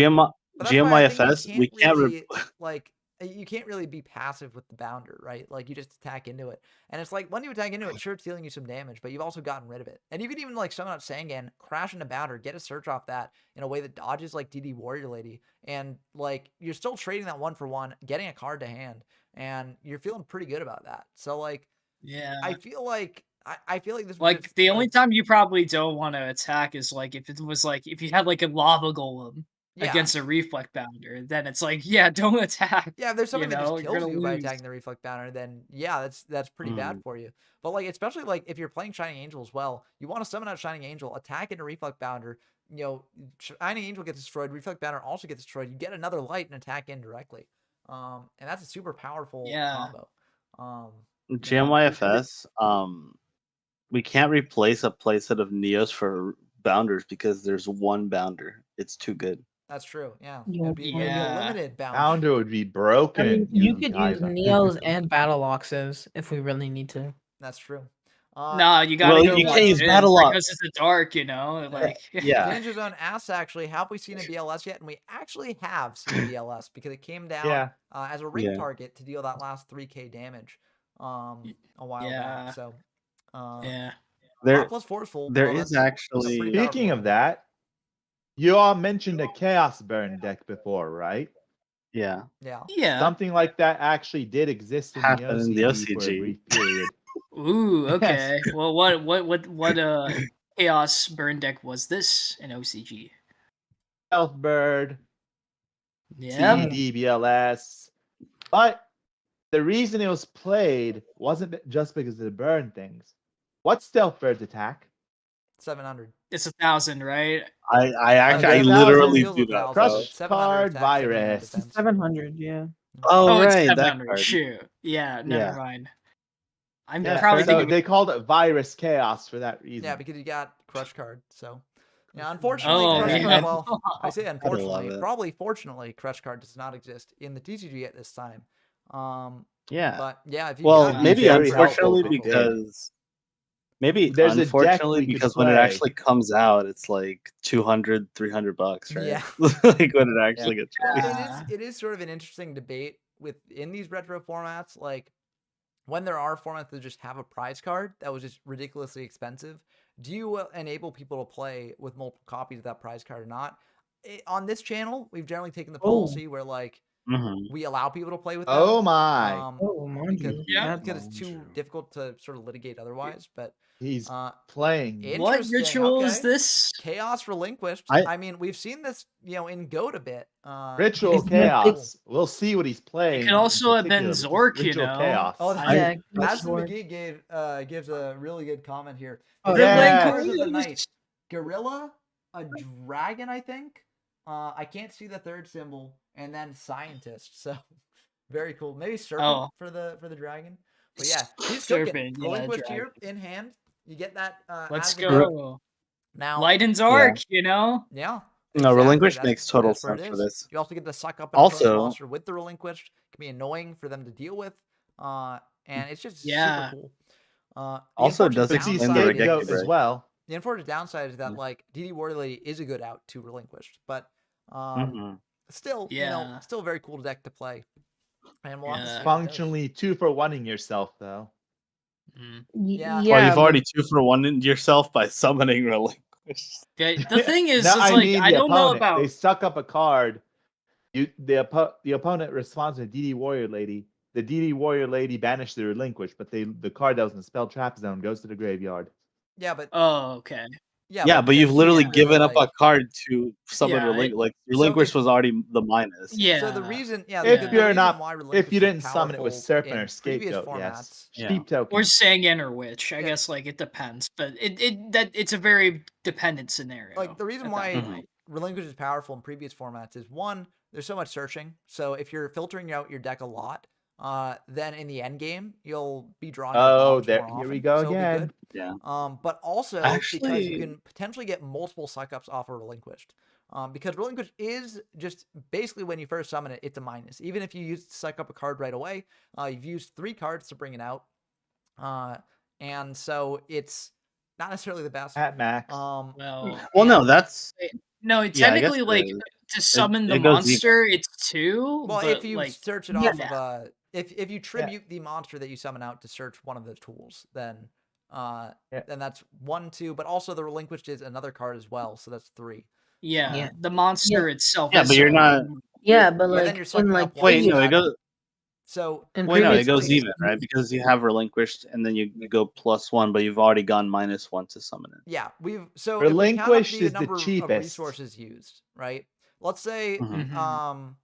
that's why I think GMYFS, you we can't can't. really like you can't really be passive with the bounder, right? Like you just attack into it, and it's like when you attack into it, sure, it's dealing you some damage, but you've also gotten rid of it, and you can even like summon out Sangan, crash into bounder, get a search off that in a way that dodges like DD Warrior Lady, and like you're still trading that 1-for-1, getting a card to hand, and you're feeling pretty good about that. So like, yeah, I feel like this was like just, the only time you probably don't want to attack is like if it was like if you had like a lava golem yeah. against a reflect bounder, then it's like yeah, don't attack. Yeah, if there's something that just You're kills gonna you by lose. attacking the Reflect Banner, then yeah, that's pretty bad for you. But like, especially like if you're playing Shining Angel as well, you want to summon out Shining Angel, attack into Reflect Banner. You know, Shining Angel gets destroyed, Reflect Banner also gets destroyed. You get another light and attack in directly. And that's a super powerful combo. GMYFS, we can't replace a playset of Neos for bounders because there's one bounder. It's too good. That's true. Yeah, Yeah, it'd be a yeah. limited bounce. Founder would be broken. I mean, you in could use Kaiba. Neos and Battle Loxes if we really need to. That's true. Nah, you gotta well, go you like can't use this Battle Lock. because it's a dark, you know. Like Yeah. Danger Zone asks, actually, have we seen a BLS yet? And we actually have seen a BLS because it came down Yeah. as a ring Yeah. target to deal that last 3k damage a while Yeah. back. So, yeah. There, plus forceful. there well, is that's actually. pretty Speaking powerful. of that, you all mentioned a Chaos Burn deck before, right? Yeah. Yeah. Yeah. Something like that actually did exist in the Happened in the OCG for a OCG. brief period. Ooh, Yes. okay. Well, what chaos burn deck was this in OCG? Stealth Bird, Yeah. CED, BLS. But the reason it was played wasn't just because of the burn things. What's Stealth Bird's attack? 700. It's 1,000, right? I actually, I 1,000 literally deals do with that. 1,000. Though. Crush 700 card attack, 700 virus. defense. 700, yeah. Oh, it's right, that 700. card. Shoot. Yeah, never Yeah. mind. I'm Yeah, probably so thinking. they called it Virus Chaos for that reason. Yeah, because you got Crush card. So, yeah, unfortunately, Oh, Crush yeah. card, well, I say love unfortunately, it. probably fortunately, Crush card does not exist in the TCG at this time. Yeah. But yeah, if you Well, got maybe very unfortunately helpful if it did. because maybe There's a deck unfortunately we could because when it play. actually comes out, it's like $200, $300, right? Yeah. Like when it actually gets released. Yeah. it is sort of an interesting debate within these retro formats, like when there are formats that just have a prize card that was just ridiculously expensive, do you enable people to play with multiple copies of that prize card or not? On this channel, we've generally taken the policy where like Mhm. we allow people to play with them. Oh my. Oh, mind because, you. Yeah. because it's too difficult to sort of litigate otherwise. But He's Uh, playing. What Interesting, ritual is okay. this? Chaos Relinquished. I- I mean, we've seen this, in Goat a bit. Ritual He's mythic. Chaos. We'll see what he's playing. It could also in have been particular, but just Zork, Ritual Chaos. Oh, I- Yeah, Madison Zork. McGee gives a really good comment here. Oh, The yeah. colors of the Relinquish. knights: gorilla, a dragon, I think. I can't see the third symbol, and then scientist. So very cool. Maybe serpent for the dragon. But yeah, he's cooking. Serpent, yeah, Relinquished here dragon. in hand. You get that. Let's out of the gate. go. Now, Lighten's arc, you know? yeah. No, Relinquish That's- makes total that's what it sense for is. this. You also get to suck up an opponent's Also- monster with the Relinquished. It can be annoying for them to deal with. And it's just Yeah. super cool. The Also, unfortunate does But see, explain the downside Scapegoat is- Rejected as well. The unfortunate downside is that Mm. like DD Warrior Lady is a good out to Relinquished, but Mhm. still, Yeah. still a very cool deck to play. And we'll have to see Yeah. what it does. Functionally 2-for-1ing yourself though. Mm. Yeah. Oh, Well, you've but- already 2-for-1 yourself by summoning Relinquish. The thing is, No, it's I like, mean I the don't know opponent. about. They suck up a card. The opponent responds to DD Warrior Lady. The DD Warrior Lady banishes the Relinquish, but the card that was in the spell trap zone goes to the graveyard. Yeah, but Oh, okay. Yeah, but you've there's literally really, given up like- a card to summon Yeah, Like Relinquish if- was already the minus. Yeah. So the reason, If the you're reason not- why if Relinquished you is didn't summon it with powerful Serpent in or previous Scapegoat, yes. formats- Yeah. Cheap token. Or Sangan or Witch. I Yeah. guess like it depends, but it's a very dependent scenario. Like the reason at that why point. Relinquish is powerful in previous formats is one, there's so much searching. So if you're filtering out your deck a lot, then in the end game you'll be drawing. your Oh, bombs there. more Here we often, go so it'll be again. good. Yeah. But also because Actually- you can potentially get multiple suck-ups off of Relinquished. Because Relinquish is just basically when you first summon it, it's a minus. Even if you use suck up a card right away, you've used 3 cards to bring it out. And so it's not necessarily the best. At max. Well, Well, no, that's no. Yeah, I guess Technically, it like is. to summon the it goes even. monster, it's 2. Well, but, if you like, search it yeah. off of if you tribute the monster that you summon out to search one of the tools, then then that's 1, 2. But also the Relinquished is another card as well, so that's 3. Yeah. the monster itself. Yeah, is but you're not- Yeah, but Yeah, then like you're sucking in like up one Wait, previous- no, it goes. So in Wait, no, it previous goes games- even, right? Because you have Relinquished, and then you go +1, but you've already gone -1 to summon it. yeah, if we count up Relinquished is the number cheapest. of resources used, right? Let's say Mhm.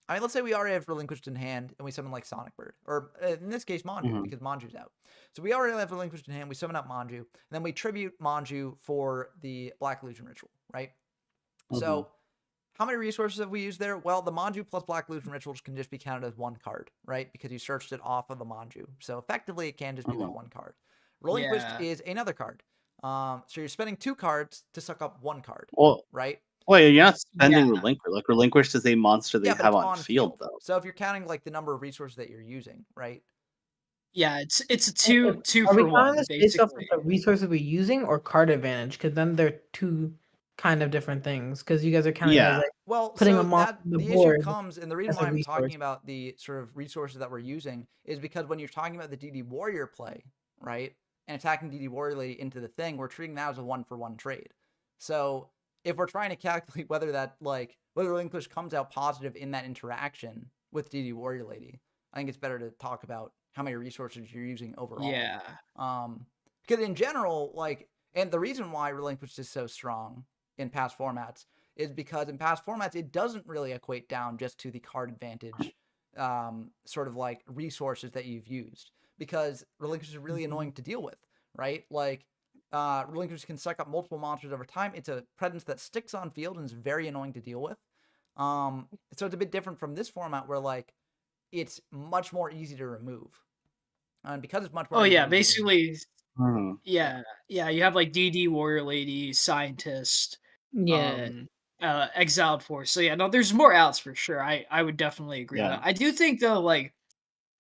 let's say we already have Relinquished in hand and we summon like Sonic Bird, or in this case Manju, Mhm. because Manju's out. So we already have Relinquished in hand. We summon out Manju, and then we tribute Manju for the Black Illusion Ritual, right? So how many resources have we used there? Well, the Manju plus Black Illusion Rituals can just be counted as 1 card, right? Because you searched it off of the Manju. So effectively, it can just be that 1 card. Relinquished Yeah. is another card. So you're spending 2 cards to suck up 1 card, Well, right? wait, you're not spending Yeah. Relinquish. Like Relinquished is a monster that you but have it's on field, though. So if you're counting like the number of resources that you're using, right? Yeah, it's a two Are we for counting 1 this based off of basically. the resources we're using or card advantage? Because then they're 2 kind of different things. Because you guys are counting Yeah. as like Well, Putting so them off that, the the board issue comes, and the reason as a why I'm talking resource. about the sort of resources that we're using is because when you're talking about the DD Warrior play, right, and attacking DD Warrior Lady into the thing, we're treating that as a 1-for-1 trade. So if we're trying to calculate whether Relinquish comes out positive in that interaction with DD Warrior Lady, I think it's better to talk about how many resources you're using overall. Yeah. Because in general, and the reason why Relinquished is so strong in past formats is because in past formats, it doesn't really equate down just to the card advantage, sort of like resources that you've used. Because Relinquish is really annoying to deal with, right? Relinquish can suck up multiple monsters over time. It's a presence that sticks on field and is very annoying to deal with. So it's a bit different from this format where it's much more easy to remove. And because it's much more Oh easy yeah, to remove, basically. Mhm. Yeah. You have like DD Warrior Lady, Scientist, yeah. Exiled Force. So yeah, no, there's more outs for sure. I would definitely agree on Yeah. that. I do think though, like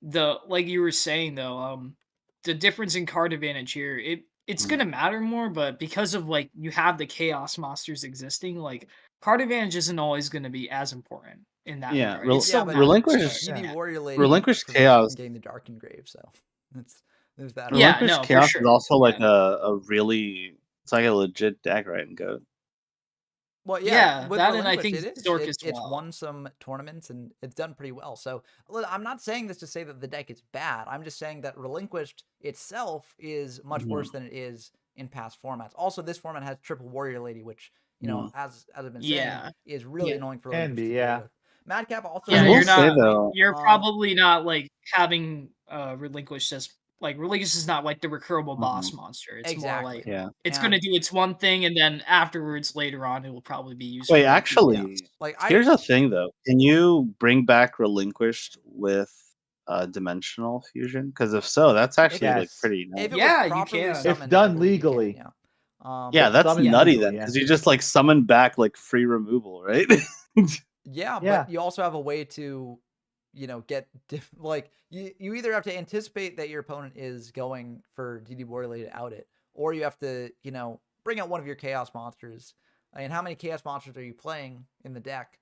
you were saying though, the difference in card advantage here, it's gonna matter more, but because of you have the chaos monsters existing, card advantage isn't always gonna be as important in that Yeah, regard. It still but matters, Relinquish- but, DD yeah. Warrior Lady Relinquish prevents you Chaos- from getting the Dark Engrave, so there's that. Yeah, Relinquish no, for Chaos sure. is also Yeah. a really, it's like a legit deck, right? And go. Well, Yeah, with that and I Relinquish, think it is. Zork as It's well. won some tournaments and it's done pretty well. So I'm not saying this to say that the deck is bad. I'm just saying that Relinquished itself is much worse than it is in past formats. Also, this format has Triple Warrior Lady, which, you know, as I've been saying, Yeah. is really Yeah. annoying for Can Relinquished be, to yeah. deal with. Madcap also Yeah, I has will you're say, not. though- You're probably not like having Relinquish as like Relinquish is not like the recurable boss monster. It's more exactly. like Yeah. it's And- gonna do its one thing, and then afterwards, later on, it will probably be used. Wait, for, like, actually, DPS. Like here's the thing, though. Can you bring back Relinquished with Dimensional Fusion? Because if so, that's actually like Yes. pretty nice. if it Yeah, was you properly can. If summoned, I done believe you can, legally. yeah. Yeah, It's that's summoned nutty legally, then, yeah. because you just like summon back like free removal, right? Yeah, Yeah. but you also have a way to, you know, get like you either have to anticipate that your opponent is going for DD Warrior Lady to out it, or you have to, you know, bring out one of your chaos monsters. I mean, how many chaos monsters are you playing in the deck?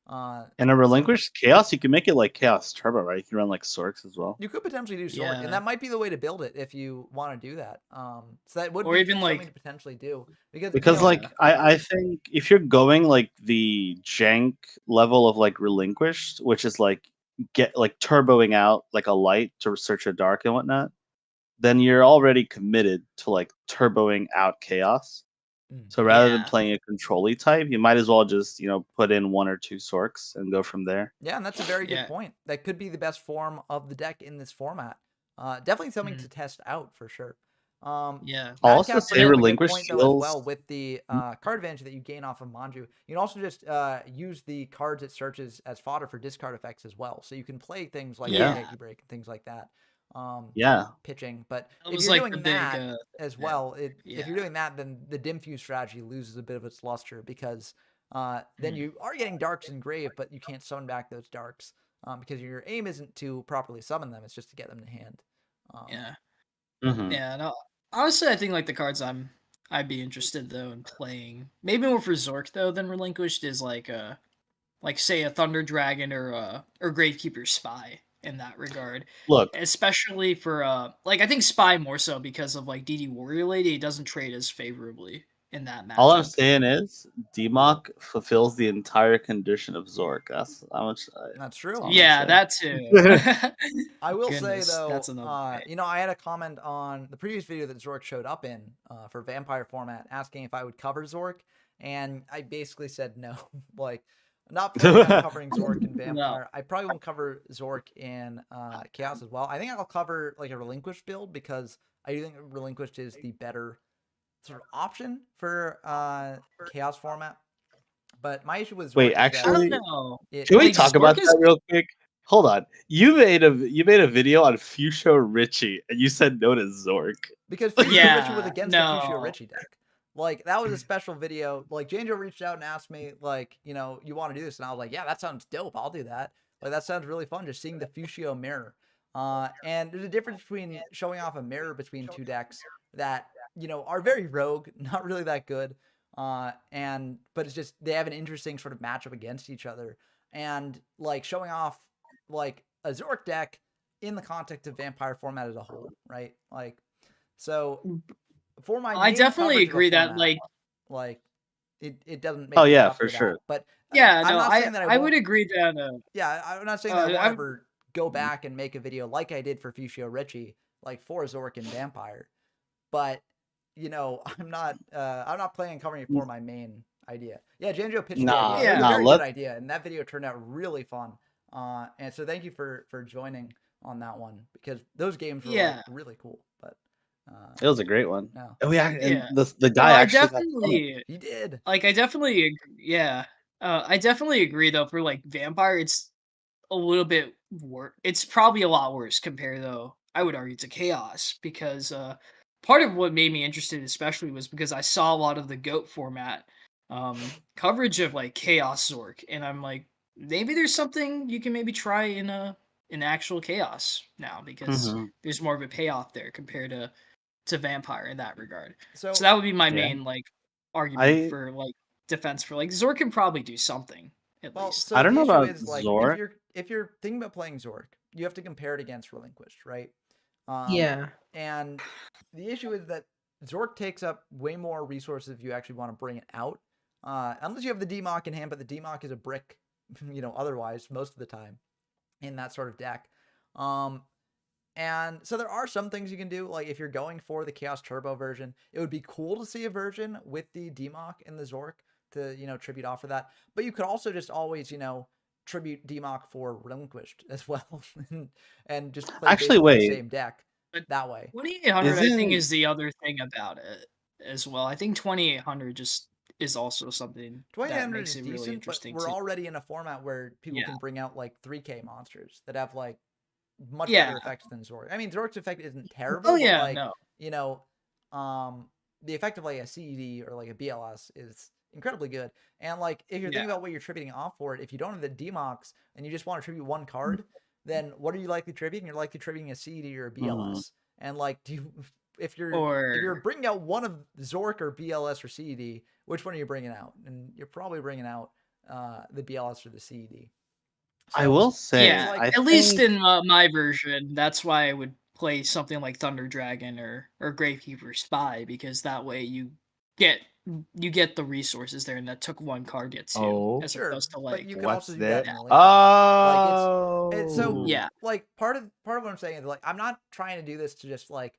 And a Relinquished Chaos, you can make it like Chaos Turbo, right? You can run like Sorks as well. You could potentially do Zork, Yeah. and that might be the way to build it if you want to do that. So that would Or be even, something like- to potentially do because Because you know, like I think if you're going like the jank level of like Relinquished, which is like get like turboing out like a light to search a dark and whatnot, then you're already committed to like turboing out chaos. So rather than Yeah. playing a control-y type, you might as well just, you know, put in 1 or 2 Sorks and go from there. yeah, and that's a very Yeah. good point. That could be the best form of the deck in this format. Definitely something to test out for sure. Yeah. I'll also Madcap say brings up a good Relinquished point though as heals- well with the card advantage that you gain off of Manju. You can also just use the cards it searches as fodder for discard effects as well. So you can play things like Yeah. Yankee Break and things like that. Yeah. Pitching, but That if was, you're like, doing the big, that as yeah. well, if Yeah. you're doing that, then the dim fuse strategy loses a bit of its luster because then you are getting darks in grave, but you can't summon back those darks because your aim isn't to properly summon them; it's just to get them to hand. Yeah. Mhm. Yeah. No. Honestly, I think like the cards I'd be interested though in playing, maybe more for Zork though than Relinquished, is like say a Thunder Dragon or Gravekeeper Spy in that regard. Look, Especially for like I think Spy more so because of like DD Warrior Lady, it doesn't trade as favorably in that matchup. all I'm saying is DMOC fulfills the entire condition of Zork. That's how much. That's true. Yeah, that too. I will Goodness, say though, that's another thing. you know, I had a comment on the previous video that Zork showed up in for Vampire format, asking if I would cover Zork, and I basically said no. Like, not planning on covering Zork in Vampire. I probably won't cover Zork in Chaos as well. I think I'll cover like a Relinquished build because I do think Relinquished is the better sort of option for Chaos format. But my issue with Zork Wait, is actually, I don't know. can we Like, talk Zork about is- that real quick? Hold on. You made a video on Fuchsia Richie, and you said no to Zork. because Fuchsia Yeah, Richie was against the Fuchsia no. Richie deck. Like, that was a special video. Like, Janjo reached out and asked me, like, you know, you want to do this? And I was like, yeah, that sounds dope. I'll do that. Like, that sounds really fun, just seeing the Fuchsia mirror. And there's a difference between showing off a mirror between two decks that, you know, are very rogue, not really that good. But it's just, they have an interesting sort of matchup against each other. And, like, showing off, like, a Zork deck in the context of Vampire format as a whole, right? Like, so for my I main definitely coverage of a agree that format, like it doesn't make Oh, me yeah, up for that. sure. But yeah, I'm no, not saying that I won't, would agree that yeah, I'm not saying that I won't I'm- ever go back and make a video like I did for Fuchsia Richie, like for Zork and Vampire. But you know, I'm not planning on covering it for my main idea. Yeah, Janjo pitched the Nah, idea. It was nah, a very let- good idea, and that video turned out really fun. And so thank you for joining on that one because those games were like, Yeah. really cool. But It was a great one. no, Oh yeah, and Yeah. the No, guy I actually got definitely he did. like I definitely yeah. I definitely agree though for like Vampire it's a little bit worse. It's probably a lot worse compared though I would argue to Chaos because part of what made me interested especially was because I saw a lot of the GOAT format coverage of like Chaos Zork and I'm like maybe there's something you can maybe try in actual Chaos now because Mhm. there's more of a payoff there compared to Vampire in that regard. So, So that would be my Yeah. main like argument I- for like defense for like Zork can probably do something at well, least. so I don't the know issue about is like Zork. if you're thinking about playing Zork, you have to compare it against Relinquished, right? Yeah. And the issue is that Zork takes up way more resources if you actually want to bring it out. unless you have the DMOC in hand, but the DMOC is a brick, otherwise most of the time in that sort of deck. And so there are some things you can do, like if you're going for the Chaos Turbo version, it would be cool to see a version with the DMOC and the Zork to, tribute off for that. But you could also just always, tribute DMOC for Relinquished as well, and just play Actually, basically the wait. same deck But that way. 2800, I think, Isn't- is the other thing about it as well. I think 2800 just is also something that 2800 makes is it really decent, but interesting. we're too. already in a format where people Yeah. can bring out like 3K monsters that have like much Yeah. better effects than Zork. I mean, Zork's effect isn't terrible, Oh yeah, but like, no. The effect of like a CED or like a BLS is incredibly good. And like, if you're thinking Yeah. about what you're tributing off for it, if you don't have the DMOX and you just want to tribute one card, then what are you likely tributing? You're likely tributing a CED or a BLS. And like, if you're bringing out one of Zork or BLS or CED, which one are you bringing out? And you're probably bringing out the BLS or the CED. I So, will say, Yeah, like- I at least think- in my version, that's why I would play something like Thunder Dragon or Gravekeeper Spy, because that way you get the resources there, and that took one card get two, Oh. as Sure, opposed to but like you can What's also do that that? in Relinquish. Like, Oh, And so Yeah. like part of what I'm saying is like I'm not trying to do this to just like,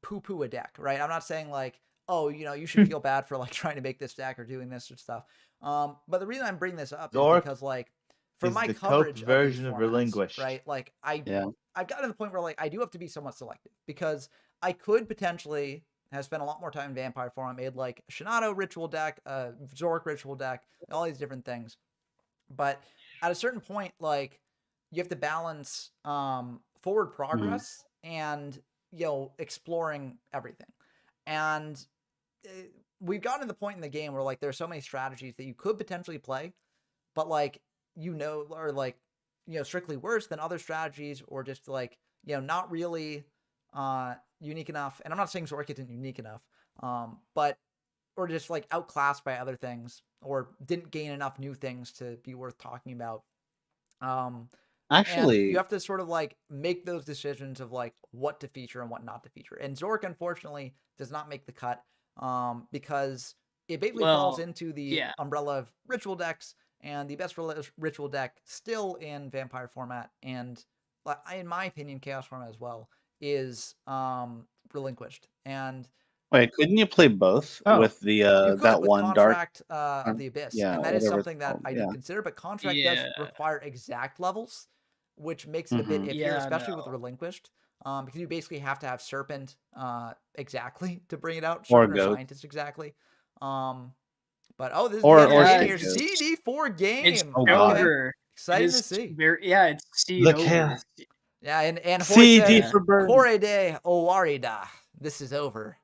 poo-poo a deck, right? I'm not saying like, oh, you should feel bad for like trying to make this deck or doing this or stuff. But the reason I'm bringing this up Zork is because like for is my the Coke coverage version of, of these formats, Relinquished. right? Like Yeah. I've gotten to the point where like I do have to be somewhat selective because I could potentially have spent a lot more time in Vampire form. I made like a Shinato ritual deck, a Zork ritual deck, all these different things. But at a certain point, like you have to balance forward progress and exploring everything. And we've gotten to the point in the game where like there's so many strategies that you could potentially play, but like or like strictly worse than other strategies, or just like not really unique enough. And I'm not saying Zork isn't unique enough, but or just like outclassed by other things, or didn't gain enough new things to be worth talking about. And Actually, you have to sort of like make those decisions of like what to feature and what not to feature. And Zork, unfortunately, does not make the cut because it basically falls into the umbrella of ritual decks, and the best ritual deck still in Vampire format, and in my opinion, Chaos format as well, is Relinquished. And wait, couldn't you play both Oh. with the you could that with one dark? Contract of the Abyss, yeah, and that is whatever it's something that called, I did consider, but Contract does require exact levels, which makes it a bit iffier, especially with Relinquished, because you basically have to have Serpent exactly to bring it out, Or Serpent or Goat. Scientist exactly. But this is Or the end CD here, CD4 game. It's Oh, God. over. Excited It to is see. it's seed The over. chaos. Yeah, and Hoy CD said, for burn. Kore de Owarida. This is over.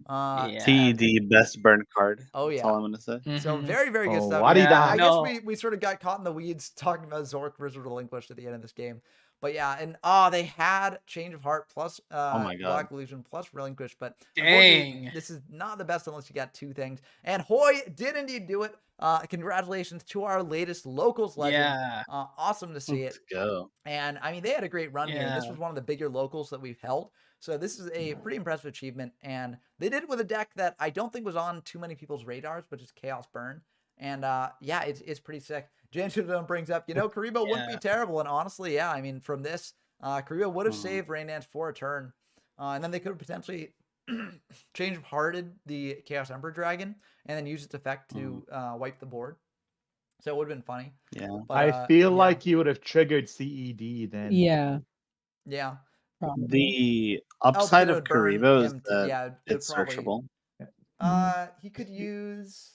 TD best burn card. Oh, That's yeah. all I'm gonna say. So very, very good Oh, stuff. what he Yeah, done? I No. guess we sort of got caught in the weeds talking about Zork versus Relinquished at the end of this game. But yeah, and they had Change of Heart plus my God. Black Illusion plus Relinquished, but unfortunately, Dang. this is not the best unless you got two things. And Hoy did indeed do it. Congratulations to our latest locals legend. Yeah. Awesome to see it. Let's go. And I mean, they had a great run here. This Yeah. was one of the bigger locals that we've held. So this is a pretty impressive achievement. And they did it with a deck that I don't think was on too many people's radars, but just Chaos Burn. And yeah, it's pretty sick. James Hudon brings up, Karibo wouldn't be terrible. And honestly, yeah, I mean, from this, Karibo would have saved Rain Dance for a turn. And then they could have potentially Change of Hearted the Chaos Emperor Dragon and then use its effect to wipe the board. So it would have been funny. Yeah. But, I feel yeah. like you would have triggered CED then. Yeah. Yeah. Probably. The because upside it of would burn Karibo is him that yeah, it would it's probably, searchable. he could use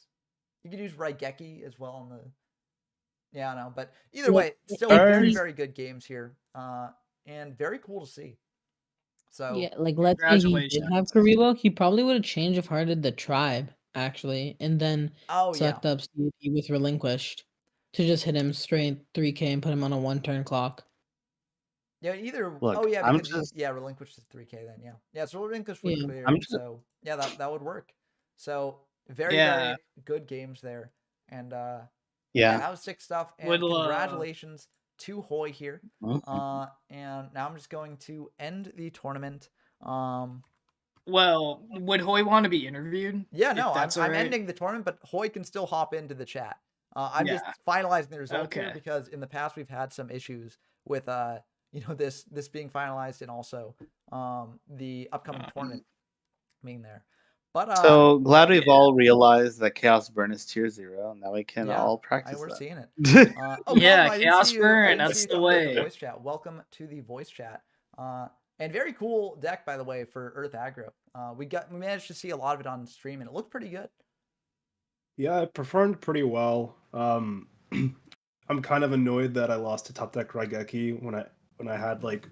Raigeki as well on the yeah, I know, but either way, still very, Burns. very good games here. And very cool to see. So Yeah, like let's say he did have Karibo, he probably would have Change of Hearted the tribe, actually, and then select up CED with Relinquished to just hit him straight 3K and put him on a 1-turn clock. Yeah, either Look, because Relinquished is 3K then, yeah. Yeah, so Relinquished would clear, so yeah, that would work. So very, very good games there. And yeah, that was sick stuff. And congratulations to Hoy here. And now I'm just going to end the tournament. Well, would Hoy want to be interviewed? Yeah, If no, that's I'm alright? ending the tournament, but Hoy can still hop into the chat. I'm just Yeah. finalizing the results here Okay. because in the past we've had some issues with this being finalized and also the upcoming tournament being there. But So glad we've all realized that Chaos Burn is tier 0. Now we can yeah, all practice we're that. seeing it. Yeah, Cosmo, I didn't Chaos see you. I Burn, didn't that's see you the jump into the way. voice chat. Welcome to the voice chat. And very cool deck, by the way, for Earth Aggro. We managed to see a lot of it on stream, and it looked pretty good. Yeah, it performed pretty well. I'm kind of annoyed that I lost to Top Deck Raigeki when I had like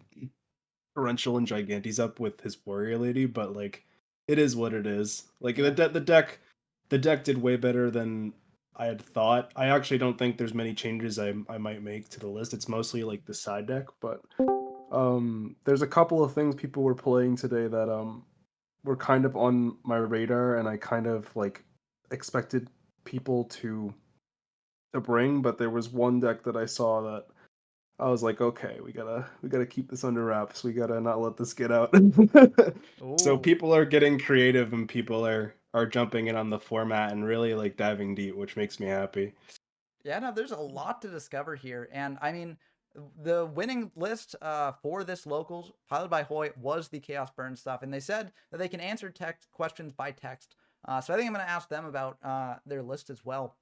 Torrential and Gigantes up with his Warrior Lady, but like it is what it is. Like Yeah. the deck did way better than I had thought. I actually don't think there's many changes I might make to the list. It's mostly like the side deck, but there's a couple of things people were playing today that were kind of on my radar, and I kind of like expected people to bring, but there was one deck that I saw that I was like, okay, we gotta keep this under wraps. We gotta not let this get out. So Ooh. people are getting creative and people are jumping in on the format and really like diving deep, which makes me happy. Yeah, no, there's a lot to discover here. And I mean, the winning list for this locals, piloted by Hoy, was the Chaos Burn stuff. And they said that they can answer text questions by text. So I think I'm going to ask them about their list as well.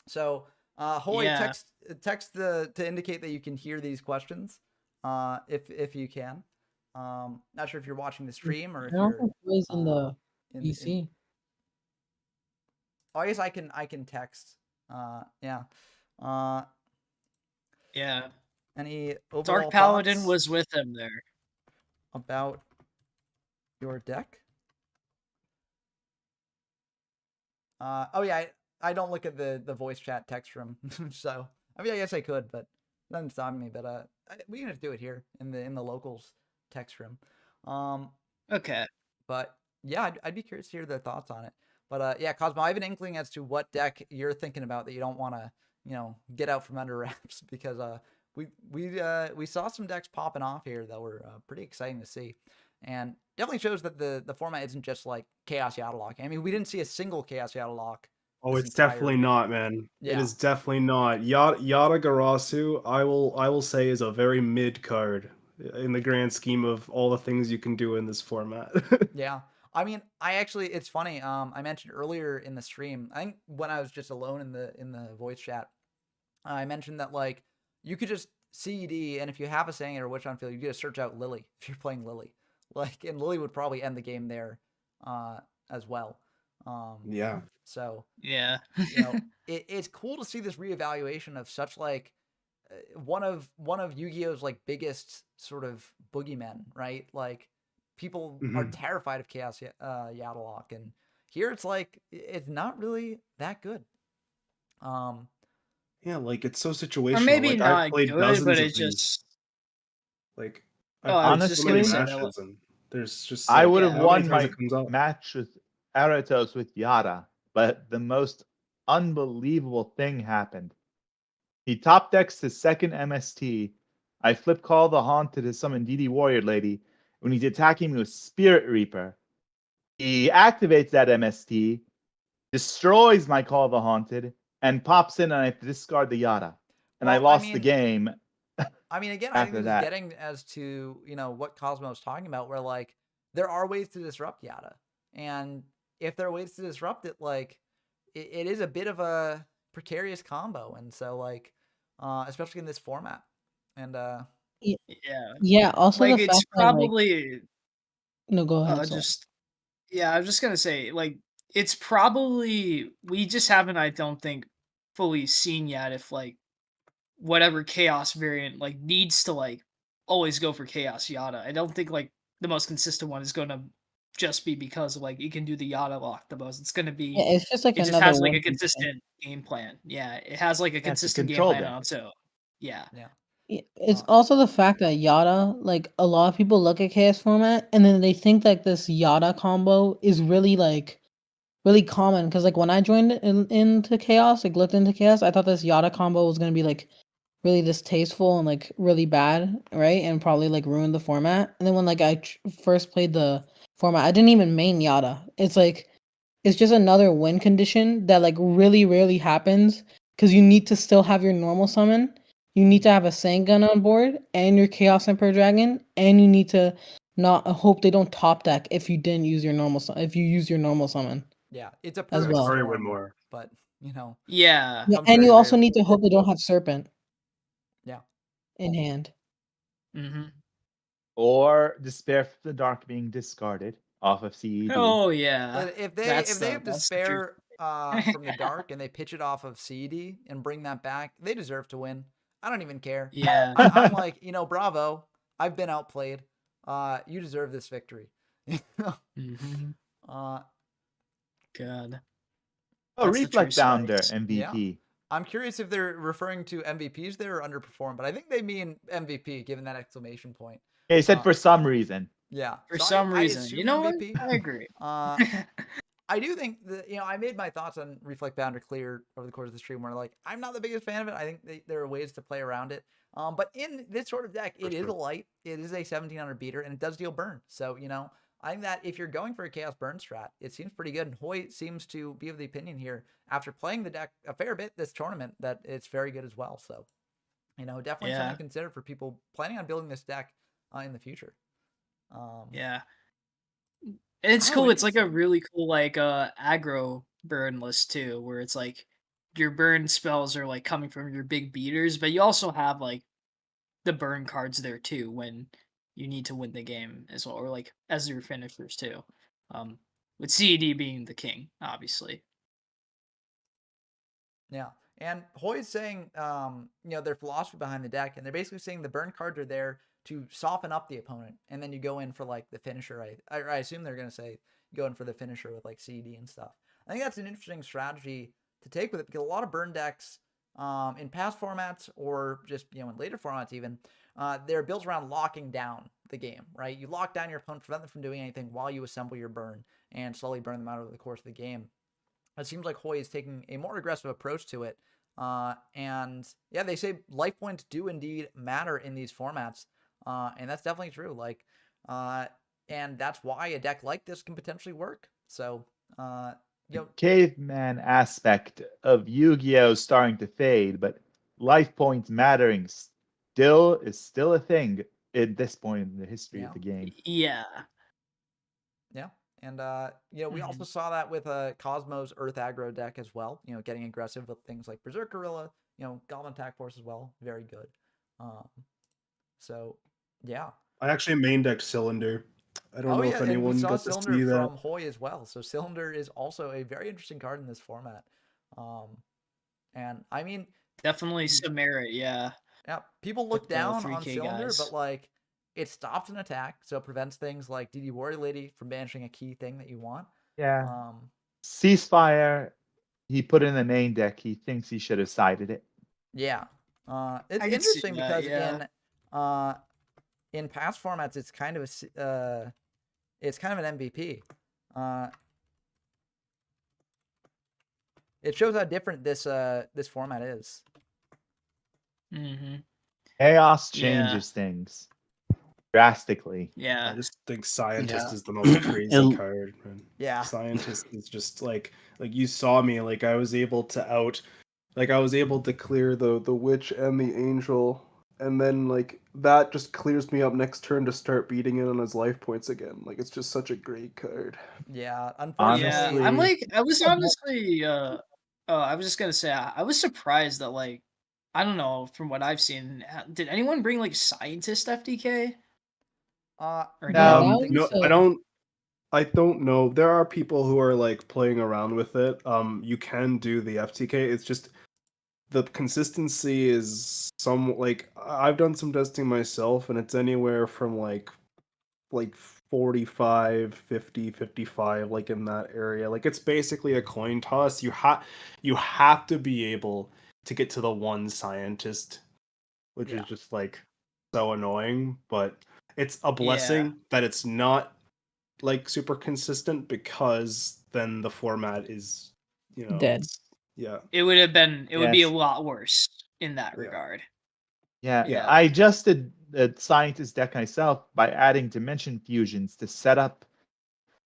So Hoy, Yeah. text to indicate that you can hear these questions, if you can. Not sure if you're watching the stream or if I don't you're think Hoy's in the in- PC. Oh, I guess I can text. Yeah. Yeah. Any overall Dark Paladin thoughts was with him there. about your deck? Oh yeah, I don't look at the voice chat text room, so I mean I guess I could, but it doesn't stop me. But we can just do it here in the locals text room. Okay. But yeah, I'd be curious to hear their thoughts on it. But yeah, Cosmo, I have an inkling as to what deck you're thinking about that you don't want to get out from under wraps because we saw some decks popping off here that were pretty exciting to see, and definitely shows that the format isn't just like Chaos Yata Lock. I mean, we didn't see a single Chaos Yata Lock. Oh, this it's entire- definitely not, man. Yeah. It is definitely not. Yata Garasu, I will say, is a very mid card in the grand scheme of all the things you can do in this format. Yeah. I mean, it's funny. I mentioned earlier in the stream, I think when I was just alone in the voice chat, I mentioned that like you could just CED, and if you have a Sang or Witch on field, you could just search out Lily if you're playing Lily. Like, and Lily would probably end the game there, as well. Yeah. So Yeah. it's cool to see this reevaluation of such like one of Yu-Gi-Oh's like biggest sort of boogeymen, right? Like people are terrified of Chaos Yata Lock, and here it's like it's not really that good. Yeah, like it's so situational. Or maybe like not I've played good, dozens but of it these. just Like Oh, I've I played was just so many Honestly, gonna say that. matches, and there's just I like, would have how many won times my it comes up? match with Aratos with Yata, but the most unbelievable thing happened. He top decks his second MST. I flip call the Haunted to summon DD Warrior Lady. When he's attacking me with Spirit Reaper, he activates that MST, destroys my Call of the Haunted, and pops in, and I have to discard the Yata. And I Well, I lost the mean- game. I mean, again, I think After this that. is getting as to what Cosmo was talking about, where like there are ways to disrupt Yata, and if there are ways to disrupt it, like it is a bit of a precarious combo, and so like especially in this format, and Yeah. Yeah. Also, Like the it's fact that, like, probably no, go ahead. Sol. I was just gonna say, like, it's probably we just haven't, I don't think, fully seen yet if like whatever chaos variant like needs to like always go for chaos Yata. I don't think like the most consistent one is gonna just be because like you can do the Yata Lock the most. It's gonna be Yeah, it's just like it just another has like a one thing. consistent game plan. Yeah, it has like a it's a consistent game control plan deck. on its own. Yeah. It's also the fact that Yata, like a lot of people look at KS format and then they think like this Yata combo is really like really common because like when I joined into Chaos, like looked into Chaos, I thought this Yata combo was gonna be like really distasteful and like really bad, right? And probably like ruin the format. And then when like I first played the format. I didn't even main Yata. It's just another win condition that like really rarely happens because you need to still have your normal summon. You need to have a Sand Gun on board and your Chaos Emperor Dragon, and you need to not hope they don't top deck if you didn't use your normal if you use your normal summon. Yeah, it's a As perfect well. Probably way storm, more. but Yeah. Yeah, comes and very, you also very- need to hope they don't have Serpent yeah. in hand. Mm-hmm. Or Despair from the Dark being discarded off of CED. Oh yeah. But if they That's have that's the truth. despair from the dark and they pitch it off of CED and bring that back, they deserve to win. I don't even care. Yeah. I'm like, bravo. I've been outplayed. You deserve this victory. Mm-hmm. uh, God. Oh, That's the Reflect true Bounder spice. MVP. I'm curious if they're referring to MVPs there or underperform, but I think they mean MVP given that exclamation point. Yeah, he said for some reason. Yeah. For So some I reason. assume You know what? MVP. I agree. I do think that I made my thoughts on Reflect Bounder clear over the course of the stream where like I'm not the biggest fan of it. I think there are ways to play around it. But in this sort of deck, it is a light. It is a 1700 beater, and it does deal burn. So I think that if you're going for a Chaos Burn strat, it seems pretty good. And Hoy seems to be of the opinion here after playing the deck a fair bit this tournament that it's very good as well. So definitely something to consider for people planning on building this deck in the future. Yeah. It's cool. It's like a really cool like aggro burn list too, where it's like your burn spells are like coming from your big beaters, but you also have like the burn cards there too when you need to win the game as well, or like as your finishers too. With CED being the king, obviously. Yeah. And Hoy's saying, their philosophy behind the deck, and they're basically saying the burn cards are there to soften up the opponent, and then you go in for like the finisher. I assume they're gonna say go in for the finisher with like CED and stuff. I think that's an interesting strategy to take with it because a lot of burn decks, in past formats or just in later formats even, they're built around locking down the game. Right? You lock down your opponent, prevent them from doing anything while you assemble your burn and slowly burn them out over the course of the game. It seems like Hoy is taking a more aggressive approach to it. And yeah, they say life points do indeed matter in these formats. And that's definitely true. Like, and that's why a deck like this can potentially work. So, Caveman aspect of Yu-Gi-Oh starting to fade, but life points mattering is still a thing at this point in the history of the game. Yeah. Yeah. And, we also saw that with Cosmo's Earth Aggro deck as well, getting aggressive with things like Berserk Gorilla, Goblin Attack Force as well. Very good. So, yeah. I actually main decked Cylinder. I don't know if anyone and we saw got to Cylinder see that. from Hoy as well. So Cylinder is also a very interesting card in this format. And I mean, definitely some merit, yeah. Yeah, people look down on 3K Cylinder, guys. but like it stops an attack, so it prevents things like DD Warrior Lady from banishing a key thing that you want. Yeah. Ceasefire, he put in the main deck. He thinks he should have sided it. Yeah. It's I could see interesting that, because in past formats it's kind of an MVP. It shows how different this format is. Mm-hmm. Chaos changes things drastically. Yeah. I just think Scientist is the most crazy card. Man. Yeah. Scientist is just like you saw me, like I was able to clear the witch and the angel, and then like that just clears me up next turn to start beating it on his life points again. Like it's just such a great card. Yeah, unfortunately. Yeah, I was honestly I was just gonna say I was surprised that like I don't know, from what I've seen, did anyone bring like Scientist FDK? Or no, I don't know. There are people who are like playing around with it. You can do the FTK. It's just the consistency is like I've done some testing myself, and it's anywhere from like 45, 50, 55, like in that area. Like it's basically a coin toss. You have to be able to get to the one Scientist, which is just like so annoying, but it's a blessing that it's not like super consistent, because then the format is dead. It would be a lot worse in that regard. Yeah. I adjusted the Scientist deck myself by adding Dimension Fusions to set up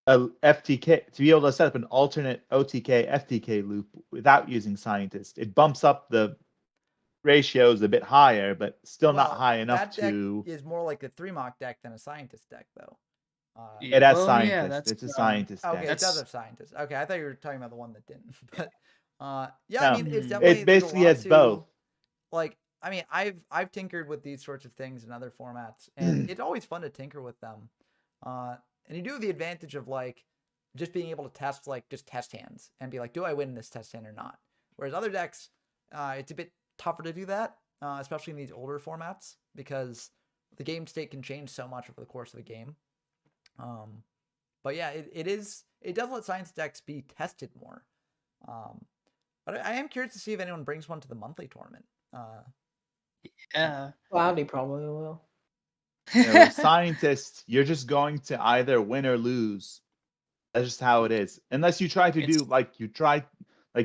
a FTK to be able to set up an alternate OTK FTK loop without using scientist. It bumps up the ratios a bit higher, but still not Well, high enough that deck to. is more like a 3-mock deck than a scientist deck, though. It has Well, yeah, scientist. that's It's a scientist Okay, deck. it does That's- have scientists. Okay, I thought you were talking about the one that didn't. But yeah, I No, mean, it's Mm. definitely it there's a basically lot has to, both. like. I mean, I've tinkered with these sorts of things in other formats, and it's always fun to tinker with them. And you do have the advantage of like just being able to test like just test hands and be like, do I win this test hand or not? Whereas other decks, it's a bit tougher to do that, especially in these older formats because the game state can change so much over the course of the game. But yeah, it does let science decks be tested more. But I am curious to see if anyone brings one to the monthly tournament. yeah. Cloudy probably will. With scientists, you're just going to either win or lose. That's just how it is. Unless you try to do like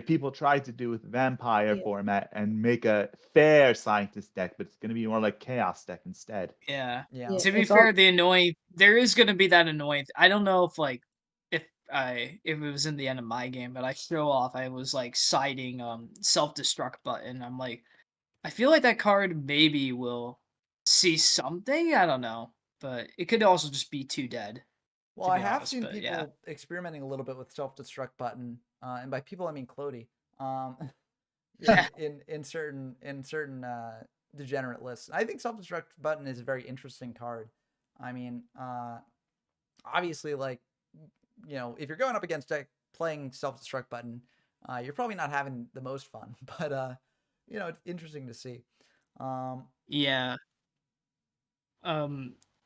people try to do with vampire Yeah. format and make a fair scientist deck, but it's going to be more like chaos deck instead. Yeah. Yeah. To be It's fair, all- the annoying there is gonna be that annoying. I don't know if like if it was in the end of my game, but I show off I was like citing self-destruct button. I'm like, I feel like that card maybe will see something. I don't know. But it could also just be too dead. Well, To I be have honest, seen but people yeah. experimenting a little bit with self-destruct button, and by people I mean Clody. Yeah. In certain degenerate lists, I think self-destruct button is a very interesting card. I mean, obviously, like if you're going up against deck playing self-destruct button, you're probably not having the most fun. But it's interesting to see. Yeah.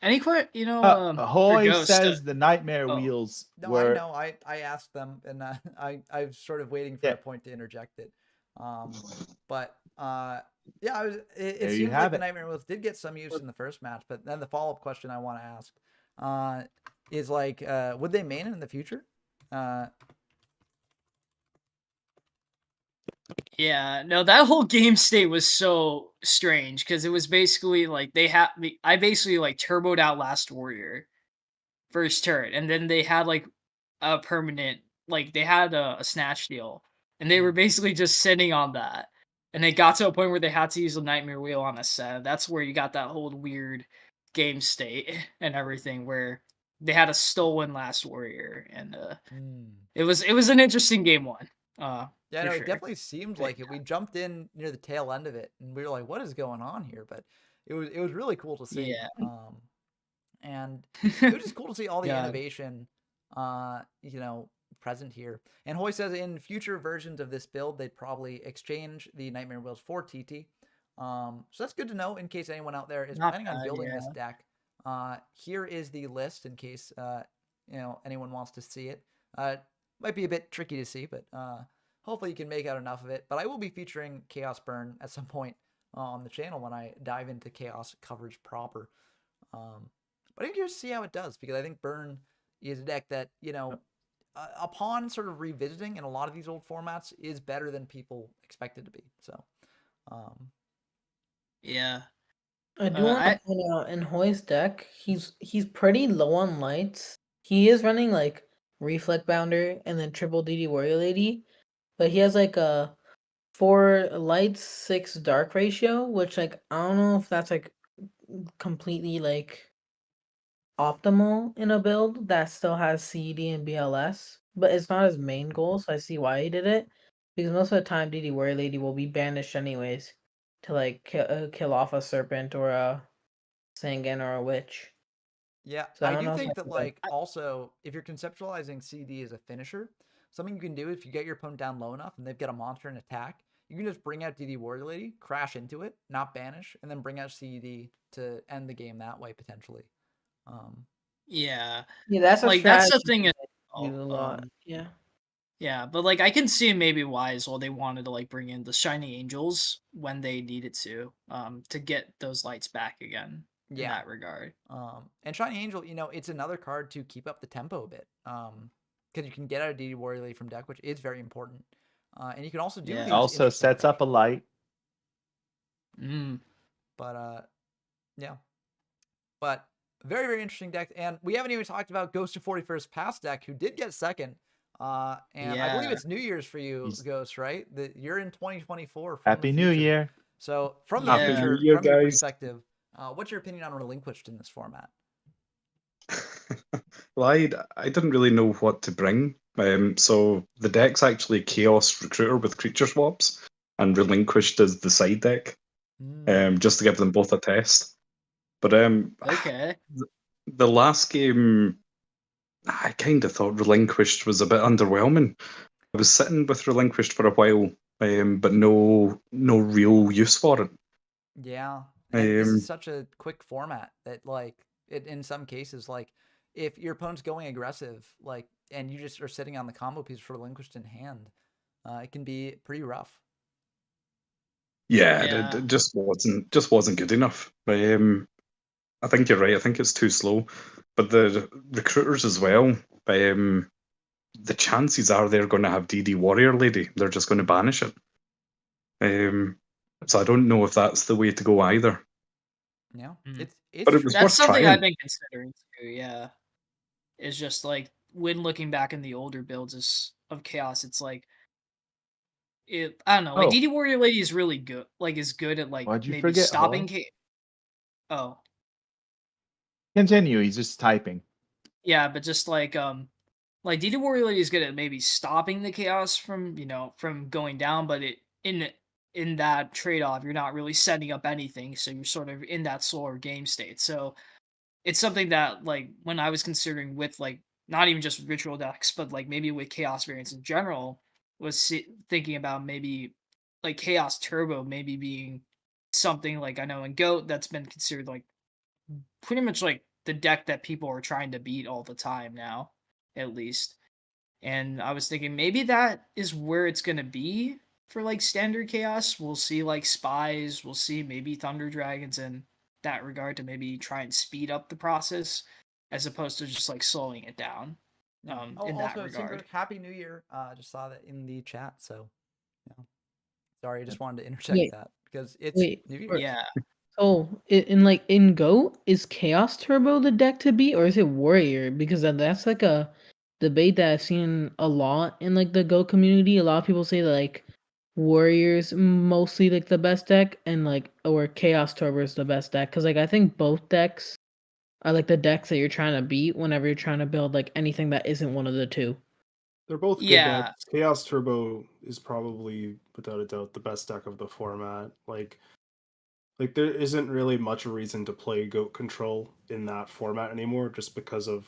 Any for Hoy Ghost. says the nightmare Oh. wheels No, were. I know. I asked them, and I was sort of waiting for Yeah. a point to interject it. But yeah, it There you seems like have the it. Nightmare Wheels did get some use in the first match, but then the follow-up question I want to ask is like, would they main it in the future? Yeah, no, that whole game state was so strange because it was basically like I basically like turboed out Last Warrior first turn, and then they had like a permanent, like they had a snatch deal, and they were basically just sitting on that, and it got to a point where they had to use a Nightmare Wheel on a set. That's where you got that whole weird game state and everything, where they had a stolen Last Warrior, and it was an interesting game one. Yeah, For no, it sure. definitely seemed But like it. We jumped in near the tail end of it, and we were like, "What is going on here?" But it was really cool to see. Yeah. And it was just cool to see all the Yeah. innovation, present here. And Hoy says in future versions of this build, they'd probably exchange the Nightmare Wheels for TT. So that's good to know in case anyone out there is Not planning on bad, building this yeah. deck. Here is the list in case anyone wants to see it. Might be a bit tricky to see, but hopefully you can make out enough of it. But I will be featuring Chaos Burn at some point on the channel when I dive into Chaos coverage proper. But I'm curious to see how it does because I think Burn is a deck that, upon sort of revisiting in a lot of these old formats, is better than people expect it to be. So, Yeah. I do Uh, want to I point out in Hoy's deck, he's pretty low on lights. He is running like Reflect Bounder and then triple DD Warrior Lady, but he has like a 4 lights 6 dark ratio, which like I don't know if that's like completely like optimal in a build that still has CED and BLS, but it's not his main goal, so I see why he did it. Because most of the time, DD Warrior Lady will be banished anyways to like kill off a serpent or a Sangan or a witch. yeah, So I I don't do know if think that's that, like like, also, if you're conceptualizing CD as a finisher, something you can do if you get your opponent down low enough and they've got a monster and attack, you can just bring out DD Warrior Lady, crash into it, not banish, and then bring out CD to end the game that way, potentially. yeah. yeah, that's a Like that's the strategy thing as I use a well. lot. Yeah. Yeah, but like I can see maybe why as well they wanted to like bring in the Shining Angels when they needed to get those lights back again in Yeah. that regard. And Shining Angel, it's another card to keep up the tempo a bit. Because you can get out a DD Warrior Lady from deck, which is very important. And you can also do Yeah. things Also interesting sets with up a light. Mm. But yeah. But Very, very interesting deck. And we haven't even talked about Ghost of 41st Past deck, who did get second. And I believe Yeah. it's New Year's for you, He's- Ghost, right? That you're in 2024 from Happy the New future. Year. So from the Yeah. Happy New future, Year, from your guys. perspective, what's your opinion on Relinquished in this format? Well, I didn't really know what to bring. So the deck's actually Chaos Recruiter with creature swaps, and Relinquished is the side deck, just to give them both a test. But Okay. the last game, I kind of thought Relinquished was a bit underwhelming. I was sitting with Relinquished for a while, but no real use for it. Yeah, and this is Um, such a quick format that, like, it in some cases, like, if your opponent's going aggressive, like, and you just are sitting on the combo piece for Relinquished in hand, it can be pretty rough. yeah, Yeah. it just wasn't good enough. I think you're right. I think it's too slow. But the recruiters as well. The chances are they're going to have DD Warrior Lady. They're just going to banish it. So I don't know if that's the way to go either. Yeah, Mhm. it's But it true. was That's worth something trying. I've been considering too. Yeah, it's just like when looking back in the older builds of Chaos, it's like I don't know. Like Oh. DD Warrior Lady is really good. Like is good at like Why'd you maybe forget, stopping. Holly? Oh Continue. He's just typing. yeah, but just like DD Warrior Lady is good at maybe stopping the chaos from from going down, but in that trade off, you're not really setting up anything, so you're sort of in that slower game state. So it's something that like when I was considering with like not even just ritual decks, but like maybe with chaos variants in general, was thinking about maybe like chaos turbo maybe being something like I know in Goat that's been considered like pretty much like the deck that people are trying to beat all the time now, at least. And I was thinking maybe that is where it's gonna be for like standard chaos. We'll see like spies, we'll see maybe thunder dragons in that regard to maybe try and speed up the process as opposed to just like slowing it down. Yeah. In that Also, regard. Tinker, Happy New Year. Just saw that in the chat, so yeah. Sorry, I just wanted to interject Wait, that because it's wait. New Year's. or- Yeah. Oh, in like in Go, is Chaos Turbo the deck to beat, or is it Warrior? Because that's like a debate that I've seen a lot in like the Go community. A lot of people say that, like Warrior's mostly like the best deck, and like or Chaos Turbo is the best deck. Because like I think both decks are like the decks that you're trying to beat whenever you're trying to build like anything that isn't one of the two. They're both good Yeah. decks. Chaos Turbo is probably, without a doubt, the best deck of the format. Like there isn't really much reason to play Goat Control in that format anymore, just because of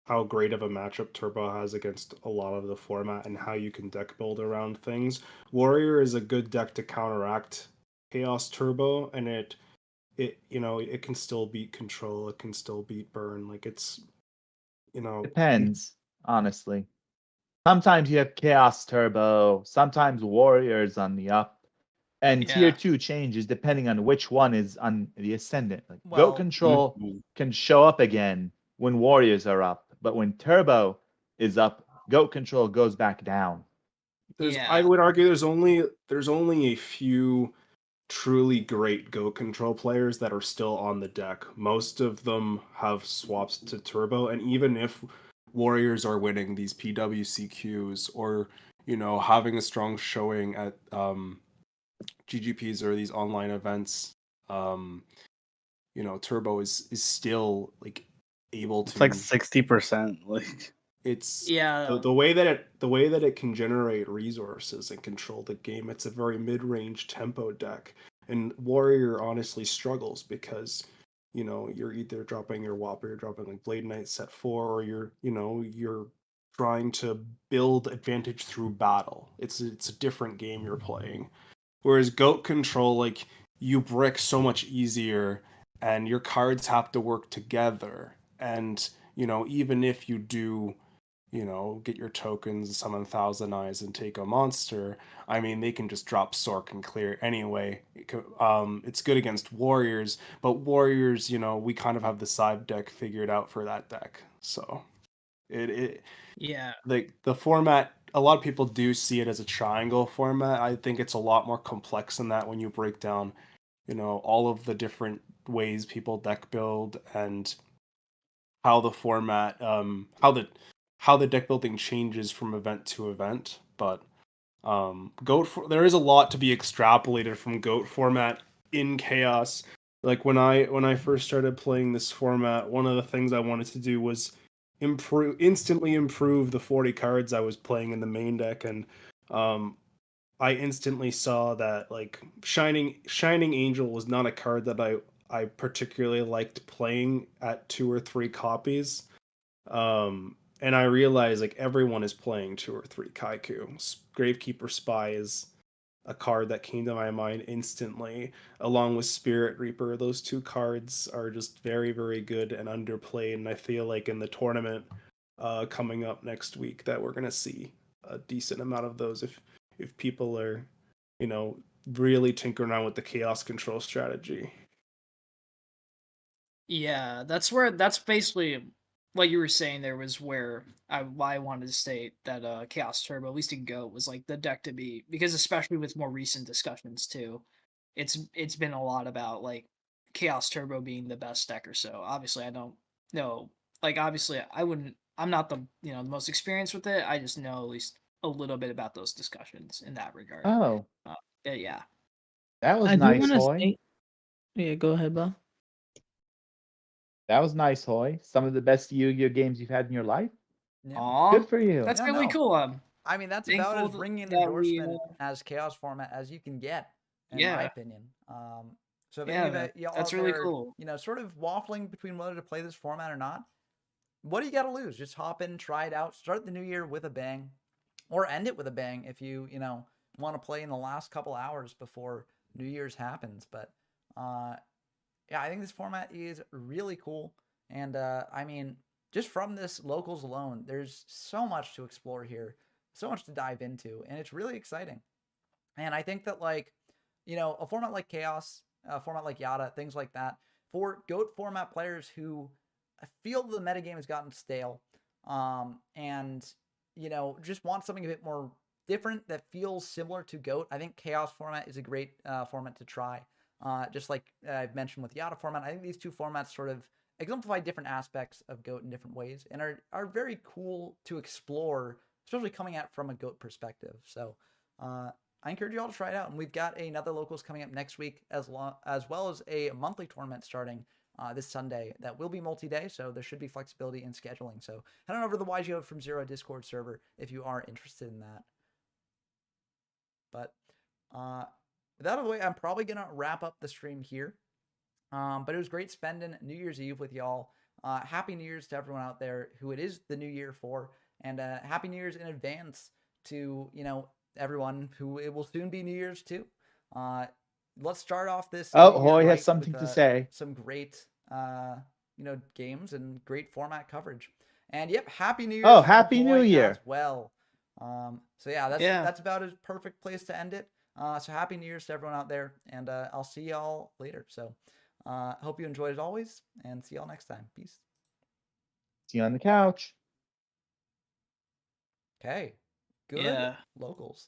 how great of a matchup Turbo has against a lot of the format and how you can deck build around things. Warrior is a good deck to counteract Chaos Turbo, and it it can still beat Control, it can still beat Burn. Like it's Depends, honestly. Sometimes you have Chaos Turbo, sometimes Warriors on the up, and tier Yeah. 2 changes depending on which one is on the ascendant. Like Well- Goat Control Mhm. can show up again when Warriors are up, but when Turbo is up, Goat Control goes back down. I Yeah. would argue there's only a few truly great Go Control players that are still on the deck. Most of them have swaps to Turbo, and even if Warriors are winning these PWCQs or having a strong showing at GGPs or these online events, Turbo is still like able to. It's like 60%. Like It's Yeah. the way that it can generate resources and control the game. It's a very mid-range tempo deck, and Warrior honestly struggles because you're either dropping your WAP or you're dropping like Blade Knight set 4, or you're trying to build advantage through battle. It's a different game you're playing. Whereas Goat Control, like, you brick so much easier, and your cards have to work together. And even if you do get your tokens, summon Thousand Eyes, and take a monster, I mean, they can just drop Sork and clear anyway. It's good against Warriors, but Warriors, we kind of have the side deck figured out for that deck. So Yeah. the format, a lot of people do see it as a triangle format. I think it's a lot more complex than that when you break down, all of the different ways people deck build and how the format, how the deck building changes from event to event. But there is a lot to be extrapolated from GOAT format in Chaos. Like when I first started playing this format, one of the things I wanted to do was instantly improve the 40 cards I was playing in the main deck, and I instantly saw that like Shining Angel was not a card that I particularly liked playing at 2 or 3 copies. And I realized like everyone is playing 2 or 3 Kaiku. Gravekeeper Spy is a card that came to my mind instantly, along with Spirit Reaper. Those 2 cards are just very, very good and underplayed, and I feel like in the tournament coming up next week that we're gonna see a decent amount of those if people are, really tinkering around with the chaos control strategy. Yeah, that's basically what you were saying there was where why I wanted to state that Chaos Turbo, at least in Go, was like the deck to beat, because especially with more recent discussions too, it's been a lot about like Chaos Turbo being the best deck or so. Obviously I don't know, like obviously I'm not the the most experienced with it. I just know at least a little bit about those discussions in that regard. Oh, Yeah. that was I do nice, want to Hoy. say, yeah, go ahead, Bob. That was nice, Hoy. Some of the best Yu-Gi-Oh games you've had in your life. Yeah. Aw, Good for you. that's Yeah, really no. cool. I mean, that's about Thankful as ringing an that we, endorsement as Chaos format as you can get, in my Yeah. opinion. So if Yeah, any of man, y'all that's out really there, cool. sort of waffling between whether to play this format or not, what do you got to lose? Just hop in, try it out, start the new year with a bang, or end it with a bang if you want to play in the last couple hours before New Year's happens. But yeah, I think this format is really cool, and I mean, just from this locals alone, there's so much to explore here, so much to dive into, and it's really exciting. And I think that like, a format like Chaos, a format like Yata, things like that, for GOAT format players who feel the metagame has gotten stale, and just want something a bit more different that feels similar to GOAT, I think Chaos format is a great format to try. Just like I've mentioned with Yata format, I think these 2 formats sort of exemplify different aspects of GOAT in different ways, and are very cool to explore, especially coming at from a GOAT perspective. So I encourage you all to try it out. And we've got another locals coming up next week, as well as a monthly tournament starting this Sunday that will be multi-day, so there should be flexibility in scheduling. So head on over to the YGO from Zero Discord server if you are interested in that. But with that out of the way, I'm probably gonna wrap up the stream here. But it was great spending New Year's Eve with y'all. Happy New Year's to everyone out there who it is the new year for, and Happy New Year's in advance to everyone who it will soon be New Year's too. Let's start off this. Oh, New Year Hoy has right something with, to say. Some great games and great format coverage. And yep, Happy New Year. Oh, Happy New Year as well. So yeah, that's about a perfect place to end it. So Happy New Year's to everyone out there, and I'll see y'all later. So hope you enjoyed as always, and see y'all next time. Peace. See you on the couch. Okay. Good Yeah. locals.